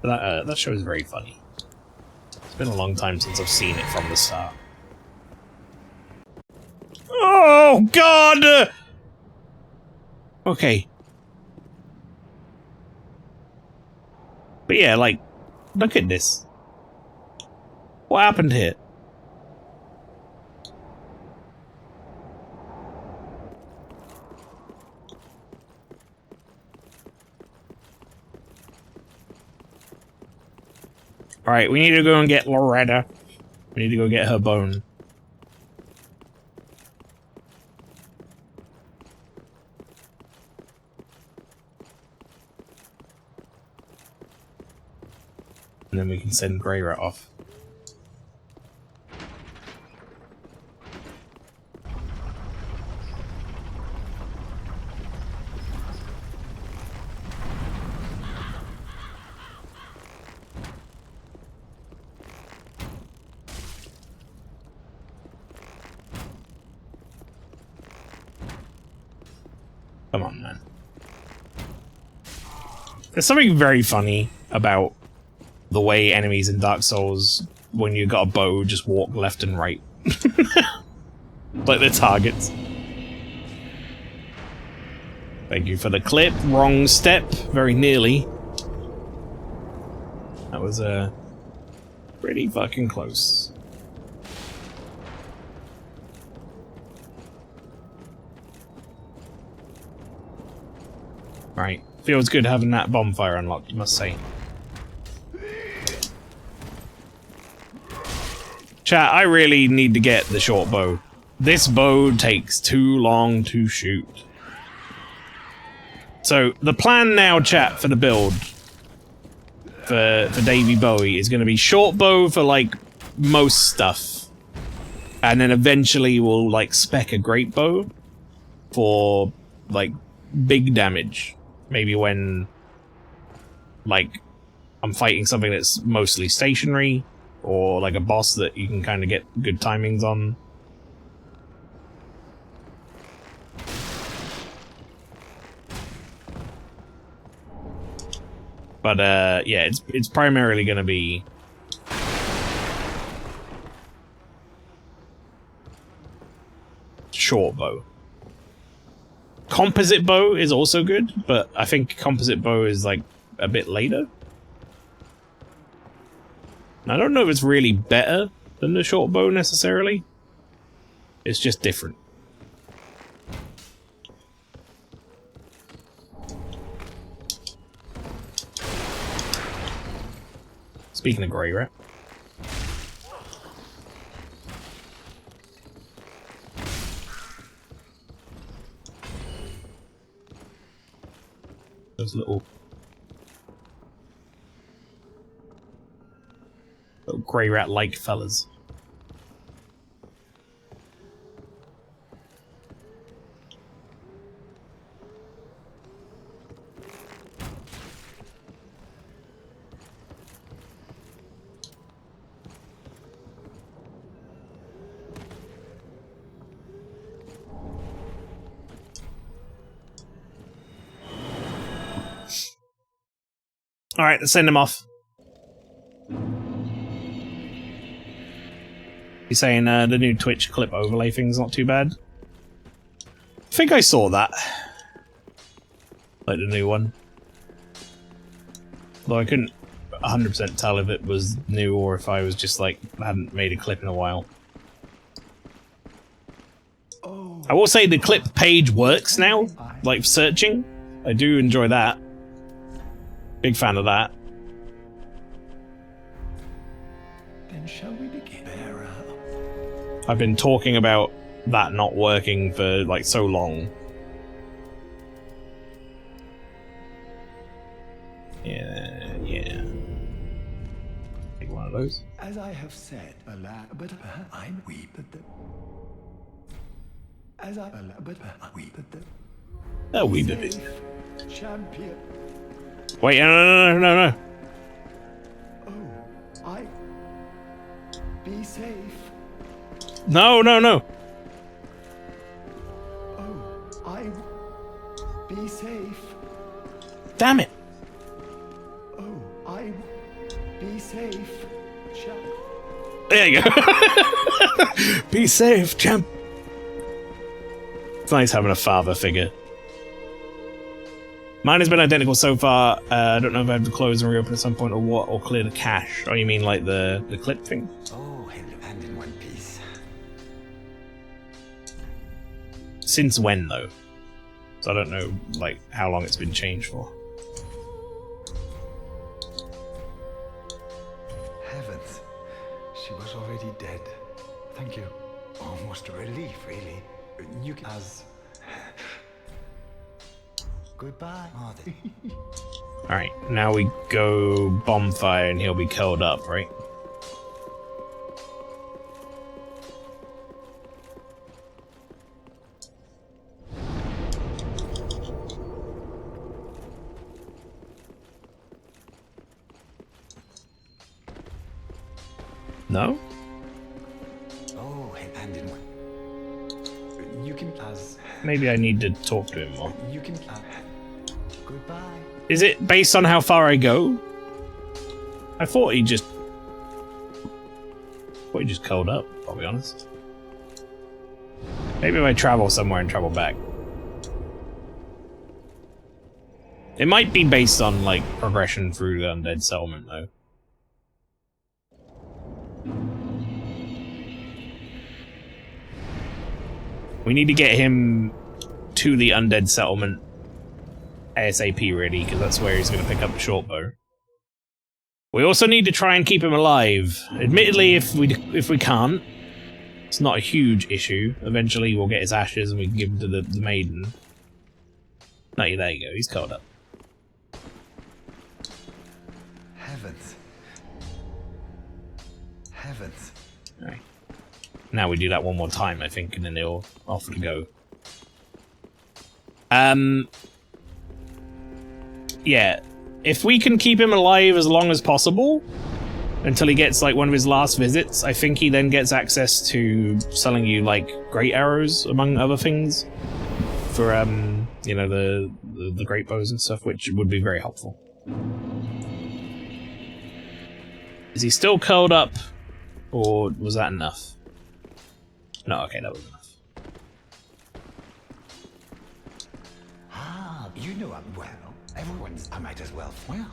[SPEAKER 1] But that show is very funny. It's been a long time since I've seen it from the start. Oh, God! Okay. But yeah, like, look at this. What happened here? Alright, we need to go and get Loretta. We need to go get her bone. And then we can send Greyrat off. Come on, man. There's something very funny about the way enemies in Dark Souls, when you got a bow, just walk left and right. Like they're targets. Thank you for the clip. Wrong step. Very nearly. That was, pretty fucking close. Right. Feels good having that bonfire unlocked, you must say. Chat, I really need to get the short bow. This bow takes too long to shoot. So, the plan now, chat, for the build for Davy Bowie is going to be short bow for, like, most stuff. And then eventually we'll, like, spec a great bow for, like, big damage. Maybe when, like, I'm fighting something that's mostly stationary, or like a boss that you can kind of get good timings on. But yeah, it's primarily going to be short bow. Composite bow is also good, but I think composite bow is like a bit later. I don't know if it's really better than the short bow necessarily. It's just different. Speaking of grey rat. Those little grey rat-like fellas. Alright, let's send him off. He's saying the new Twitch clip overlay thing's not too bad. I think I saw that. Like the new one. Though I couldn't 100% tell if it was new or if I was just like, hadn't made a clip in a while. I will say the clip page works now, like searching. I do enjoy that. Big fan of that.
[SPEAKER 10] Then shall we begin? Bearer.
[SPEAKER 1] I've been talking about that not working for like so long. Yeah. Take one of those.
[SPEAKER 10] As I have said, but I'm weep that the. As I but I weep that the.
[SPEAKER 1] Oh, we did it.
[SPEAKER 10] Champion.
[SPEAKER 1] Wait, no.
[SPEAKER 10] Oh, I. Be safe.
[SPEAKER 1] No.
[SPEAKER 10] Oh, I. Be safe.
[SPEAKER 1] Damn it.
[SPEAKER 10] Oh, I. Be safe.
[SPEAKER 1] There you go. Be safe, champ. It's nice having a father figure. Mine has been identical so far. I don't know if I have to close and reopen at some point or what, or clear the cache. Oh, you mean like the clip thing?
[SPEAKER 9] Oh, hand in one piece.
[SPEAKER 1] Since when, though? So I don't know, like, how long it's been changed for.
[SPEAKER 10] Heavens, she was already dead. Thank you. Almost a relief, really. You can as. Goodbye.
[SPEAKER 1] Alright, now we go bonfire and he'll be curled up, right? No?
[SPEAKER 10] Oh, hand in one. You can as.
[SPEAKER 1] Maybe I need to talk to him more.
[SPEAKER 10] You can. Goodbye.
[SPEAKER 1] Is it based on how far I go? I thought he just curled up, I'll be honest. Maybe if I travel somewhere and travel back. It might be based on, like, progression through the undead settlement, though. We need to get him to the undead settlement ASAP, really, because that's where he's going to pick up the short bow. We also need to try and keep him alive. Admittedly, if we can't, it's not a huge issue. Eventually, we'll get his ashes and we can give them to the maiden. No, there you go. He's curled up.
[SPEAKER 10] Heavens. Heavens.
[SPEAKER 1] All right. Now we do that one more time, I think, and then they'll off to go. Yeah, if we can keep him alive as long as possible until he gets like one of his last visits, I think he then gets access to selling you like great arrows, among other things, for you know, the great bows and stuff, which would be very helpful. Is he still curled up, or was that enough? No, okay, that was enough.
[SPEAKER 9] Ah, you know I'm well. Everyone's. I might as well. Well,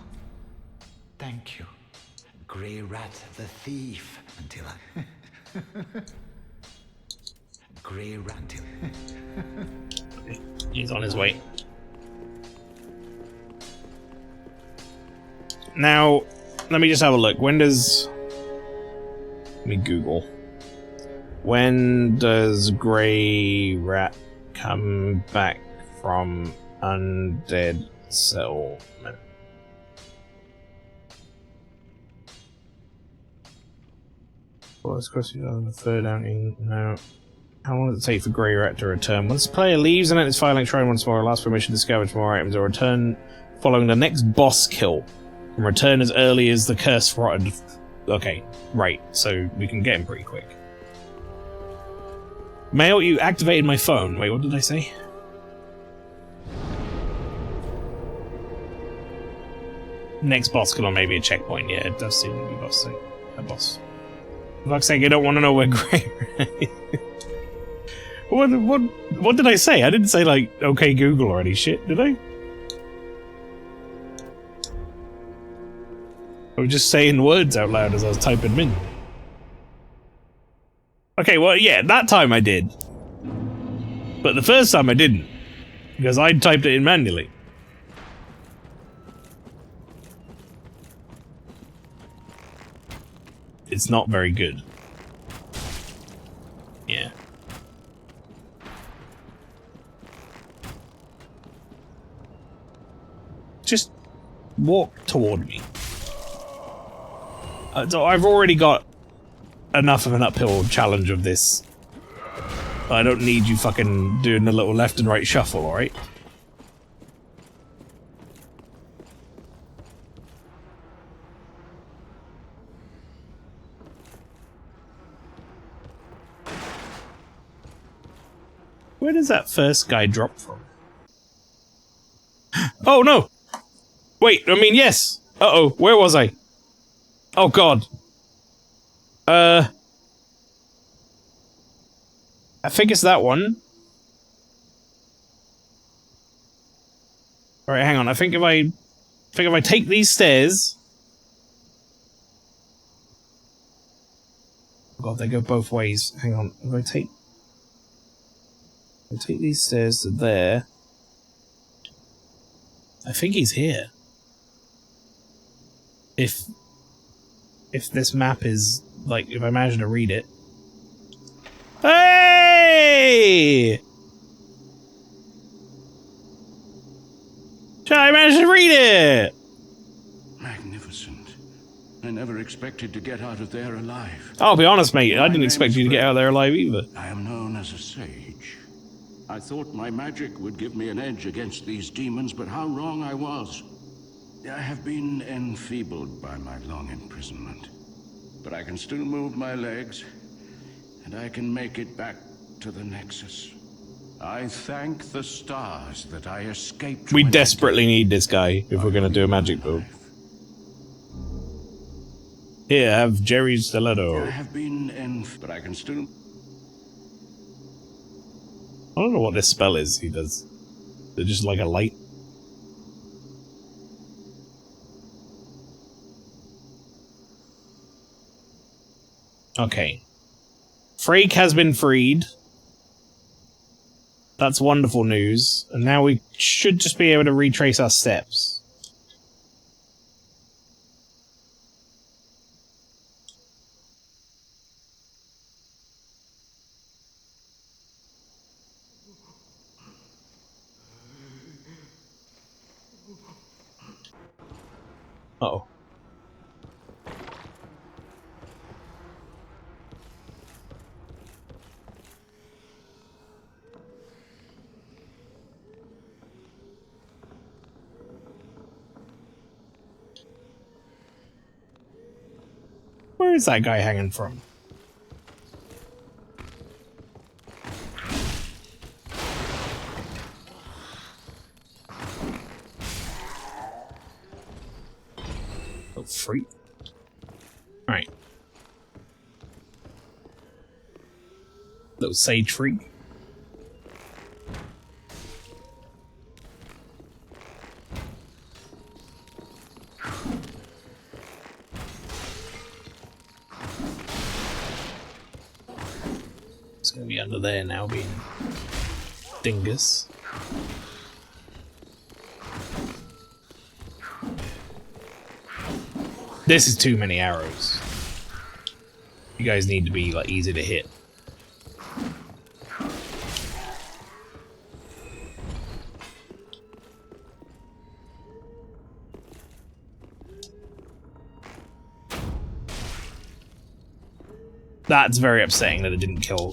[SPEAKER 9] thank you. Grey Rat the thief until I. Grey Rat until.
[SPEAKER 1] He's on his way. Now, let me just have a look. When does... Let me Google. When does Grey Rat come back from undead settlement? Well, this question on the third outing. No. How long does it take for Grey Rat to return? Once the player leaves and enters Firelight Shrine once more, allows permission to scavenge more items, or return following the next boss kill, and return as early as the curse rotted. Okay, right, so we can get him pretty quick. Mail, you activated my phone. Wait, what did I say? Next boss kill or maybe a checkpoint. Yeah, it does seem to be a boss. For fuck's sake, I don't want to know where Grey Rat is. What did I say? I didn't say, like, okay Google or any shit, did I? I was just saying words out loud as I was typing them in. Okay, well, yeah, that time I did. But the first time I didn't. Because I typed it in manually. It's not very good. Yeah. Just walk toward me. So I've already got enough of an uphill challenge of this. I don't need you fucking doing the little left and right shuffle, alright? Where does that first guy drop from? Oh no! Wait, I mean, yes! Uh-oh, where was I? Oh god. I think it's that one. Alright, hang on, I think if I take these stairs... Oh god, they go both ways. Hang on, if I take these stairs to there... I think he's here. If this map is, like, if I manage to read it. Hey! I managed to read it!
[SPEAKER 4] Magnificent. I never expected to get out of there alive.
[SPEAKER 1] I'll be honest, mate, I didn't expect you to get out of there alive either.
[SPEAKER 4] I am known as a sage. I thought my magic would give me an edge against these demons, but how wrong I was. I have been enfeebled by my long imprisonment, but I can still move my legs, and I can make it back to the Nexus. I thank the stars that I escaped.
[SPEAKER 1] We desperately need this guy if we're gonna do a magic build. Here, have Jerry's stiletto.
[SPEAKER 4] I have been but I can still...
[SPEAKER 1] I don't know what this spell is he does. Is it just like a light? Okay. Frake has been freed. That's wonderful news. And now we should just be able to retrace our steps. Uh-oh. Where is that guy hanging from? Oh, free. Alright. Little sage freak. It's gonna be under there now, being dingus. This is too many arrows. You guys need to be like easy to hit. That's very upsetting that it didn't kill.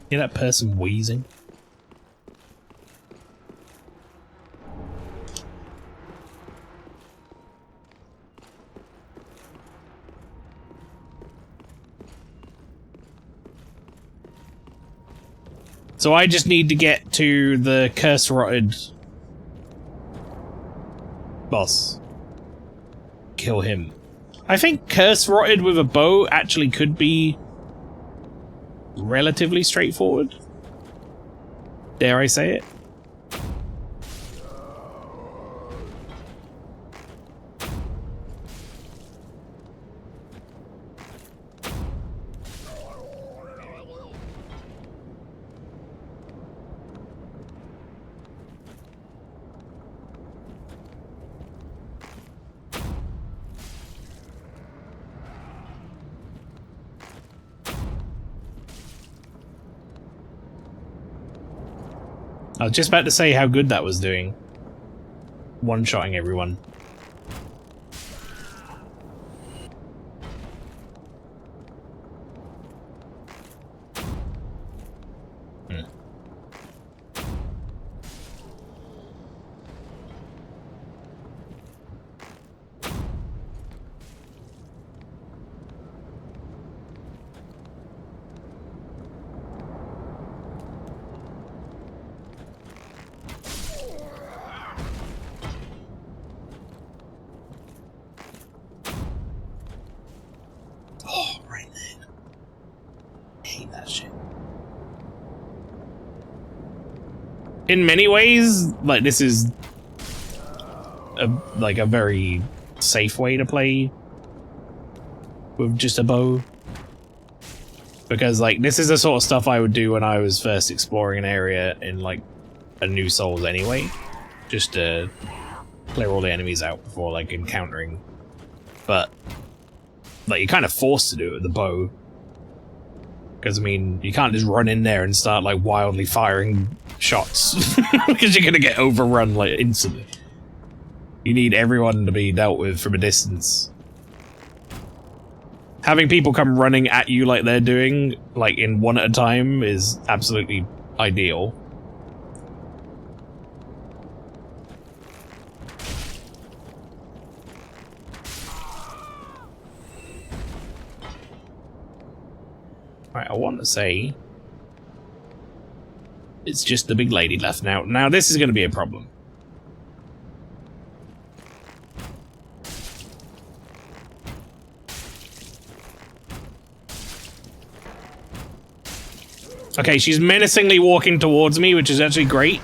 [SPEAKER 1] Hear that person wheezing? So I just need to get to the curse-rotted boss. Kill him. I think curse-rotted with a bow actually could be relatively straightforward. Dare I say it? I was just about to say how good that was doing. One-shotting everyone. In many ways, like, this is a very safe way to play with just a bow. Because, like, this is the sort of stuff I would do when I was first exploring an area in, like, a new Souls anyway. Just to clear all the enemies out before, like, encountering. But, like, you're kind of forced to do it with the bow. Because, I mean, you can't just run in there and start, like, wildly firing shots. Because you're gonna get overrun, like, instantly. You need everyone to be dealt with from a distance. Having people come running at you like they're doing, like, in one at a time, is absolutely ideal. Right, I want to say it's just the big lady left now. Now this is going to be a problem. Okay, she's menacingly walking towards me, which is actually great.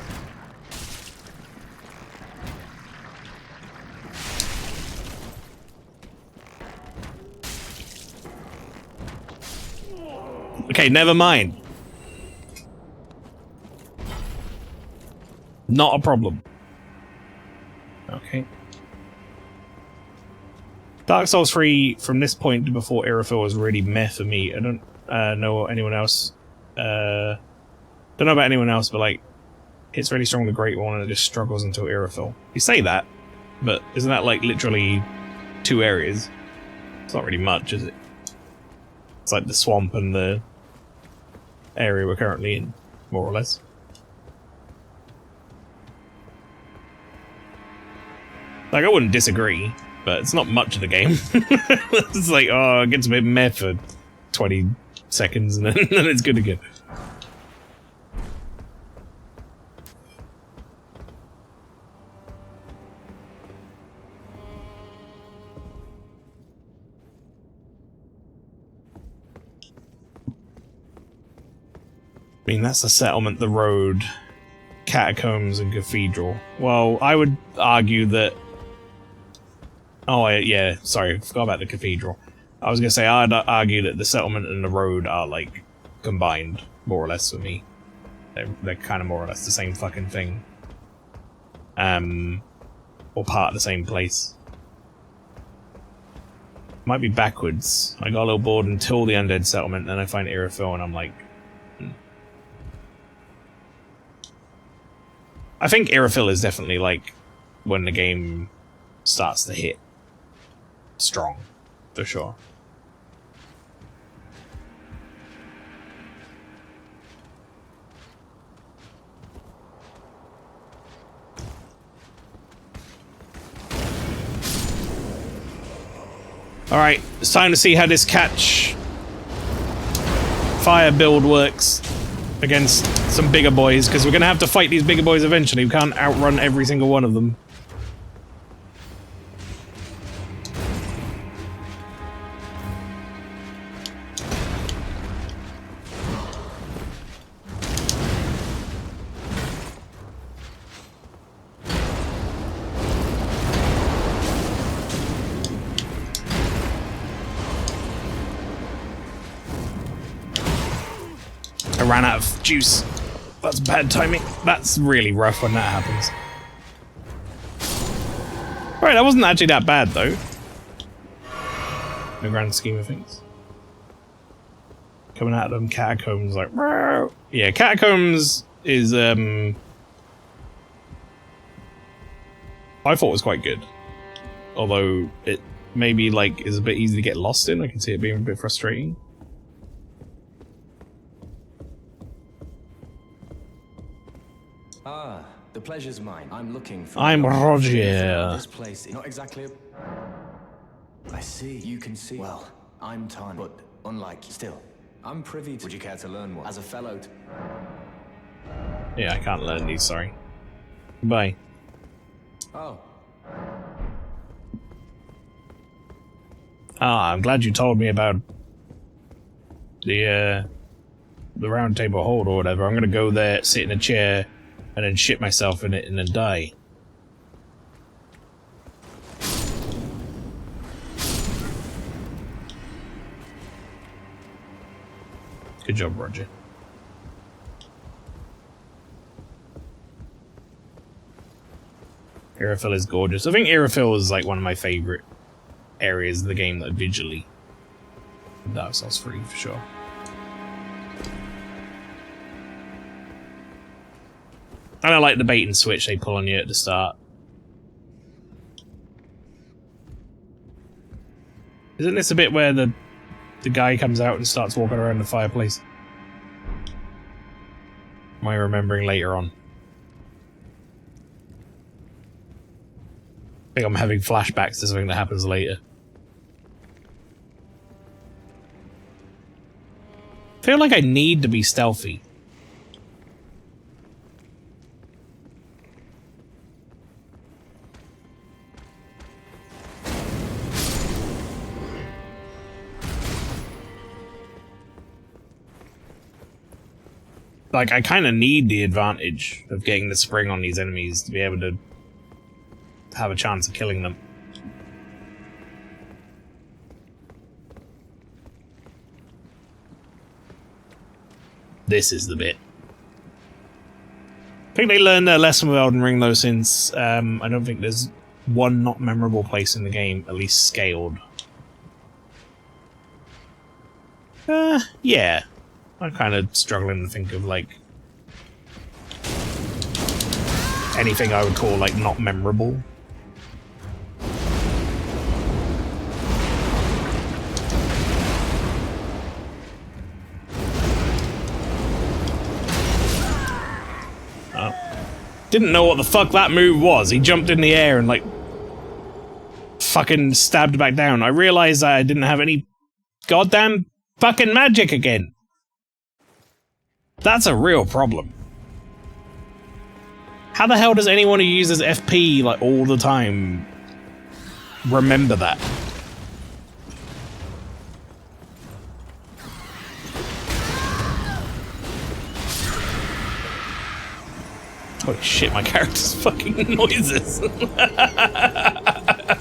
[SPEAKER 1] Okay, never mind. Not a problem. Okay. Dark Souls 3 from this point to before Irophil was really meh for me. I don't know anyone else. Don't know about anyone else, but like, it's really strong the Great One and it just struggles until Irophil. You say that, but isn't that like literally 2 areas? It's not really much, is it? It's like the swamp and the area we're currently in, more or less. Like, I wouldn't disagree, but it's not much of the game. It's like, oh, it gets a bit meh for 20 seconds and then it's good again. I mean, that's the settlement, the road, catacombs, and cathedral. Well, I would argue that... Oh, yeah, sorry, I forgot about the cathedral. I was going to say, I'd argue that the settlement and the road are, like, combined, more or less, for me. They're kind of more or less the same fucking thing. Or part of the same place. Might be backwards. I got a little bored until the undead settlement, then I find Irophil, and I'm like... I think Irophil is definitely, like, when the game starts to hit strong, for sure. Alright, it's time to see how this catch fire build works against some bigger boys, because we're going to have to fight these bigger boys eventually. We can't outrun every single one of them. I ran out of juice. That's bad timing. That's really rough when that happens. Alright, that wasn't actually that bad, though. In the grand scheme of things. Coming out of them catacombs, like... Yeah, catacombs is, I thought was quite good. Although, it maybe, like, is a bit easy to get lost in. I can see it being a bit frustrating.
[SPEAKER 11] Ah, the pleasure's mine. I'm looking for...
[SPEAKER 1] I'm Roger.
[SPEAKER 11] This place is not exactly a... I see. You can see... Well, I'm tiny, but unlike you. Still, I'm privy to... Would you care to learn one? As a fellow...
[SPEAKER 1] Yeah, I can't learn these, sorry. Bye.
[SPEAKER 11] Oh.
[SPEAKER 1] Ah, I'm glad you told me about the round table hold or whatever. I'm gonna go there, sit in a chair, and then shit myself in it and then die. Good job, Roger. Irophil is gorgeous. I think Irophil is like one of my favorite areas of the game that visually. Dark Souls 3 for sure. I don't like the bait and switch they pull on you at the start. Isn't this a bit where the guy comes out and starts walking around the fireplace? Am I remembering later on? I think I'm having flashbacks to something that happens later. I feel like I need to be stealthy. Like, I kind of need the advantage of getting the spring on these enemies to be able to have a chance of killing them. This is the bit. I think they learned their lesson with Elden Ring, though, since I don't think there's one not memorable place in the game, at least scaled. Yeah. I'm kind of struggling to think of, like, anything I would call, like, not memorable. Didn't know what the fuck that move was. He jumped in the air and, like, fucking stabbed back down. I realized I didn't have any goddamn fucking magic again. That's a real problem. How the hell does anyone who uses FP, like, all the time remember that? Holy shit, my character's fucking noises. That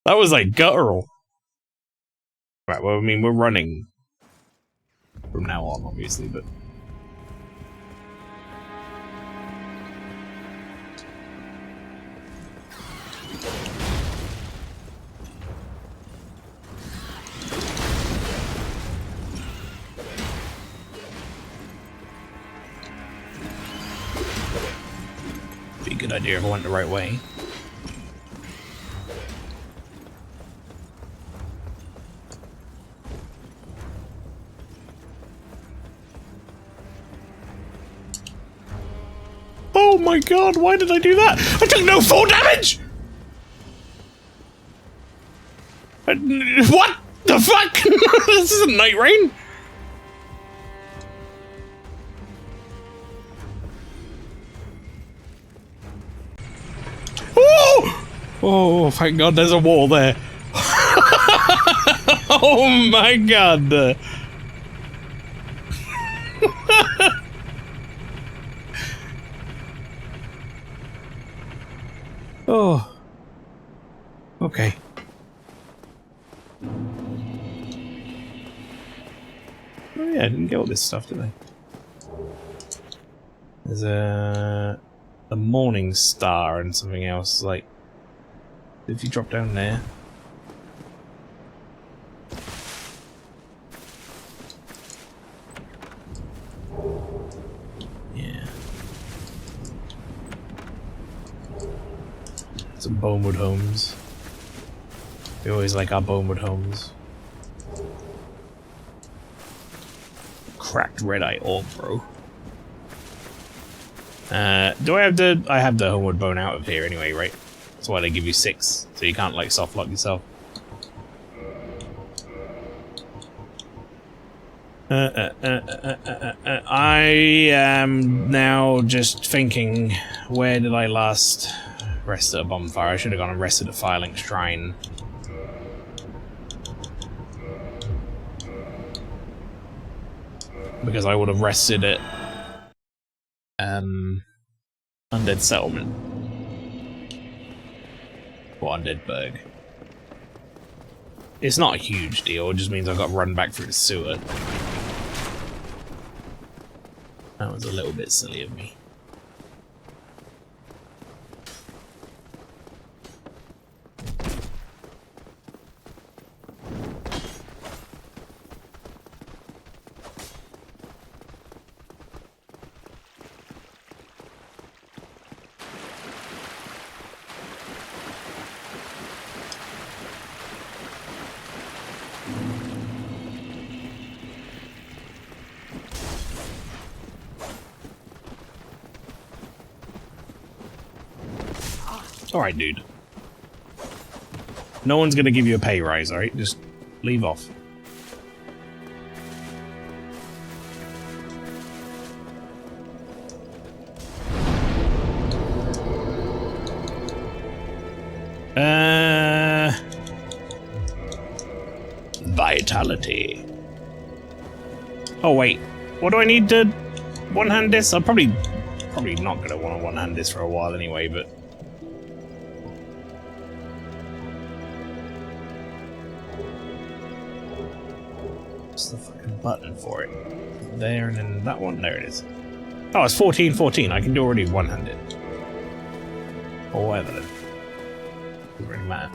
[SPEAKER 1] was like guttural. Right, well, I mean, we're running from now on, obviously, but... Be a good idea if I went the right way. Oh my god, why did I do that? I took no fall damage! What the fuck? This isn't Night Rain? Oh! Oh, thank god there's a wall there. Oh my god. Oh. Okay. Oh yeah, I didn't get all this stuff, did I? There's a morning star and something else, like, if you drop down there. Yeah. Some Bonewood homes. We always like our Bonewood homes. Cracked red eye orb, bro. Do I have the... I have the homeward bone out of here anyway, right? That's why they give you 6, so you can't, like, soft lock yourself. I am now just thinking, where did I last rest at a bonfire? I should have gone and rested at Firelink Shrine. Because I would have rested at Undead Settlement. Or Undead Burg. It's not a huge deal, it just means I've got to run back through the sewer. That was a little bit silly of me. Alright, dude. No one's gonna give you a pay rise, alright? Just leave off. Vitality. Oh wait, what do I need to one-hand this? I'm probably not gonna want to one-hand this for a while anyway, but... What's the fucking button for it? There, and then that one. There it is. Oh, it's 14-14. I can do already one-handed. Or whatever then. Doesn't really matter.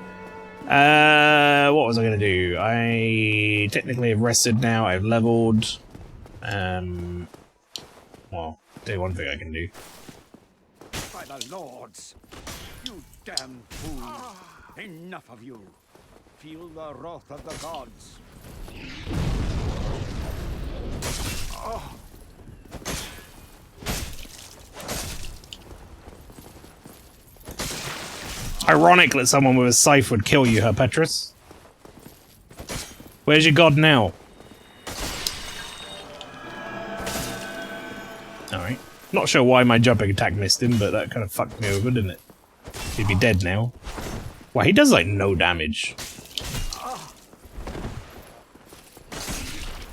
[SPEAKER 1] What was I gonna do? I technically have rested now. I've leveled. Well, do one thing I can do.
[SPEAKER 12] By the lords, you damn fool! Enough of you. Feel the wrath of the gods.
[SPEAKER 1] Ironic that someone with a scythe would kill you, huh, Petrus? Where's your god now? Alright. Not sure why my jumping attack missed him, but that kind of fucked me over, didn't it? He'd be dead now. Wow, he does like no damage.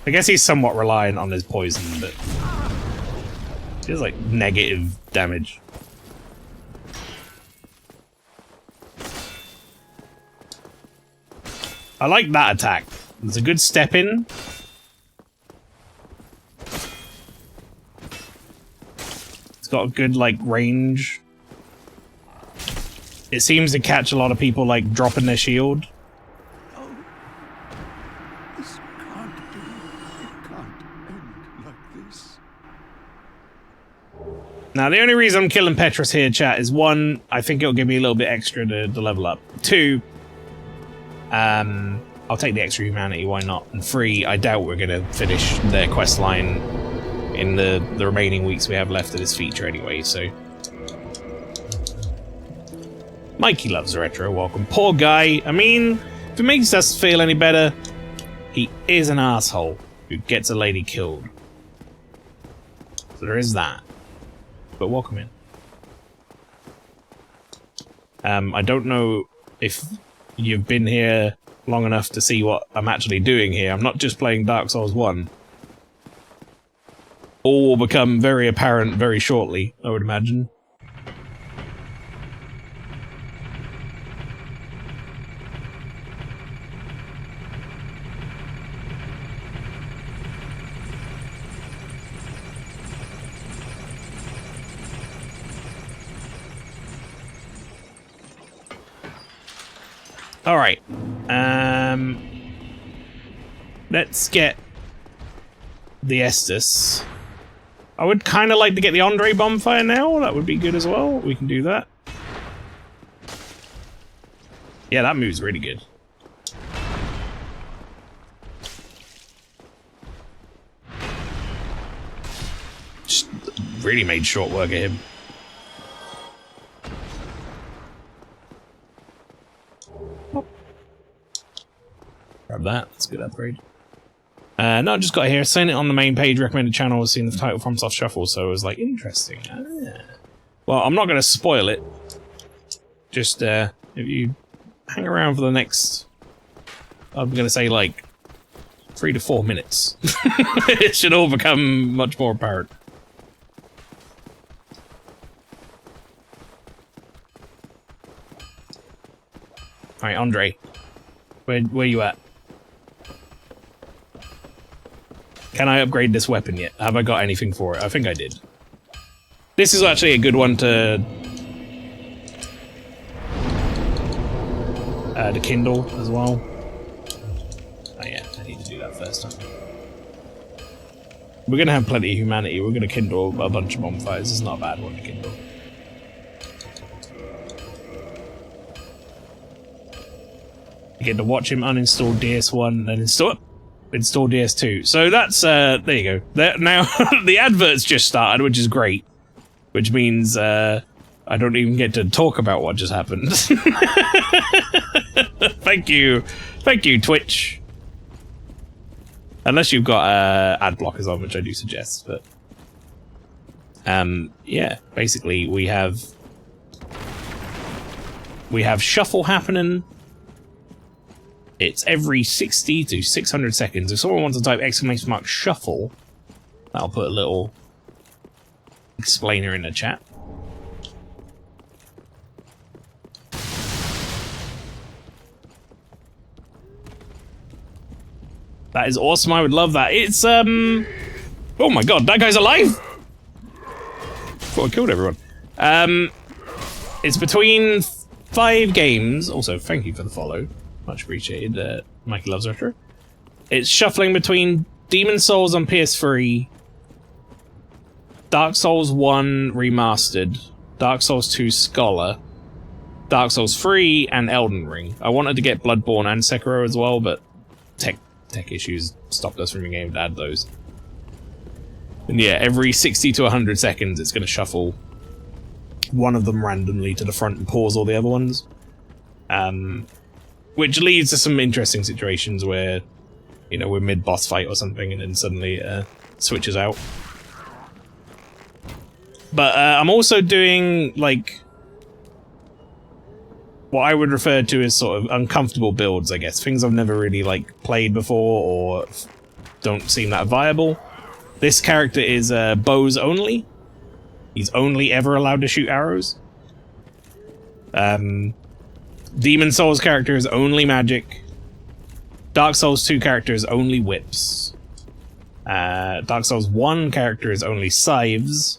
[SPEAKER 1] I guess he's somewhat reliant on his poison, but he does like negative damage. I like that attack. It's a good step in. It's got a good like range. It seems to catch a lot of people like dropping their shield. Now, the only reason I'm killing Petrus here, chat, is one, I think it'll give me a little bit extra to level up. Two, I'll take the extra humanity, why not? And three, I doubt we're going to finish their quest line in the remaining weeks we have left of this feature anyway, so... Mikey loves retro, welcome. Poor guy. I mean, if it makes us feel any better, he is an asshole who gets a lady killed. So there is that. But welcome in. I don't know if you've been here long enough to see what I'm actually doing here. I'm not just playing Dark Souls 1. All will become very apparent very shortly, I would imagine. Alright, let's get the Estus. I would kind of like to get the Andre bonfire now, that would be good as well, we can do that. Yeah, that move's really good. Just really made short work of him. Grab that, that's a good upgrade. No, I just got here, seen it on the main page, recommended channel, was seeing the title Fromsoft Shuffle, so I was like, interesting. Ah. Well, I'm not going to spoil it. Just, if you hang around for the next, I'm going to say like, 3 to 4 minutes. It should all become much more apparent. Alright, Andre. Where you at? Can I upgrade this weapon yet? Have I got anything for it? I think I did. This is actually a good one to kindle as well. Oh yeah, I need to do that first. We're gonna have plenty of humanity. We're gonna kindle a bunch of bonfires. It's not a bad one to kindle. You get to watch him uninstall DS1, then install DS2. So that's, there you go. Now, the advert's just started, which is great. Which means, I don't even get to talk about what just happened. Thank you, Twitch. Unless you've got, ad blockers on, which I do suggest, but... yeah, basically, we have Shuffle happening. It's every 60 to 600 seconds. If someone wants to type !shuffle, that'll put a little explainer in the chat. That is awesome, I would love that. It's, oh my god, that guy's alive! Thought I killed everyone. It's between 5 games. Also, thank you for the follow. Much appreciated, Mikey loves retro. It's shuffling between Demon Souls on PS3, Dark Souls 1 Remastered, Dark Souls 2 Scholar, Dark Souls 3, and Elden Ring. I wanted to get Bloodborne and Sekiro as well, but tech issues stopped us from being able to add those. And yeah, every 60 to 100 seconds it's going to shuffle one of them randomly to the front and pause all the other ones. Which leads to some interesting situations where, you know, we're mid-boss fight or something and then suddenly switches out. But I'm also doing, like, what I would refer to as sort of uncomfortable builds, I guess. Things I've never really, like, played before or don't seem that viable. This character is bows only. He's only ever allowed to shoot arrows. Demon Souls character is only magic. Dark Souls 2 character is only whips. Dark Souls 1 character is only scythes.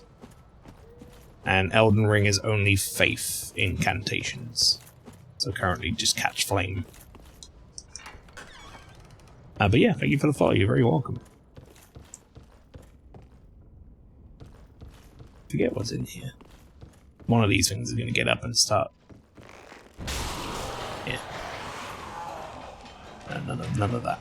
[SPEAKER 1] And Elden Ring is only faith incantations. So currently just catch flame. But yeah, thank you for the follow. You're very welcome. Forget what's in here. One of these things is going to get up and start. Yeah. None of that.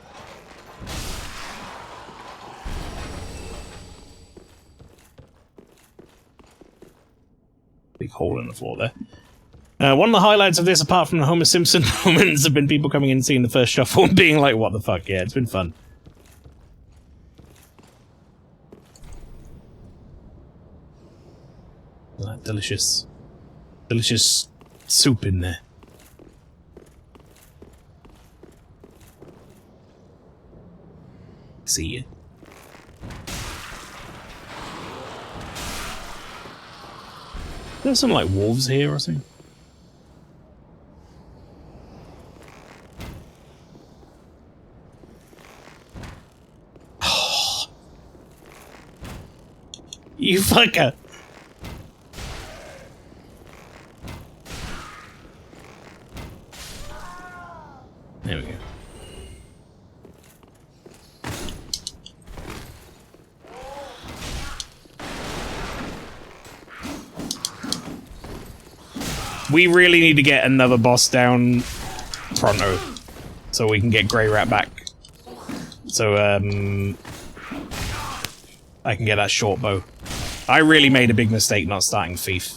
[SPEAKER 1] Big hole in the floor there. One of the highlights of this, apart from the Homer Simpson moments, have been people coming in and seeing the first shuffle and being like, what the fuck? Yeah, it's been fun. That delicious soup in there. See you. There's some like wolves here or something. You fucker. There we go. We really need to get another boss down pronto so we can get Grey Rat back. So, I can get that short bow. I really made a big mistake not starting Thief.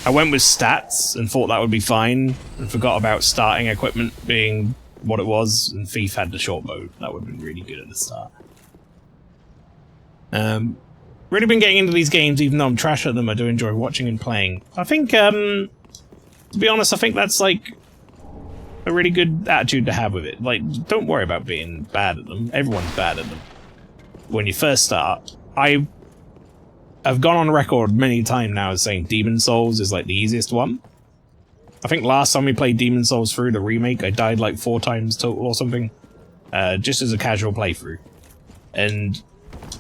[SPEAKER 1] I went with stats and thought that would be fine, and forgot about starting equipment being what it was, and Thief had the short bow. That would have been really good at the start. Really been getting into these games, even though I'm trash at them. I do enjoy watching and playing. I think, to be honest, I think that's like a really good attitude to have with it. Like, don't worry about being bad at them. Everyone's bad at them. When you first start, I've gone on record many times now as saying Demon Souls is like the easiest one. I think last time we played Demon Souls through the remake, I died like 4 times total or something. Just as a casual playthrough. And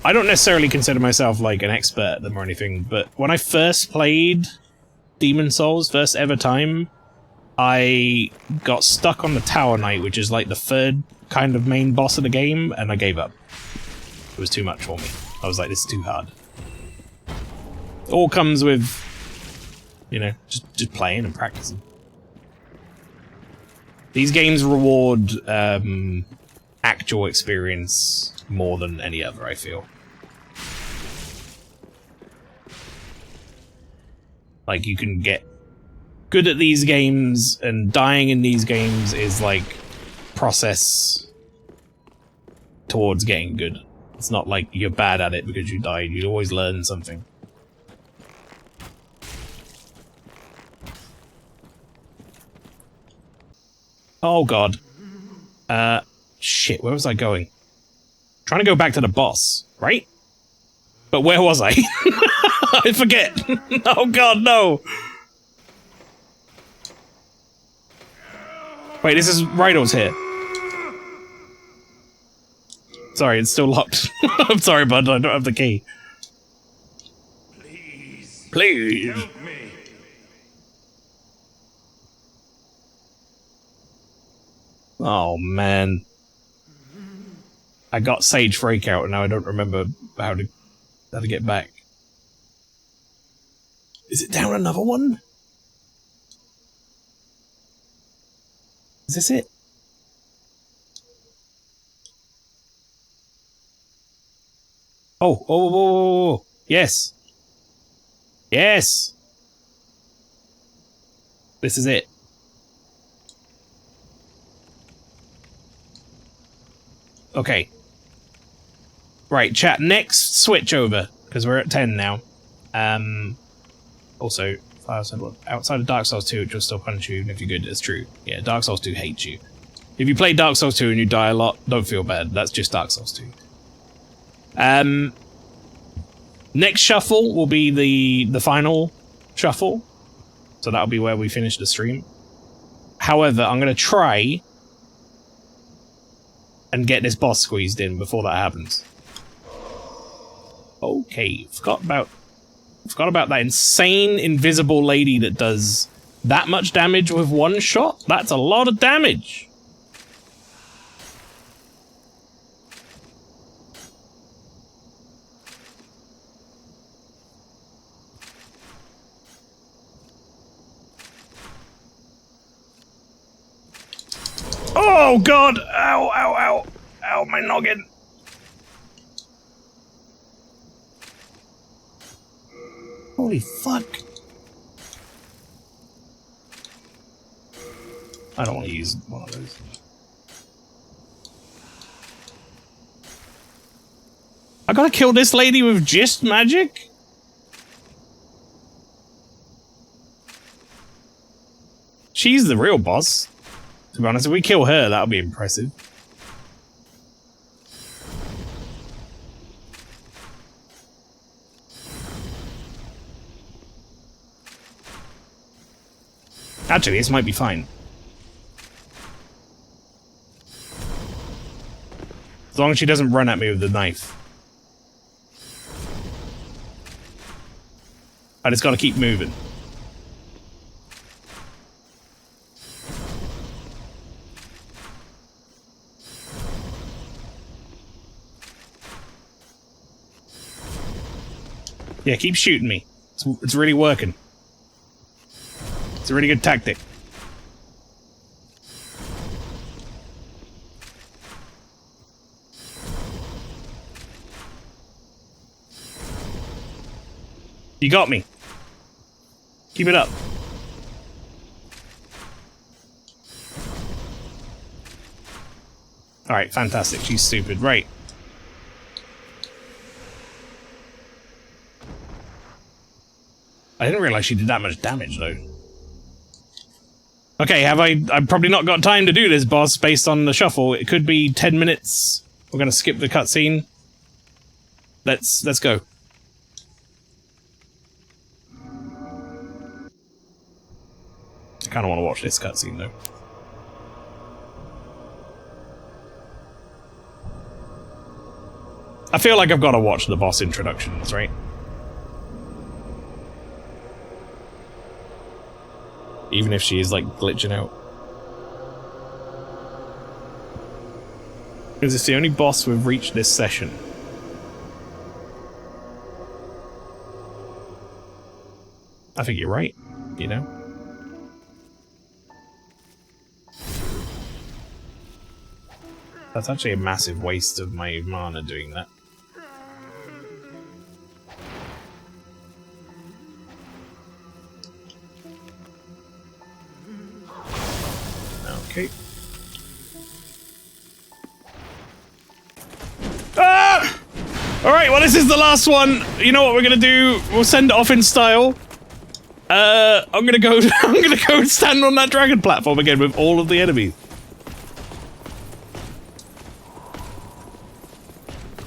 [SPEAKER 1] I don't necessarily consider myself like an expert at them or anything, but when I first played Demon Souls, first ever time, I got stuck on the Tower Knight, which is like the 3rd kind of main boss of the game, and I gave up. It was too much for me. I was like, this is too hard. It all comes with, you know, just playing and practicing. These games reward actual experience more than any other, I feel. Like, you can get good at these games, and dying in these games is like process towards getting good. It's not like you're bad at it because you died. You always learn something. Oh god. Shit, where was I going? Trying to go back to the boss, right? But where was I? I forget. Oh god, no. Wait, this is Rydell's here. Sorry, it's still locked. I'm sorry, bud, I don't have the key.
[SPEAKER 4] Please.
[SPEAKER 1] Please.
[SPEAKER 4] Help me.
[SPEAKER 1] Oh, man. I got Sage Freakout and now I don't remember how to get back. Is it down another one? Is this it? Oh. Yes. Yes. This is it. Okay. Right, chat. Next switch over, because we're at 10 now. Also, outside of Dark Souls 2, it will still punish you even if you're good. It's true. Yeah, Dark Souls 2 hates you. If you play Dark Souls 2 and you die a lot, don't feel bad. That's just Dark Souls 2. Next shuffle will be the final shuffle. So that'll be where we finish the stream. However, I'm going to try and get this boss squeezed in before that happens. Okay, forgot about that insane invisible lady that does that much damage with one shot. That's a lot of damage. Oh god! Ow, ow, ow! Ow, my noggin! Holy fuck. I don't want to use one of those. I gotta kill this lady with just magic? She's the real boss. To be honest, if we kill her, that'll be impressive. Actually, this might be fine. As long as she doesn't run at me with the knife. I just gotta keep moving. Yeah, keep shooting me. It's really working. It's a really good tactic. You got me. Keep it up. Alright, fantastic. She's stupid. Right. I didn't realize she did that much damage, though. Okay, I've probably not got time to do this boss based on the shuffle. It could be 10 minutes. We're gonna skip the cutscene. Let's go. I kinda wanna watch this cutscene, though. I feel like I've gotta watch the boss introductions, right? Even if she is, like, glitching out. Because it's the only boss we've reached this session. I think you're right, you know? That's actually a massive waste of my mana doing that. Okay. Ah! Alright, well this is the last one. You know what we're gonna do? We'll send it off in style. I'm gonna go and stand on that dragon platform again with all of the enemies.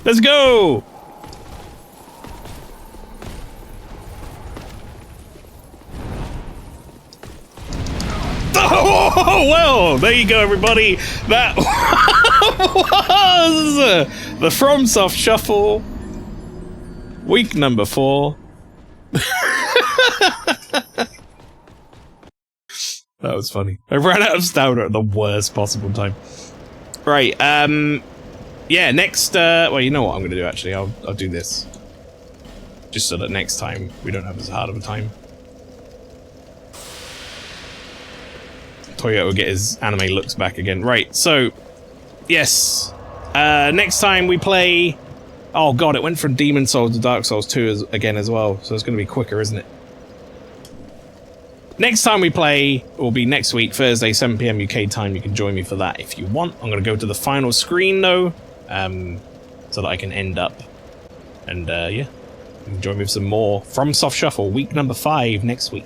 [SPEAKER 1] Let's go! Oh, well, there you go, everybody. That was the Fromsoft Shuffle, week number 4. That was funny. I ran out of stamina at the worst possible time. Right, yeah, next, well, you know what I'm gonna do, actually. I'll do this. Just so that next time we don't have as hard of a time. Toyo will get his anime looks back again. Right, so, yes. Next time we play... Oh god, it went from Demon Souls to Dark Souls 2 again as well, so it's going to be quicker, isn't it? Next time we play will be next week, Thursday, 7 PM UK time. You can join me for that if you want. I'm going to go to the final screen, though, so that I can end up. And, yeah, you can join me for some more Fromsoft Shuffle, week number 5 next week.